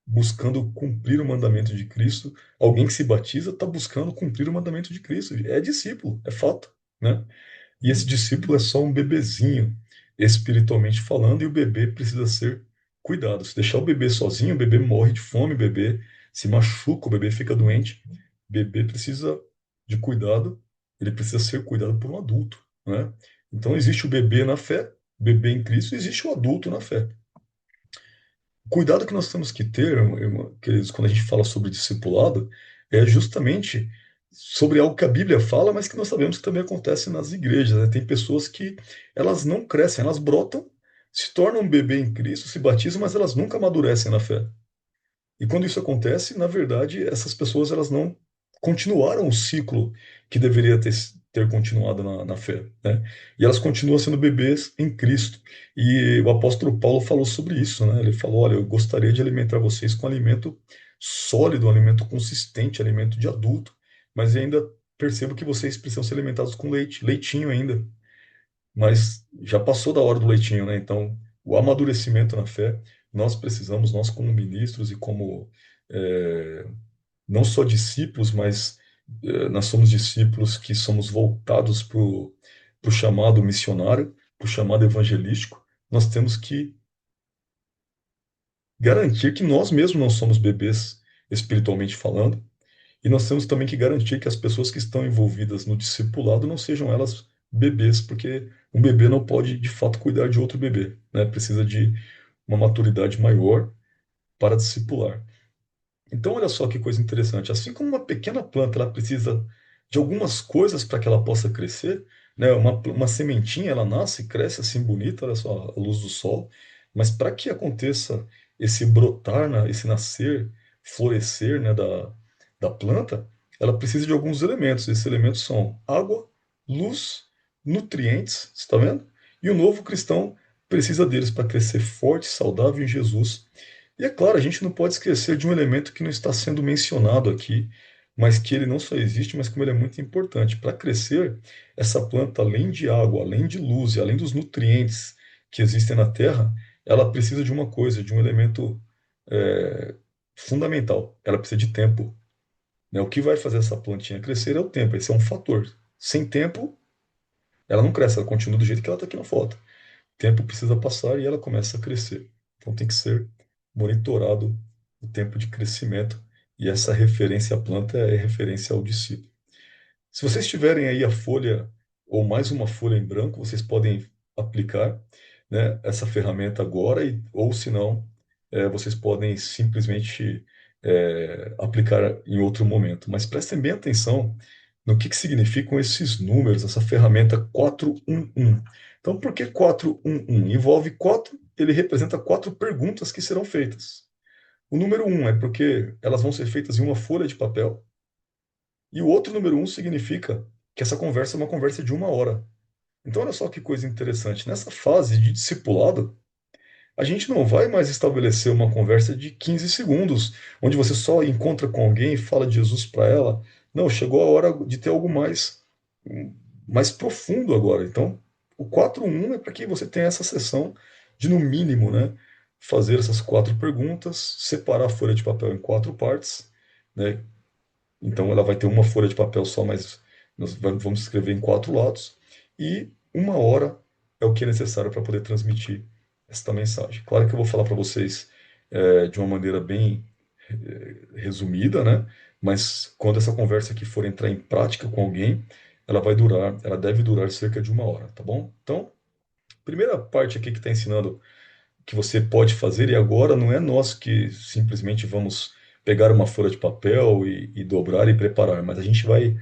buscando cumprir o mandamento de Cristo. Alguém que se batiza está buscando cumprir o mandamento de Cristo. É discípulo, é fato, né? E esse discípulo é só um bebezinho, espiritualmente falando, e o bebê precisa ser cuidado. Se deixar o bebê sozinho, o bebê morre de fome, o bebê se machuca, o bebê fica doente. O bebê precisa de cuidado, ele precisa ser cuidado por um adulto, né? Então existe o bebê na fé, o bebê em Cristo, e existe o adulto na fé. O cuidado que nós temos que ter, queridos, quando a gente fala sobre discipulado, é justamente sobre algo que a Bíblia fala, mas que nós sabemos que também acontece nas igrejas, né? Tem pessoas que elas não crescem, elas brotam, se tornam um bebê em Cristo, se batizam, mas elas nunca amadurecem na fé. E quando isso acontece, na verdade, essas pessoas elas não continuaram o ciclo que deveria ter continuado na fé, né? E elas continuam sendo bebês em Cristo. E o apóstolo Paulo falou sobre isso, né? Ele falou: olha, eu gostaria de alimentar vocês com alimento sólido, alimento consistente, alimento de adulto, mas eu ainda percebo que vocês precisam ser alimentados com leite, leitinho ainda. Mas já passou da hora do leitinho, né? Então, o amadurecimento na fé, nós precisamos, nós como ministros e como é, não só discípulos, mas nós somos discípulos que somos voltados para o chamado missionário, para o chamado evangelístico. Nós temos que garantir que nós mesmos não somos bebês espiritualmente falando, e nós temos também que garantir que as pessoas que estão envolvidas no discipulado não sejam elas bebês, porque um bebê não pode de fato cuidar de outro bebê, né? Precisa de uma maturidade maior para discipular. Então, olha só que coisa interessante. Assim como uma pequena planta ela precisa de algumas coisas para que ela possa crescer, né? Uma sementinha ela nasce, cresce assim bonita, olha só, a luz do sol, mas para que aconteça esse brotar, né? Esse nascer, florescer, né? Da planta, ela precisa de alguns elementos. Esses elementos são água, luz, nutrientes, está vendo? E o novo cristão precisa deles para crescer forte, saudável em Jesus. E é claro, a gente não pode esquecer de um elemento que não está sendo mencionado aqui, mas que ele não só existe, mas como ele é muito importante. Para crescer, essa planta, além de água, além de luz e além dos nutrientes que existem na terra, ela precisa de uma coisa, de um elemento é, fundamental. Ela precisa de tempo, né? O que vai fazer essa plantinha crescer é o tempo. Esse é um fator. Sem tempo, ela não cresce, ela continua do jeito que ela está aqui na foto. O tempo precisa passar e ela começa a crescer. Então tem que ser monitorado o tempo de crescimento. E essa referência à planta é referência ao discípulo. Se vocês tiverem aí a folha ou mais uma folha em branco, vocês podem aplicar, né, essa ferramenta agora, ou se não, vocês podem simplesmente aplicar em outro momento. Mas prestem bem atenção no que significam esses números, essa ferramenta 411. Então, por que 411? Envolve quatro, ele representa quatro perguntas que serão feitas. O número 1 é porque elas vão ser feitas em uma folha de papel. E o outro número 1 significa que essa conversa é uma conversa de 1 hora. Então, olha só que coisa interessante. Nessa fase de discipulado, a gente não vai mais estabelecer uma conversa de 15 segundos, onde você só encontra com alguém e fala de Jesus para ela. Não, chegou a hora de ter algo mais profundo agora. Então, o 4-1 é para que você tenha essa sessão de, no mínimo, né, fazer essas quatro perguntas, separar a folha de papel em quatro partes, né? Então, ela vai ter uma folha de papel só, mas nós vamos escrever em quatro lados, e 1 hora é o que é necessário para poder transmitir esta mensagem. Claro que eu vou falar para vocês de uma maneira bem resumida, né? Mas quando essa conversa aqui for entrar em prática com alguém, ela deve durar cerca de 1 hora, tá bom? Então, primeira parte aqui que está ensinando que você pode fazer, e agora não é nós que simplesmente vamos pegar uma folha de papel e dobrar e preparar, mas a gente vai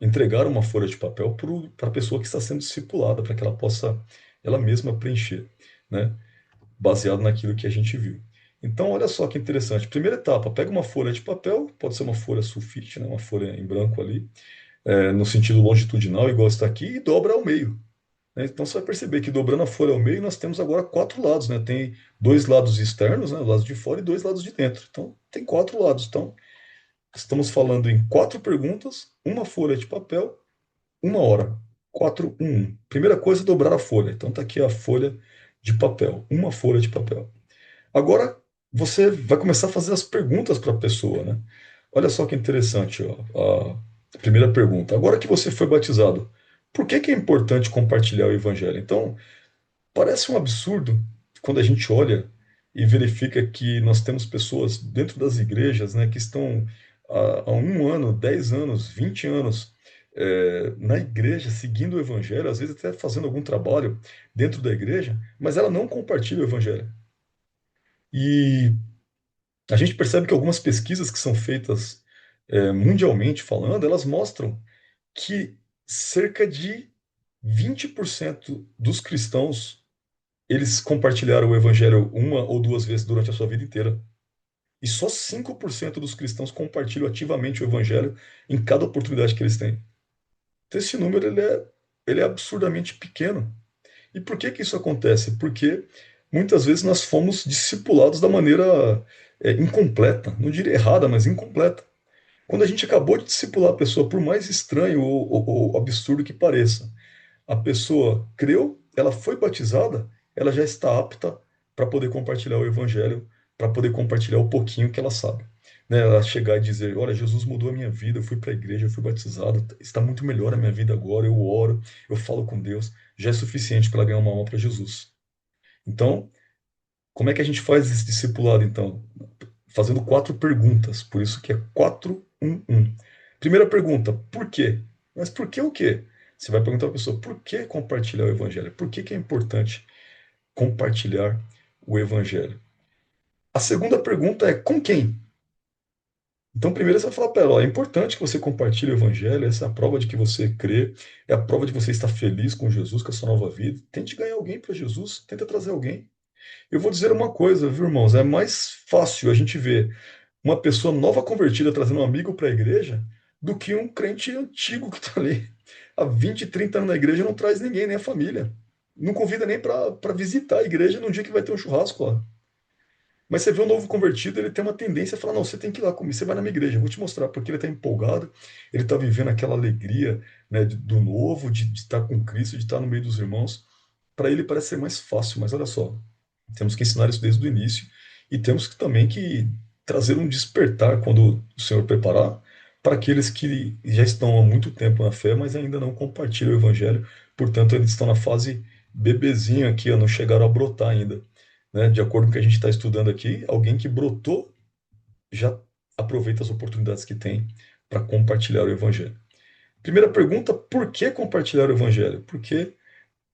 entregar uma folha de papel para a pessoa que está sendo discipulada, para que ela possa ela mesma preencher, né? Baseado naquilo que a gente viu. Então, olha só que interessante. Primeira etapa, pega uma folha de papel, pode ser uma folha sulfite, né? Uma folha em branco ali, no sentido longitudinal, igual está aqui, e dobra ao meio. Né? Então você vai perceber que dobrando a folha ao meio, nós temos agora quatro lados, né? Tem dois lados externos, né? Lados de fora e dois lados de dentro. Então tem quatro lados. Então estamos falando em quatro perguntas, uma folha de papel, 1 hora. 4-1. Primeira coisa, dobrar a folha. Então tá aqui a folha de papel, uma folha de papel. Agora você vai começar a fazer as perguntas para a pessoa, né? Olha só que interessante, ó, a primeira pergunta. Agora que você foi batizado, por que é importante compartilhar o evangelho? Então, parece um absurdo quando a gente olha e verifica que nós temos pessoas dentro das igrejas, né, que estão há 1 ano, 10 anos, 20 anos na igreja, seguindo o evangelho, às vezes até fazendo algum trabalho dentro da igreja, mas ela não compartilha o evangelho. E a gente percebe que algumas pesquisas que são feitas mundialmente falando, elas mostram que cerca de 20% dos cristãos eles compartilharam o evangelho uma ou duas vezes durante a sua vida inteira. E só 5% dos cristãos compartilham ativamente o evangelho em cada oportunidade que eles têm. Então, esse número ele é absurdamente pequeno. E por que que isso acontece? Porque muitas vezes nós fomos discipulados da maneira incompleta, não diria errada, mas incompleta. Quando a gente acabou de discipular a pessoa, por mais estranho ou absurdo que pareça, a pessoa creu, ela foi batizada, ela já está apta para poder compartilhar o evangelho, para poder compartilhar o pouquinho que ela sabe. Né? Ela chegar e dizer: olha, Jesus mudou a minha vida, eu fui para a igreja, eu fui batizado, está muito melhor a minha vida agora, eu oro, eu falo com Deus, já é suficiente para ela ganhar uma alma para Jesus. Então, como é que a gente faz esse discipulado, então? Fazendo 4 perguntas, por isso que é 4-1-1. Primeira pergunta: por quê? Mas por que o quê? Você vai perguntar para a pessoa: por que compartilhar o evangelho? Por que que é importante compartilhar o evangelho? A segunda pergunta é: com quem? Então, primeiro você vai falar para ela: ó, é importante que você compartilhe o evangelho, essa é a prova de que você crê, é a prova de que você está feliz com Jesus, com a sua nova vida. Tente ganhar alguém para Jesus, tenta trazer alguém. Eu vou dizer uma coisa, viu, irmãos? É mais fácil a gente ver uma pessoa nova convertida trazendo um amigo para a igreja do que um crente antigo que está ali há 20, 30 anos na igreja e não traz ninguém, nem a família. Não convida nem para visitar a igreja num dia que vai ter um churrasco lá. Mas você vê um novo convertido, ele tem uma tendência a falar: não, você tem que ir lá comigo, você vai na minha igreja, eu vou te mostrar, porque ele está empolgado, ele está vivendo aquela alegria, né, do novo, de estar com Cristo, de estar no meio dos irmãos. Para ele parece ser mais fácil, mas olha só, temos que ensinar isso desde o início e temos que também que trazer um despertar quando o Senhor preparar para aqueles que já estão há muito tempo na fé, mas ainda não compartilham o evangelho, portanto eles estão na fase bebezinho aqui, ó, não chegaram a brotar ainda, né? De acordo com o que a gente está estudando aqui, alguém que brotou já aproveita as oportunidades que tem para compartilhar o evangelho. Primeira pergunta: por que compartilhar o evangelho? Porque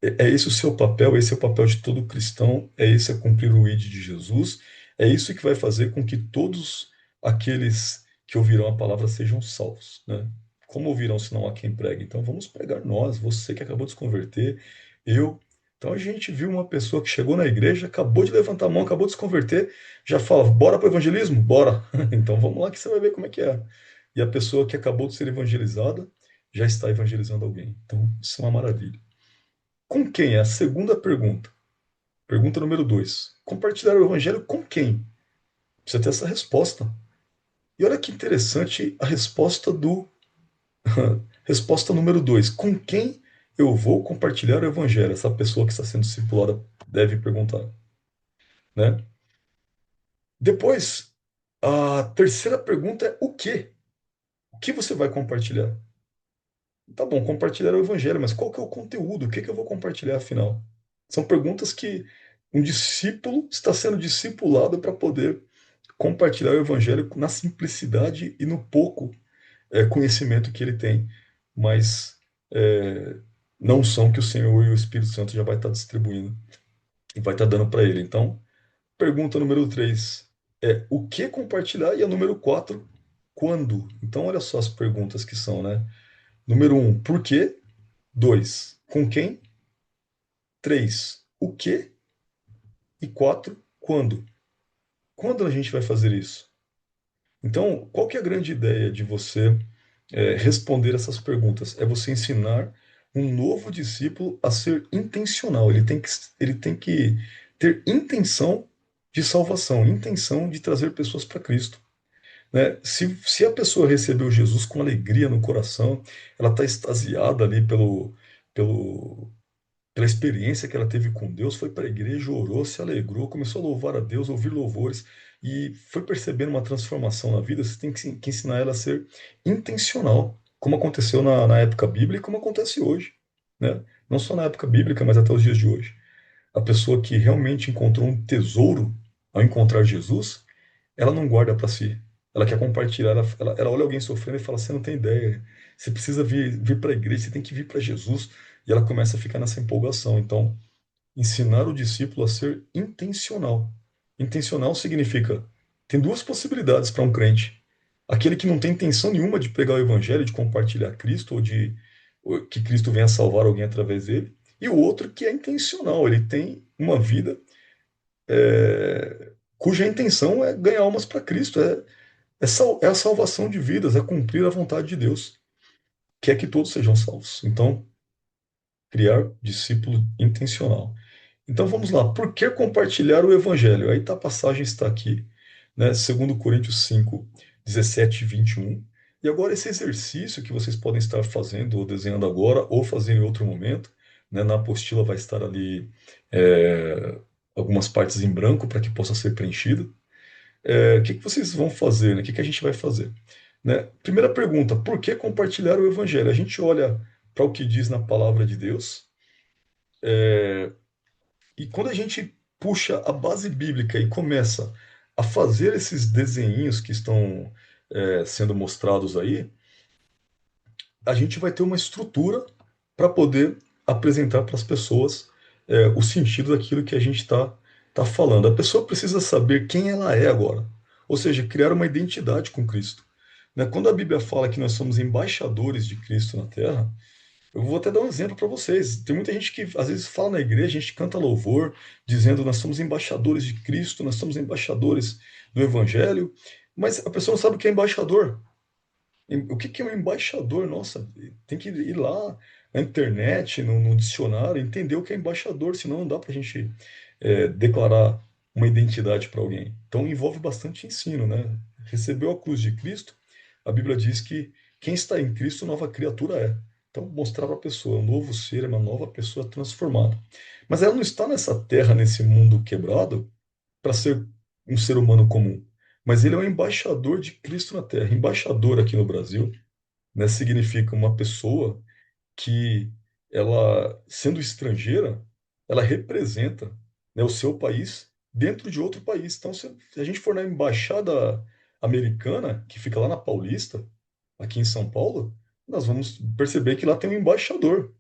é esse o seu papel, esse é o papel de todo cristão, é esse cumprir o ID de Jesus, é isso que vai fazer com que todos aqueles que ouvirão a palavra sejam salvos, né? Como ouvirão se não há quem pregue? Então vamos pregar nós, você que acabou de se converter, eu. Então a gente viu uma pessoa que chegou na igreja, acabou de levantar a mão, acabou de se converter, já fala: bora para o evangelismo? Bora! Então vamos lá que você vai ver como é que é. E a pessoa que acabou de ser evangelizada já está evangelizando alguém. Então isso é uma maravilha. Com quem? É a segunda pergunta. Pergunta número 2. Compartilhar o evangelho com quem? Precisa ter essa resposta. E olha que interessante a resposta do. Resposta número 2. Com quem eu vou compartilhar o evangelho? Essa pessoa que está sendo discipulada deve perguntar. Né? Depois, a terceira pergunta é: o quê? O que você vai compartilhar? Tá bom, compartilhar o evangelho, mas qual que é o conteúdo? O que que eu vou compartilhar afinal? São perguntas que um discípulo está sendo discipulado para poder compartilhar o evangelho na simplicidade e no pouco conhecimento que ele tem, mas é, não são que o Senhor e o Espírito Santo já vai estar distribuindo e vai estar dando para ele. Então, pergunta número 3 é: o que compartilhar? E a número 4, quando? Então, olha só as perguntas que são, né? Número 1, por quê? 2, com quem? 3, o quê? E 4, quando? Quando a gente vai fazer isso? Então, qual que é a grande ideia de você responder essas perguntas? É você ensinar um novo discípulo a ser intencional. Ele tem que ter intenção de salvação, intenção de trazer pessoas para Cristo. Né? Se a pessoa recebeu Jesus com alegria no coração, ela está extasiada ali pelo, pela experiência que ela teve com Deus, foi para a igreja, orou, se alegrou, começou a louvar a Deus, ouvir louvores e foi percebendo uma transformação na vida. Você tem que ensinar ela a ser intencional, como aconteceu na época bíblica e como acontece hoje, né? Não só na época bíblica, mas até os dias de hoje. A pessoa que realmente encontrou um tesouro ao encontrar Jesus, ela não guarda para si. Ela quer compartilhar. Ela olha alguém sofrendo e fala: você não tem ideia. Você precisa vir para a igreja, você tem que vir para Jesus. E ela começa a ficar nessa empolgação. Então, ensinar o discípulo a ser intencional. Intencional significa: tem duas possibilidades para um crente. Aquele que não tem intenção nenhuma de pregar o evangelho, de compartilhar Cristo, ou que Cristo venha salvar alguém através dele. E o outro que é intencional. Ele tem uma vida cuja intenção é ganhar almas para Cristo, é a salvação de vidas, é cumprir a vontade de Deus. quer que todos sejam salvos. Então, criar discípulo intencional. Então vamos lá, por que compartilhar o evangelho? Aí tá, a passagem está aqui, né? 2 Coríntios 5, 17 e 21. E agora esse exercício que vocês podem estar fazendo ou desenhando agora ou fazer em outro momento, né? Na apostila vai estar ali algumas partes em branco para que possa ser preenchido. O que que vocês vão fazer, né? O que que a gente vai fazer? Né? Primeira pergunta, por que compartilhar o evangelho? A gente olha para o que diz na palavra de Deus, e quando a gente puxa a base bíblica e começa a fazer esses desenhinhos que estão sendo mostrados aí, a gente vai ter uma estrutura para poder apresentar para as pessoas o sentido daquilo que a gente tá falando. A pessoa precisa saber quem ela é agora, ou seja, criar uma identidade com Cristo. Né? Quando a Bíblia fala que nós somos embaixadores de Cristo na Terra, eu vou até dar um exemplo para vocês. Tem muita gente que às vezes fala na igreja, a gente canta louvor, dizendo nós somos embaixadores de Cristo, nós somos embaixadores do Evangelho, mas a pessoa não sabe o que é embaixador. O que que é um embaixador? Nossa, tem que ir lá na internet, no dicionário, entender o que é embaixador, senão não dá para a gente declarar uma identidade para alguém. Então envolve bastante ensino, né? Recebeu a cruz de Cristo, a Bíblia diz que quem está em Cristo, nova criatura é. Então, mostrar para a pessoa, um novo ser, é uma nova pessoa transformada. Mas ela não está nessa terra, nesse mundo quebrado, para ser um ser humano comum. Mas ele é um embaixador de Cristo na terra. Embaixador aqui no Brasil, né, significa uma pessoa que, ela, sendo estrangeira, ela representa, né, o seu país dentro de outro país. Então, se a gente for na embaixada americana, que fica lá na Paulista, aqui em São Paulo, nós vamos perceber que lá tem um embaixador.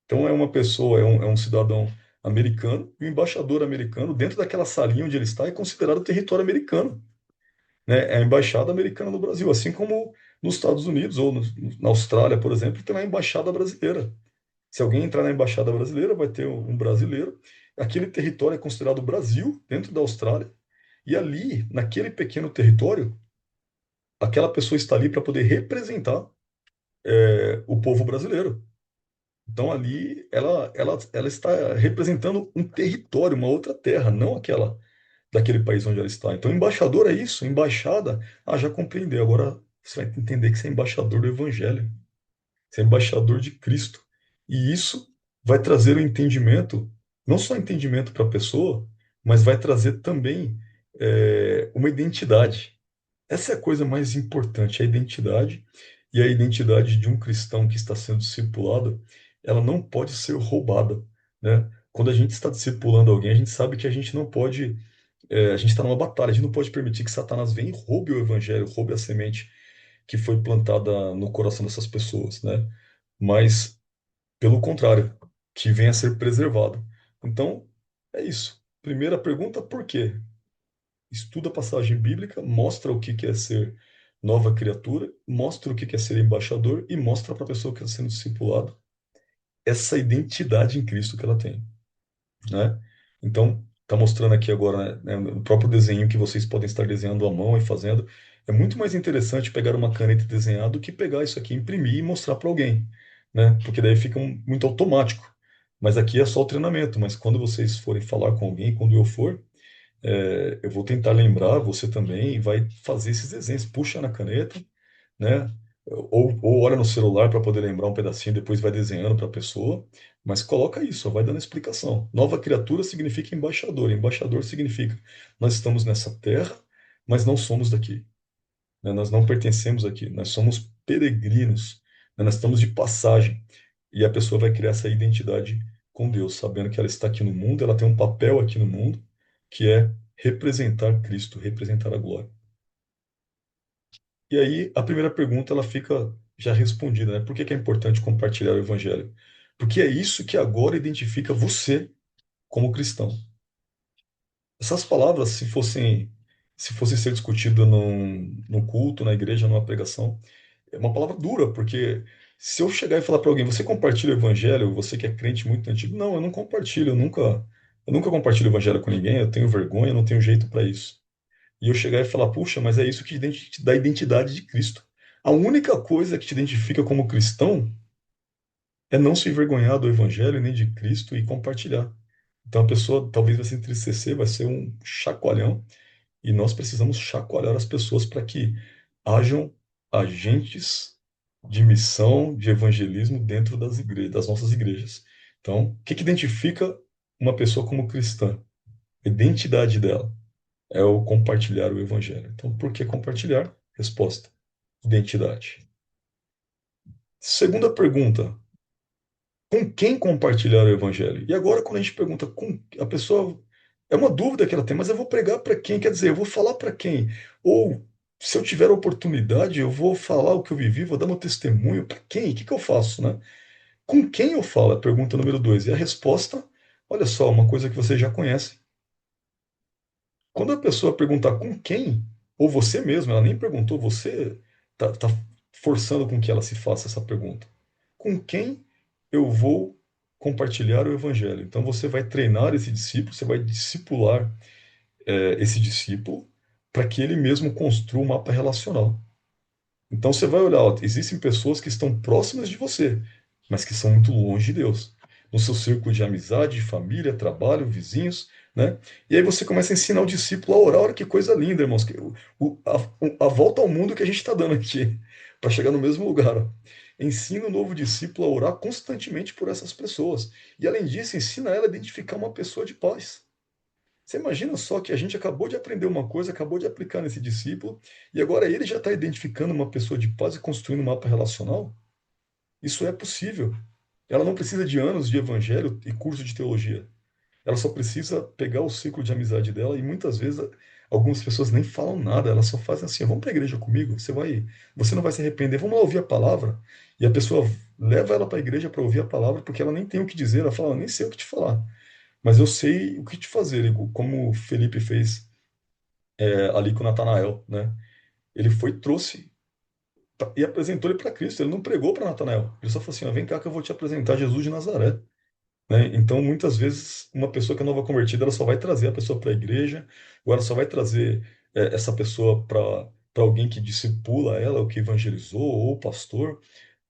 Então é uma pessoa, é um cidadão americano, e o embaixador americano, dentro daquela salinha onde ele está, é considerado território americano. Né? É a embaixada americana no Brasil, assim como nos Estados Unidos ou na Austrália, por exemplo, tem a embaixada brasileira. Se alguém entrar na embaixada brasileira, vai ter um brasileiro. Aquele território é considerado Brasil, dentro da Austrália, e ali, naquele pequeno território, aquela pessoa está ali para poder representar o povo brasileiro. Então ali ela está representando um território, uma outra terra, não aquela daquele país onde ela está. Então embaixador é isso, embaixada, já compreendeu. Agora você vai entender que você é embaixador do Evangelho, você é embaixador de Cristo. E isso vai trazer o entendimento, não só entendimento para a pessoa, mas vai trazer também uma identidade. Essa é a coisa mais importante, a identidade. E a identidade de um cristão que está sendo discipulado, ela não pode ser roubada, né? Quando a gente está discipulando alguém, a gente sabe que a gente não pode, a gente está numa batalha, a gente não pode permitir que Satanás venha e roube o evangelho, roube a semente que foi plantada no coração dessas pessoas, né? Mas, pelo contrário, que venha a ser preservado. Então, é isso. Primeira pergunta, por quê? Estuda a passagem bíblica, mostra o que que é ser nova criatura, mostra o que que é ser embaixador e mostra para a pessoa que está sendo discipulada essa identidade em Cristo que ela tem, né? Então, está mostrando aqui agora, né, o próprio desenho que vocês podem estar desenhando à mão e fazendo. É muito mais interessante pegar uma caneta e desenhar do que pegar isso aqui, imprimir e mostrar para alguém, né? Porque daí fica muito automático. Mas aqui é só o treinamento. Mas quando vocês forem falar com alguém, quando eu for, eu vou tentar lembrar, você também vai fazer esses desenhos, puxa na caneta, né? Ou olha no celular para poder lembrar um pedacinho, depois vai desenhando para a pessoa, mas coloca isso, só vai dando explicação. Nova criatura significa embaixador, embaixador significa nós estamos nessa terra, mas não somos daqui, né? Nós não pertencemos aqui, nós somos peregrinos, né? Nós estamos de passagem, e a pessoa vai criar essa identidade com Deus, sabendo que ela está aqui no mundo, ela tem um papel aqui no mundo, que é representar Cristo, representar a glória. E aí, a primeira pergunta ela fica já respondida, né? Por que que é importante compartilhar o evangelho? Porque é isso que agora identifica você como cristão. Essas palavras, se fossem ser discutidas num culto, na igreja, numa pregação, é uma palavra dura, porque se eu chegar e falar para alguém, você compartilha o evangelho, você que é crente muito antigo, não, eu não compartilho, eu nunca compartilho o evangelho com ninguém, eu tenho vergonha, eu não tenho jeito para isso. E eu chegar e falar, puxa, mas é isso que dá a identidade de Cristo. A única coisa que te identifica como cristão é não se envergonhar do evangelho nem de Cristo e compartilhar. Então a pessoa talvez vai se entristecer, vai ser um chacoalhão, e nós precisamos chacoalhar as pessoas para que hajam agentes de missão, de evangelismo dentro das igrejas, das nossas igrejas. Então, o que que identifica uma pessoa como cristã? A identidade dela é o compartilhar o evangelho. Então, por que compartilhar? Resposta: identidade. Segunda pergunta: com quem compartilhar o evangelho? E agora, quando a gente pergunta com a pessoa, é uma dúvida que ela tem, mas eu vou pregar para quem? Quer dizer, eu vou falar para quem? Ou, se eu tiver a oportunidade, eu vou falar o que eu vivi, vou dar meu testemunho para quem? O que que eu faço, né? Com quem eu falo? É a pergunta número dois. E a resposta, olha só, uma coisa que você já conhece. Quando a pessoa perguntar com quem, ou você mesmo, ela nem perguntou, você tá forçando com que ela se faça essa pergunta. Com quem eu vou compartilhar o evangelho? Então você vai treinar esse discípulo, você vai discipular esse discípulo para que ele mesmo construa um mapa relacional. Então você vai olhar, ó, existem pessoas que estão próximas de você, mas que são muito longe de Deus. No seu círculo de amizade, família, trabalho, vizinhos, né? E aí você começa a ensinar o discípulo a orar. Olha que coisa linda, irmãos. A volta ao mundo que a gente está dando aqui, para chegar no mesmo lugar. Ó. Ensina o novo discípulo a orar constantemente por essas pessoas. E além disso, ensina ela a identificar uma pessoa de paz. Você imagina só que a gente acabou de aprender uma coisa, acabou de aplicar nesse discípulo, e agora ele já está identificando uma pessoa de paz e construindo um mapa relacional? Isso é possível. Ela não precisa de anos de evangelho e curso de teologia. Ela só precisa pegar o ciclo de amizade dela, e muitas vezes algumas pessoas nem falam nada, elas só fazem assim: vamos para a igreja comigo, você não vai se arrepender, vamos lá ouvir a palavra. E a pessoa leva ela para a igreja para ouvir a palavra, porque ela nem tem o que dizer, ela fala: eu nem sei o que te falar, mas eu sei o que te fazer, como Felipe fez ali com Natanael, né? Ele foi, trouxe e apresentou ele para Cristo. Ele não pregou para Natanael. Ele só falou assim: ó, vem cá que eu vou te apresentar Jesus de Nazaré. Né? Então, muitas vezes, uma pessoa que é nova convertida, ela só vai trazer a pessoa para a igreja, ou ela só vai trazer essa pessoa para alguém que discipula ela, ou que evangelizou, ou o pastor,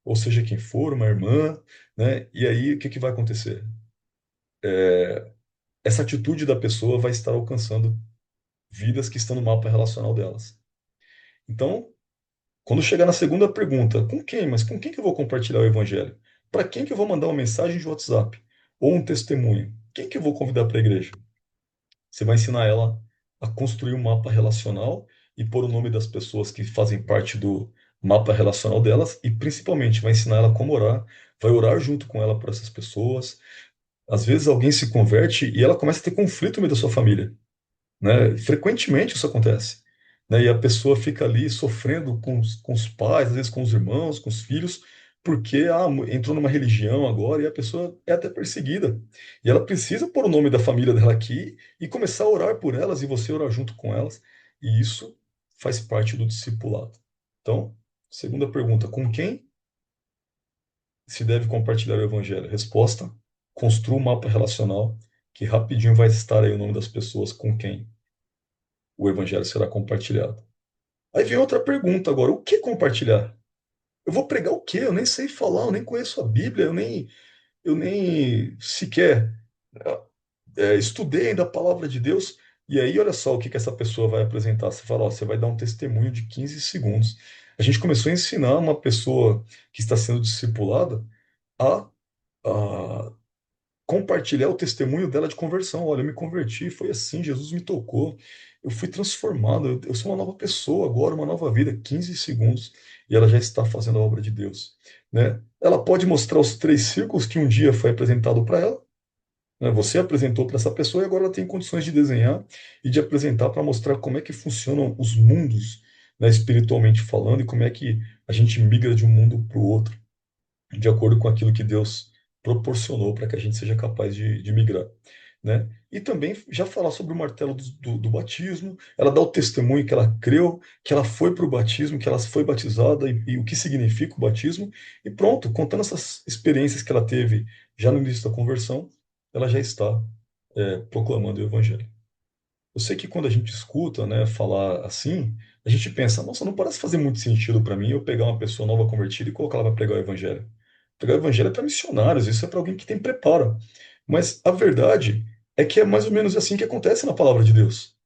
ou seja quem for, uma irmã, né? E aí, o que que vai acontecer? Essa atitude da pessoa vai estar alcançando vidas que estão no mapa relacional delas. Então, quando chegar na segunda pergunta, com quem? Mas com quem que eu vou compartilhar o evangelho? Para quem que eu vou mandar uma mensagem de WhatsApp? Ou um testemunho? Quem que eu vou convidar para a igreja? Você vai ensinar ela a construir um mapa relacional e pôr o nome das pessoas que fazem parte do mapa relacional delas, e principalmente vai ensinar ela como orar, vai orar junto com ela por essas pessoas. Às vezes alguém se converte e ela começa a ter conflito no meio da sua família, né? Frequentemente isso acontece, né? E a pessoa fica ali sofrendo com os pais, às vezes com os irmãos, com os filhos, porque entrou numa religião agora e a pessoa é até perseguida. E ela precisa pôr o nome da família dela aqui e começar a orar por elas e você orar junto com elas. E isso faz parte do discipulado. Então, segunda pergunta: com quem se deve compartilhar o evangelho? Resposta: construa um mapa relacional que rapidinho vai estar aí o nome das pessoas com quem o evangelho será compartilhado. Aí vem outra pergunta agora: o que compartilhar? Eu vou pregar o quê? Eu nem sei falar, eu nem conheço a Bíblia, eu nem sequer estudei ainda a palavra de Deus. E aí, olha só o que que essa pessoa vai apresentar. Você fala: ó, você vai dar um testemunho de 15 segundos. A gente começou a ensinar uma pessoa que está sendo discipulada a, a compartilhar o testemunho dela de conversão. Olha, eu me converti, foi assim, Jesus me tocou, eu fui transformado, eu sou uma nova pessoa agora, uma nova vida. 15 segundos e ela já está fazendo a obra de Deus, né? Ela pode mostrar os 3 círculos que um dia foi apresentado para ela, né? Você apresentou para essa pessoa e agora ela tem condições de desenhar e de apresentar para mostrar como é que funcionam os mundos, né, espiritualmente falando, e como é que a gente migra de um mundo para o outro de acordo com aquilo que Deus proporcionou para que a gente seja capaz de migrar, né? E também já falar sobre o martelo do batismo, ela dá o testemunho que ela creu, que ela foi para o batismo, que ela foi batizada e o que significa o batismo, e pronto, contando essas experiências que ela teve já no início da conversão, ela já está proclamando o evangelho. Eu sei que quando a gente escuta, né, falar assim, a gente pensa, nossa, não parece fazer muito sentido para mim eu pegar uma pessoa nova convertida e colocar ela para pregar o evangelho. Pregar o evangelho é para missionários, isso é para alguém que tem preparo. Mas a verdade é que é mais ou menos assim que acontece na palavra de Deus,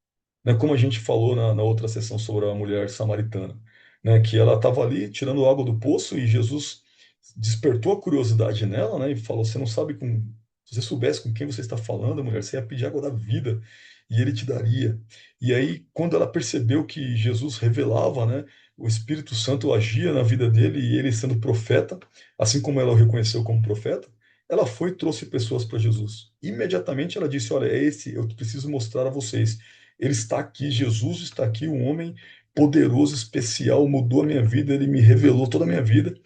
né? Como a gente falou na outra sessão sobre a mulher samaritana, né? Que ela estava ali tirando água do poço e Jesus despertou a curiosidade nela, né? E falou: Você não sabe com. Se você soubesse com quem você está falando, mulher, você ia pedir água da vida e ele te daria. E aí, quando ela percebeu que Jesus revelava, né? O Espírito Santo agia na vida dele e ele sendo profeta, assim como ela o reconheceu como profeta, ela foi e trouxe pessoas para Jesus. Imediatamente ela disse: Olha, é esse, eu preciso mostrar a vocês. Ele está aqui, Jesus está aqui, um homem poderoso, especial, mudou a minha vida, ele me revelou toda a minha vida,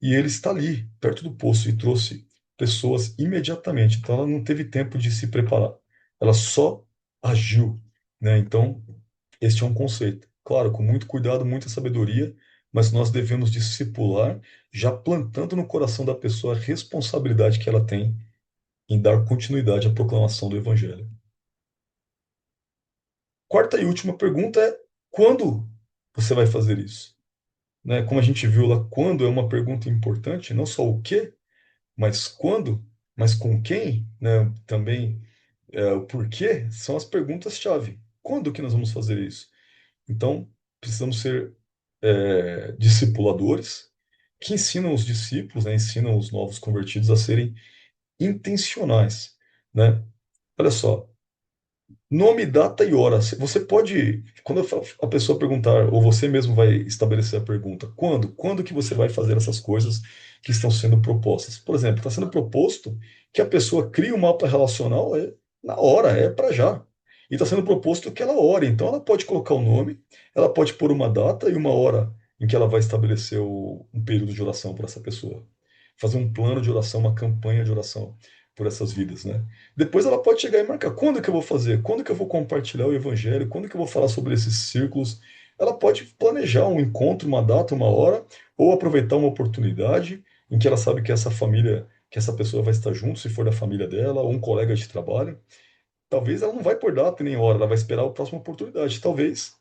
e ele está ali, perto do poço, e trouxe pessoas imediatamente. Então ela não teve tempo de se preparar, ela só agiu, né? Então, este é um conceito. Claro, com muito cuidado, muita sabedoria, mas nós devemos discipular, já plantando no coração da pessoa a responsabilidade que ela tem em dar continuidade à proclamação do Evangelho. Quarta e última pergunta é: quando você vai fazer isso? Né? Como a gente viu lá, quando é uma pergunta importante, não só o que, mas quando, mas com quem, né? Também o porquê são as perguntas-chave. Quando que nós vamos fazer isso? Então, precisamos ser discipuladores que ensinam os discípulos, né? Ensinam os novos convertidos a serem intencionais, né? Olha só, nome, data e hora. Você pode, quando a pessoa perguntar, ou você mesmo vai estabelecer a pergunta, quando? Quando que você vai fazer essas coisas que estão sendo propostas? Por exemplo, está sendo proposto que a pessoa crie um mapa relacional na hora, é para já. E está sendo proposto que ela ore. Então ela pode colocar o nome, ela pode pôr uma data e uma hora em que ela vai estabelecer um período de oração para essa pessoa. Fazer um plano de oração, uma campanha de oração por essas vidas, né? Depois ela pode chegar e marcar quando que eu vou fazer, quando que eu vou compartilhar o evangelho, quando que eu vou falar sobre esses círculos. Ela pode planejar um encontro, uma data, uma hora, ou aproveitar uma oportunidade em que ela sabe que essa família, que essa pessoa vai estar junto, se for da família dela, ou um colega de trabalho. Talvez ela não vai por data nem hora, ela vai esperar a próxima oportunidade. Talvez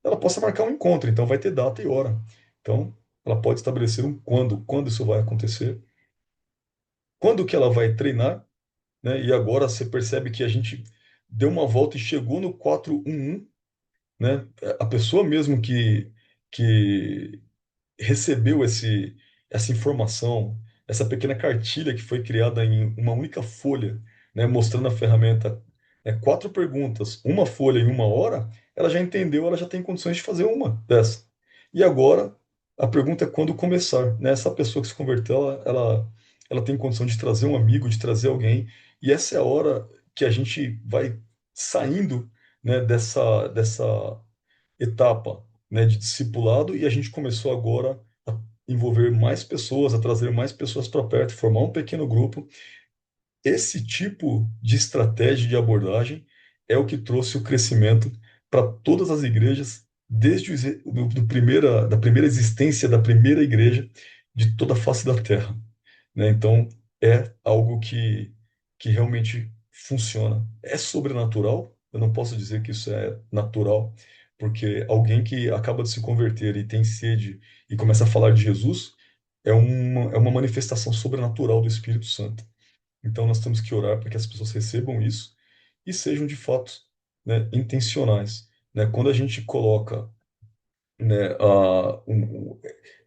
ela possa marcar um encontro, então vai ter data e hora. Então, ela pode estabelecer um quando isso vai acontecer, quando que ela vai treinar, né? E agora você percebe que a gente deu uma volta e chegou no 411, né? A pessoa mesmo que recebeu essa informação, essa pequena cartilha que foi criada em uma única folha, né? Mostrando a ferramenta, quatro perguntas, uma folha em uma hora, ela já entendeu, ela já tem condições de fazer uma dessa. E agora a pergunta é quando começar, né? Essa pessoa que se converteu, ela tem condição de trazer um amigo, de trazer alguém, e essa é a hora que a gente vai saindo, né, dessa etapa, né, de discipulado, e a gente começou agora a envolver mais pessoas, a trazer mais pessoas para perto, formar um pequeno grupo. Esse tipo de estratégia de abordagem é o que trouxe o crescimento para todas as igrejas desde da primeira existência da primeira igreja de toda a face da Terra, né? Então, é algo que realmente funciona. É sobrenatural, eu não posso dizer que isso é natural, porque alguém que acaba de se converter e tem sede e começa a falar de Jesus é uma manifestação sobrenatural do Espírito Santo. Então, nós temos que orar para que as pessoas recebam isso e sejam, de fato, né, intencionais, né? Quando a gente coloca, né,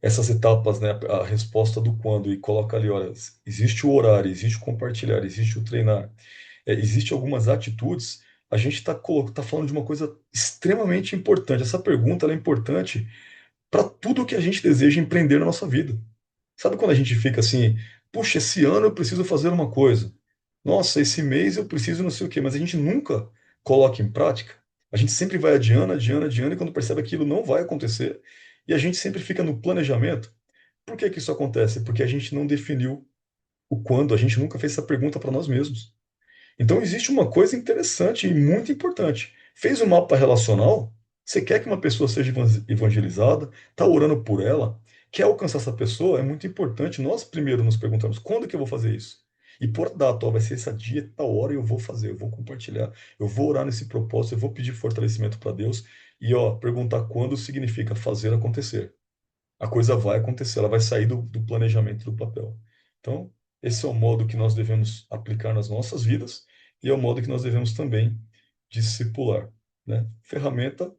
essas etapas, né, a resposta do quando, e coloca ali, olha, existe o orar, existe o compartilhar, existe o treinar, existe algumas atitudes, a gente tá falando de uma coisa extremamente importante. Essa pergunta ela é importante para tudo que a gente deseja empreender na nossa vida. Sabe quando a gente fica assim, puxa, esse ano eu preciso fazer uma coisa. Nossa, esse mês eu preciso não sei o quê, mas a gente nunca coloca em prática. A gente sempre vai adiando, adiando, adiando, e quando percebe aquilo não vai acontecer, e a gente sempre fica no planejamento. Por que que isso acontece? Porque a gente não definiu o quando, a gente nunca fez essa pergunta para nós mesmos. Então existe uma coisa interessante e muito importante. Fez um mapa relacional? Você quer que uma pessoa seja evangelizada? Está orando por ela? Quer alcançar essa pessoa? É muito importante nós primeiro nos perguntarmos quando que eu vou fazer isso? E por data, ó, vai ser esse dia, tal hora eu vou fazer, eu vou compartilhar, eu vou orar nesse propósito, eu vou pedir fortalecimento para Deus E ó, perguntar quando significa fazer acontecer. A coisa vai acontecer, ela vai sair do planejamento do papel. Então, esse é o modo que nós devemos aplicar nas nossas vidas e é o modo que nós devemos também discipular, né? Ferramenta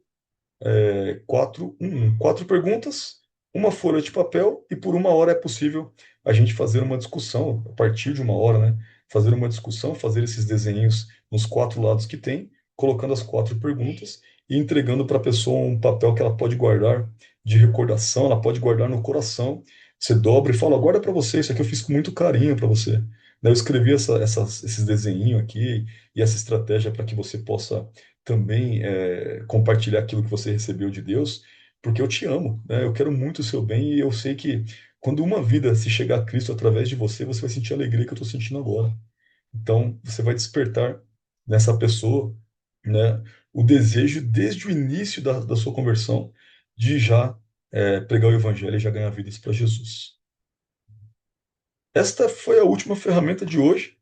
411. Quatro perguntas, uma folha de papel e por uma hora é possível a gente fazer uma discussão, a partir de uma hora, né? Fazer uma discussão, fazer esses desenhos nos quatro lados que tem, colocando as quatro perguntas e entregando para a pessoa um papel que ela pode guardar de recordação, ela pode guardar no coração. Você dobra e fala, guarda para você, isso aqui eu fiz com muito carinho para você. Daí eu escrevi esses desenhinhos aqui e essa estratégia para que você possa também compartilhar aquilo que você recebeu de Deus, porque eu te amo, né? Eu quero muito o seu bem e eu sei que quando uma vida se chegar a Cristo através de você, você vai sentir a alegria que eu estou sentindo agora. Então, você vai despertar nessa pessoa, né, o desejo desde o início da sua conversão de já pregar o evangelho e já ganhar vidas para Jesus. Esta foi a última ferramenta de hoje.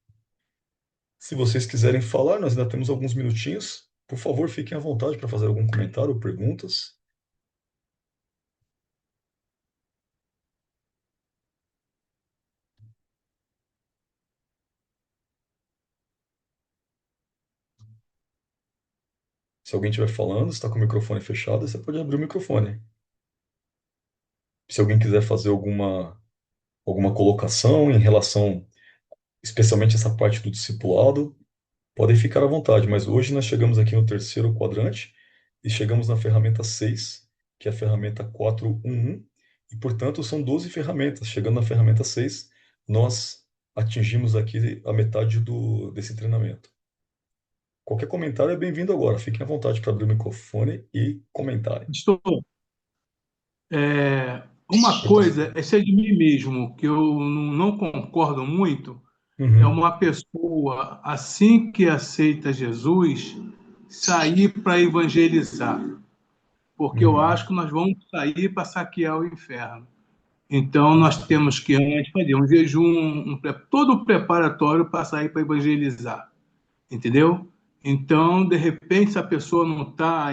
Se vocês quiserem falar, nós ainda temos alguns minutinhos. Por favor, fiquem à vontade para fazer algum comentário ou perguntas. Se alguém estiver falando, está com o microfone fechado, você pode abrir o microfone. Se alguém quiser fazer alguma colocação em relação, especialmente essa parte do discipulado, podem ficar à vontade. Mas hoje nós chegamos aqui no terceiro quadrante e chegamos na ferramenta 6, que é a ferramenta 411. E, portanto, são 12 ferramentas. Chegando na ferramenta 6, nós atingimos aqui a metade desse treinamento. Qualquer comentário é bem-vindo agora. Fiquem à vontade para abrir o microfone e comentarem. Estou. Uma coisa é ser de mim mesmo, que eu não concordo muito, é Uhum, uma pessoa, assim que aceita Jesus, sair para evangelizar, porque eu uhum. acho que nós vamos sair para saquear o inferno. Então, nós temos que antes fazer um jejum, todo o preparatório para sair para evangelizar, entendeu? Então, de repente, se a pessoa não está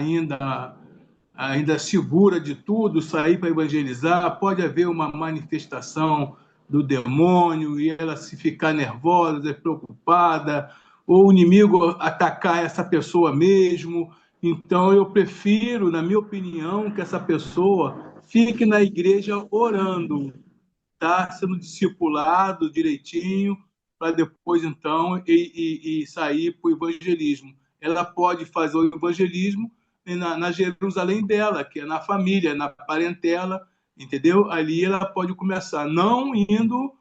ainda segura de tudo, sair para evangelizar, pode haver uma manifestação do demônio e ela se ficar nervosa, preocupada, ou o inimigo atacar essa pessoa mesmo. Então, eu prefiro, na minha opinião, que essa pessoa fique na igreja orando, tá? Sendo discipulado direitinho, para depois, então, e sair para o evangelismo. Ela pode fazer o evangelismo na Jerusalém dela, que é na família, na parentela, entendeu? Ali ela pode começar, não indo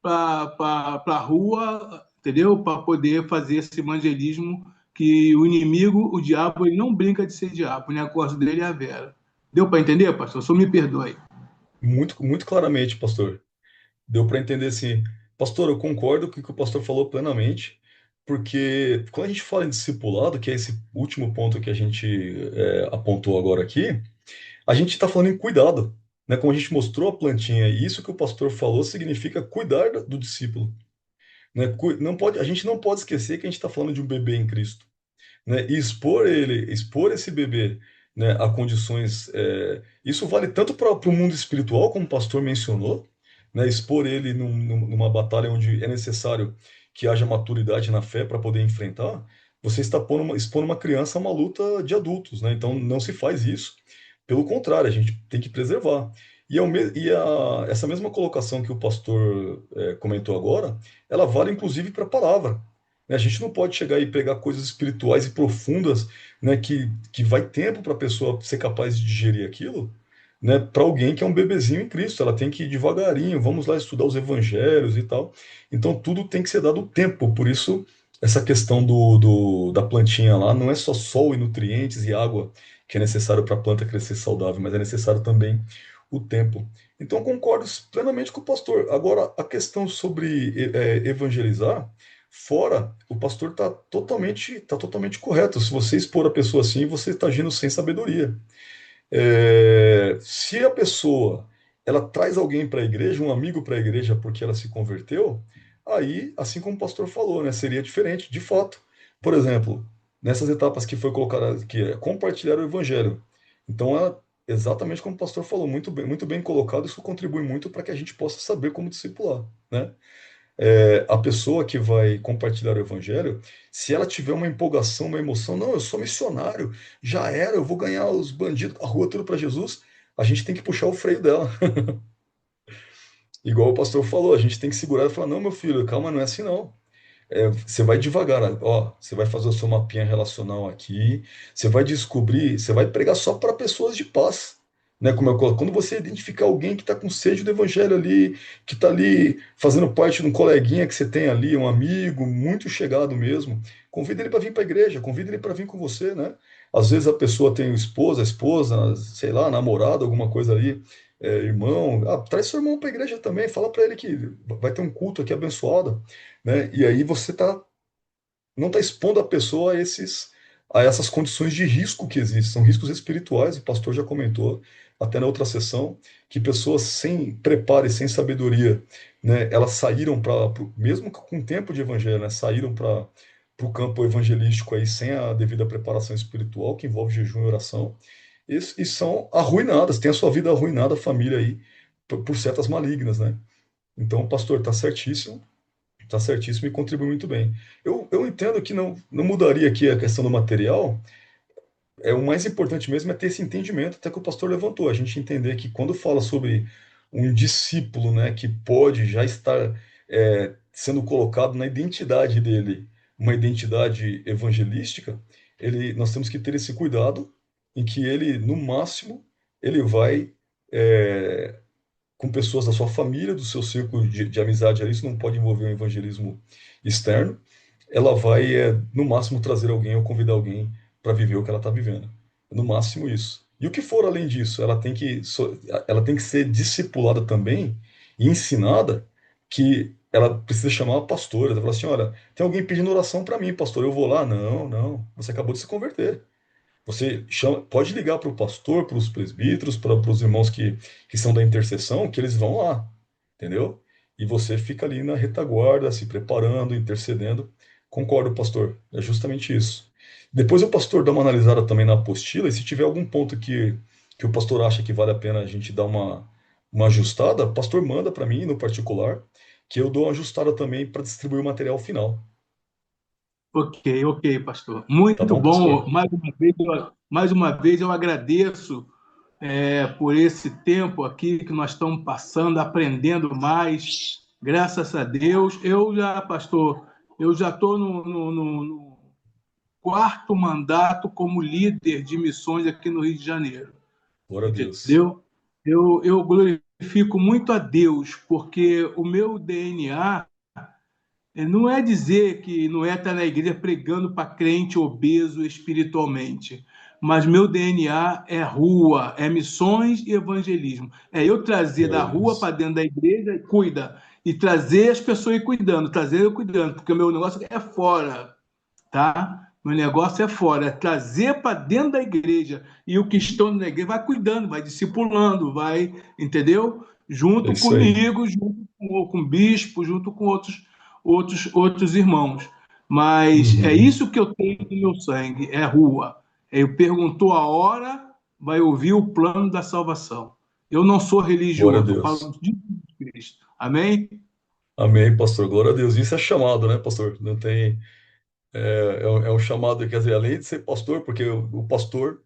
para a rua, entendeu? Para poder fazer esse evangelismo que o inimigo, o diabo, ele não brinca de ser diabo, o negócio dele é a vera. Deu para entender, pastor? Só me perdoe. Muito, muito claramente, pastor. Deu para entender assim. Pastor, eu concordo com o que o pastor falou plenamente, porque quando a gente fala em discipulado, que é esse último ponto que a gente apontou agora aqui, a gente está falando em cuidado, né? Como a gente mostrou a plantinha, e isso que o pastor falou significa cuidar do discípulo, né? Não pode, a gente não pode esquecer que a gente está falando de um bebê em Cristo, né? E expor esse bebê, né, a condições. Isso vale tanto para o mundo espiritual, como o pastor mencionou, né? Expor ele numa batalha onde é necessário que haja maturidade na fé para poder enfrentar. Você está expondo uma criança a uma luta de adultos, né? Então não se faz isso. Pelo contrário, a gente tem que preservar. Essa mesma colocação que o pastor comentou agora, ela vale inclusive para a palavra, né? A gente não pode chegar e pegar coisas espirituais e profundas, né, que vai tempo para a pessoa ser capaz de digerir aquilo, né, para alguém que é um bebezinho em Cristo. Ela tem que ir devagarinho, vamos lá estudar os evangelhos e tal. Então, tudo tem que ser dado tempo. Por isso, essa questão da plantinha lá não é só sol e nutrientes e água que é necessário para a planta crescer saudável, mas é necessário também o tempo. Então, concordo plenamente com o pastor. Agora, a questão sobre evangelizar. Fora, o pastor tá totalmente correto. Se você expor a pessoa assim, você está agindo sem sabedoria. Se a pessoa ela traz alguém para a igreja, um amigo para a igreja porque ela se converteu, aí, assim como o pastor falou, né, seria diferente, de fato. Por exemplo, nessas etapas que foi colocada, que é compartilhar o evangelho. Então, é exatamente como o pastor falou, muito bem colocado, isso contribui muito para que a gente possa saber como discipular, né? A pessoa que vai compartilhar o evangelho, se ela tiver uma empolgação, uma emoção, não, eu sou missionário, já era, eu vou ganhar os bandidos da rua tudo para Jesus, a gente tem que puxar o freio dela. Igual o pastor falou, a gente tem que segurar e falar, não, meu filho, calma, não é assim não. Você vai devagar, ó, você vai fazer o seu mapinha relacional aqui, você vai descobrir, você vai pregar só para pessoas de paz, né? Quando você identificar alguém que está com sede do evangelho ali, que está ali fazendo parte de um coleguinha que você tem ali, um amigo muito chegado mesmo, convida ele para vir para a igreja, convida ele para vir com você, né? Às vezes a pessoa tem esposa, sei lá, namorado, alguma coisa ali, irmão, traz seu irmão para a igreja também, fala para ele que vai ter um culto aqui abençoado, né? E aí você não está expondo a pessoa a essas condições de risco que existem, são riscos espirituais, o pastor já comentou até na outra sessão, que pessoas sem preparo e sem sabedoria, né, elas saíram mesmo com tempo de evangelho, né, saíram para o campo evangelístico aí sem a devida preparação espiritual, que envolve jejum e oração, e são arruinadas, têm a sua vida arruinada, a família aí, por setas malignas, né? Então, pastor, tá certíssimo e contribui muito bem. Eu entendo que não mudaria aqui a questão do material. O mais importante mesmo é ter esse entendimento, até que o pastor levantou, a gente entender que quando fala sobre um discípulo, né, que pode já estar sendo colocado na identidade dele, uma identidade evangelística, nós temos que ter esse cuidado em que ele, no máximo, ele vai com pessoas da sua família, do seu círculo de amizade ali, isso não pode envolver um evangelismo externo, ela vai, no máximo, trazer alguém ou convidar alguém para viver o que ela está vivendo. No máximo isso. E o que for além disso, ela tem que ser discipulada também e ensinada que ela precisa chamar a pastora. Ela fala assim, olha, tem alguém pedindo oração para mim, pastor, eu vou lá? Não, não, você acabou de se converter. Você pode ligar para o pastor, para os presbíteros, para os irmãos que são da intercessão, que eles vão lá, entendeu? E você fica ali na retaguarda, se preparando, intercedendo. Concordo, pastor, é justamente isso. Depois o pastor dá uma analisada também na apostila, e se tiver algum ponto que o pastor acha que vale a pena a gente dar uma ajustada, o pastor manda para mim no particular, que eu dou uma ajustada também para distribuir o material final. Ok, ok, pastor. Tá Muito bom, bom. pastor? Mais uma vez eu agradeço por esse tempo aqui que nós estamos passando, aprendendo mais. Graças a Deus. Pastor, eu já estou no quarto mandato como líder de missões aqui no Rio de Janeiro. Glória a Deus. Entendeu? Eu glorifico muito a Deus, porque o meu DNA não é dizer que não é estar na igreja pregando para crente obeso espiritualmente, mas meu DNA é rua, é missões e evangelismo. É eu trazer Glória da a rua Deus. para dentro da igreja e cuida, e trazer as pessoas cuidando, trazer eu cuidando, porque o meu negócio é fora, tá? Meu negócio é fora, é trazer para dentro da igreja. E o que estão na igreja vai cuidando, vai discipulando, vai, entendeu? É Junto isso aí. comigo, junto com o bispo, junto com outros irmãos. Mas é Uhum. isso que eu tenho no meu sangue, é rua. Eu perguntou a hora, vai ouvir o plano da salvação. Eu não sou Glória a religioso, eu Deus. falo de Cristo. Amém? Amém, pastor. Glória a Deus. Isso é chamado, né, pastor? Não tem. É um chamado, quer dizer, além de ser pastor, porque o pastor,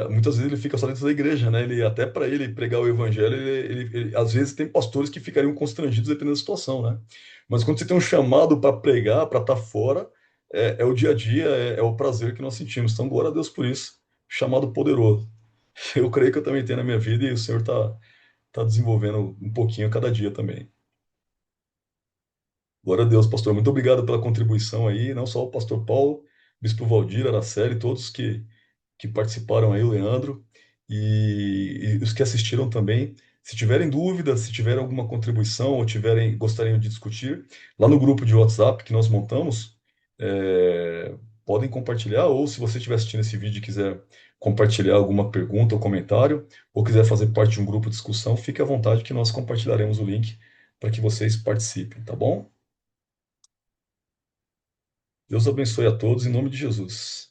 muitas vezes ele fica só dentro da igreja, né? Até para ele pregar o evangelho, às vezes tem pastores que ficariam constrangidos dependendo da situação, né? Mas quando você tem um chamado para pregar, para estar fora, é o dia a dia, é o prazer que nós sentimos. Então, glória a Deus por isso. Chamado poderoso. Eu creio que eu também tenho na minha vida e o Senhor tá desenvolvendo um pouquinho a cada dia também. Glória a Deus, pastor. Muito obrigado pela contribuição aí, não só o pastor Paulo, Bispo Valdir, Araceli, todos que participaram aí, o Leandro, e os que assistiram também. Se tiverem dúvidas, se tiverem alguma contribuição ou gostariam de discutir, lá no grupo de WhatsApp que nós montamos, podem compartilhar, ou se você estiver assistindo esse vídeo e quiser compartilhar alguma pergunta ou comentário, ou quiser fazer parte de um grupo de discussão, fique à vontade que nós compartilharemos o link para que vocês participem, tá bom? Deus abençoe a todos em nome de Jesus.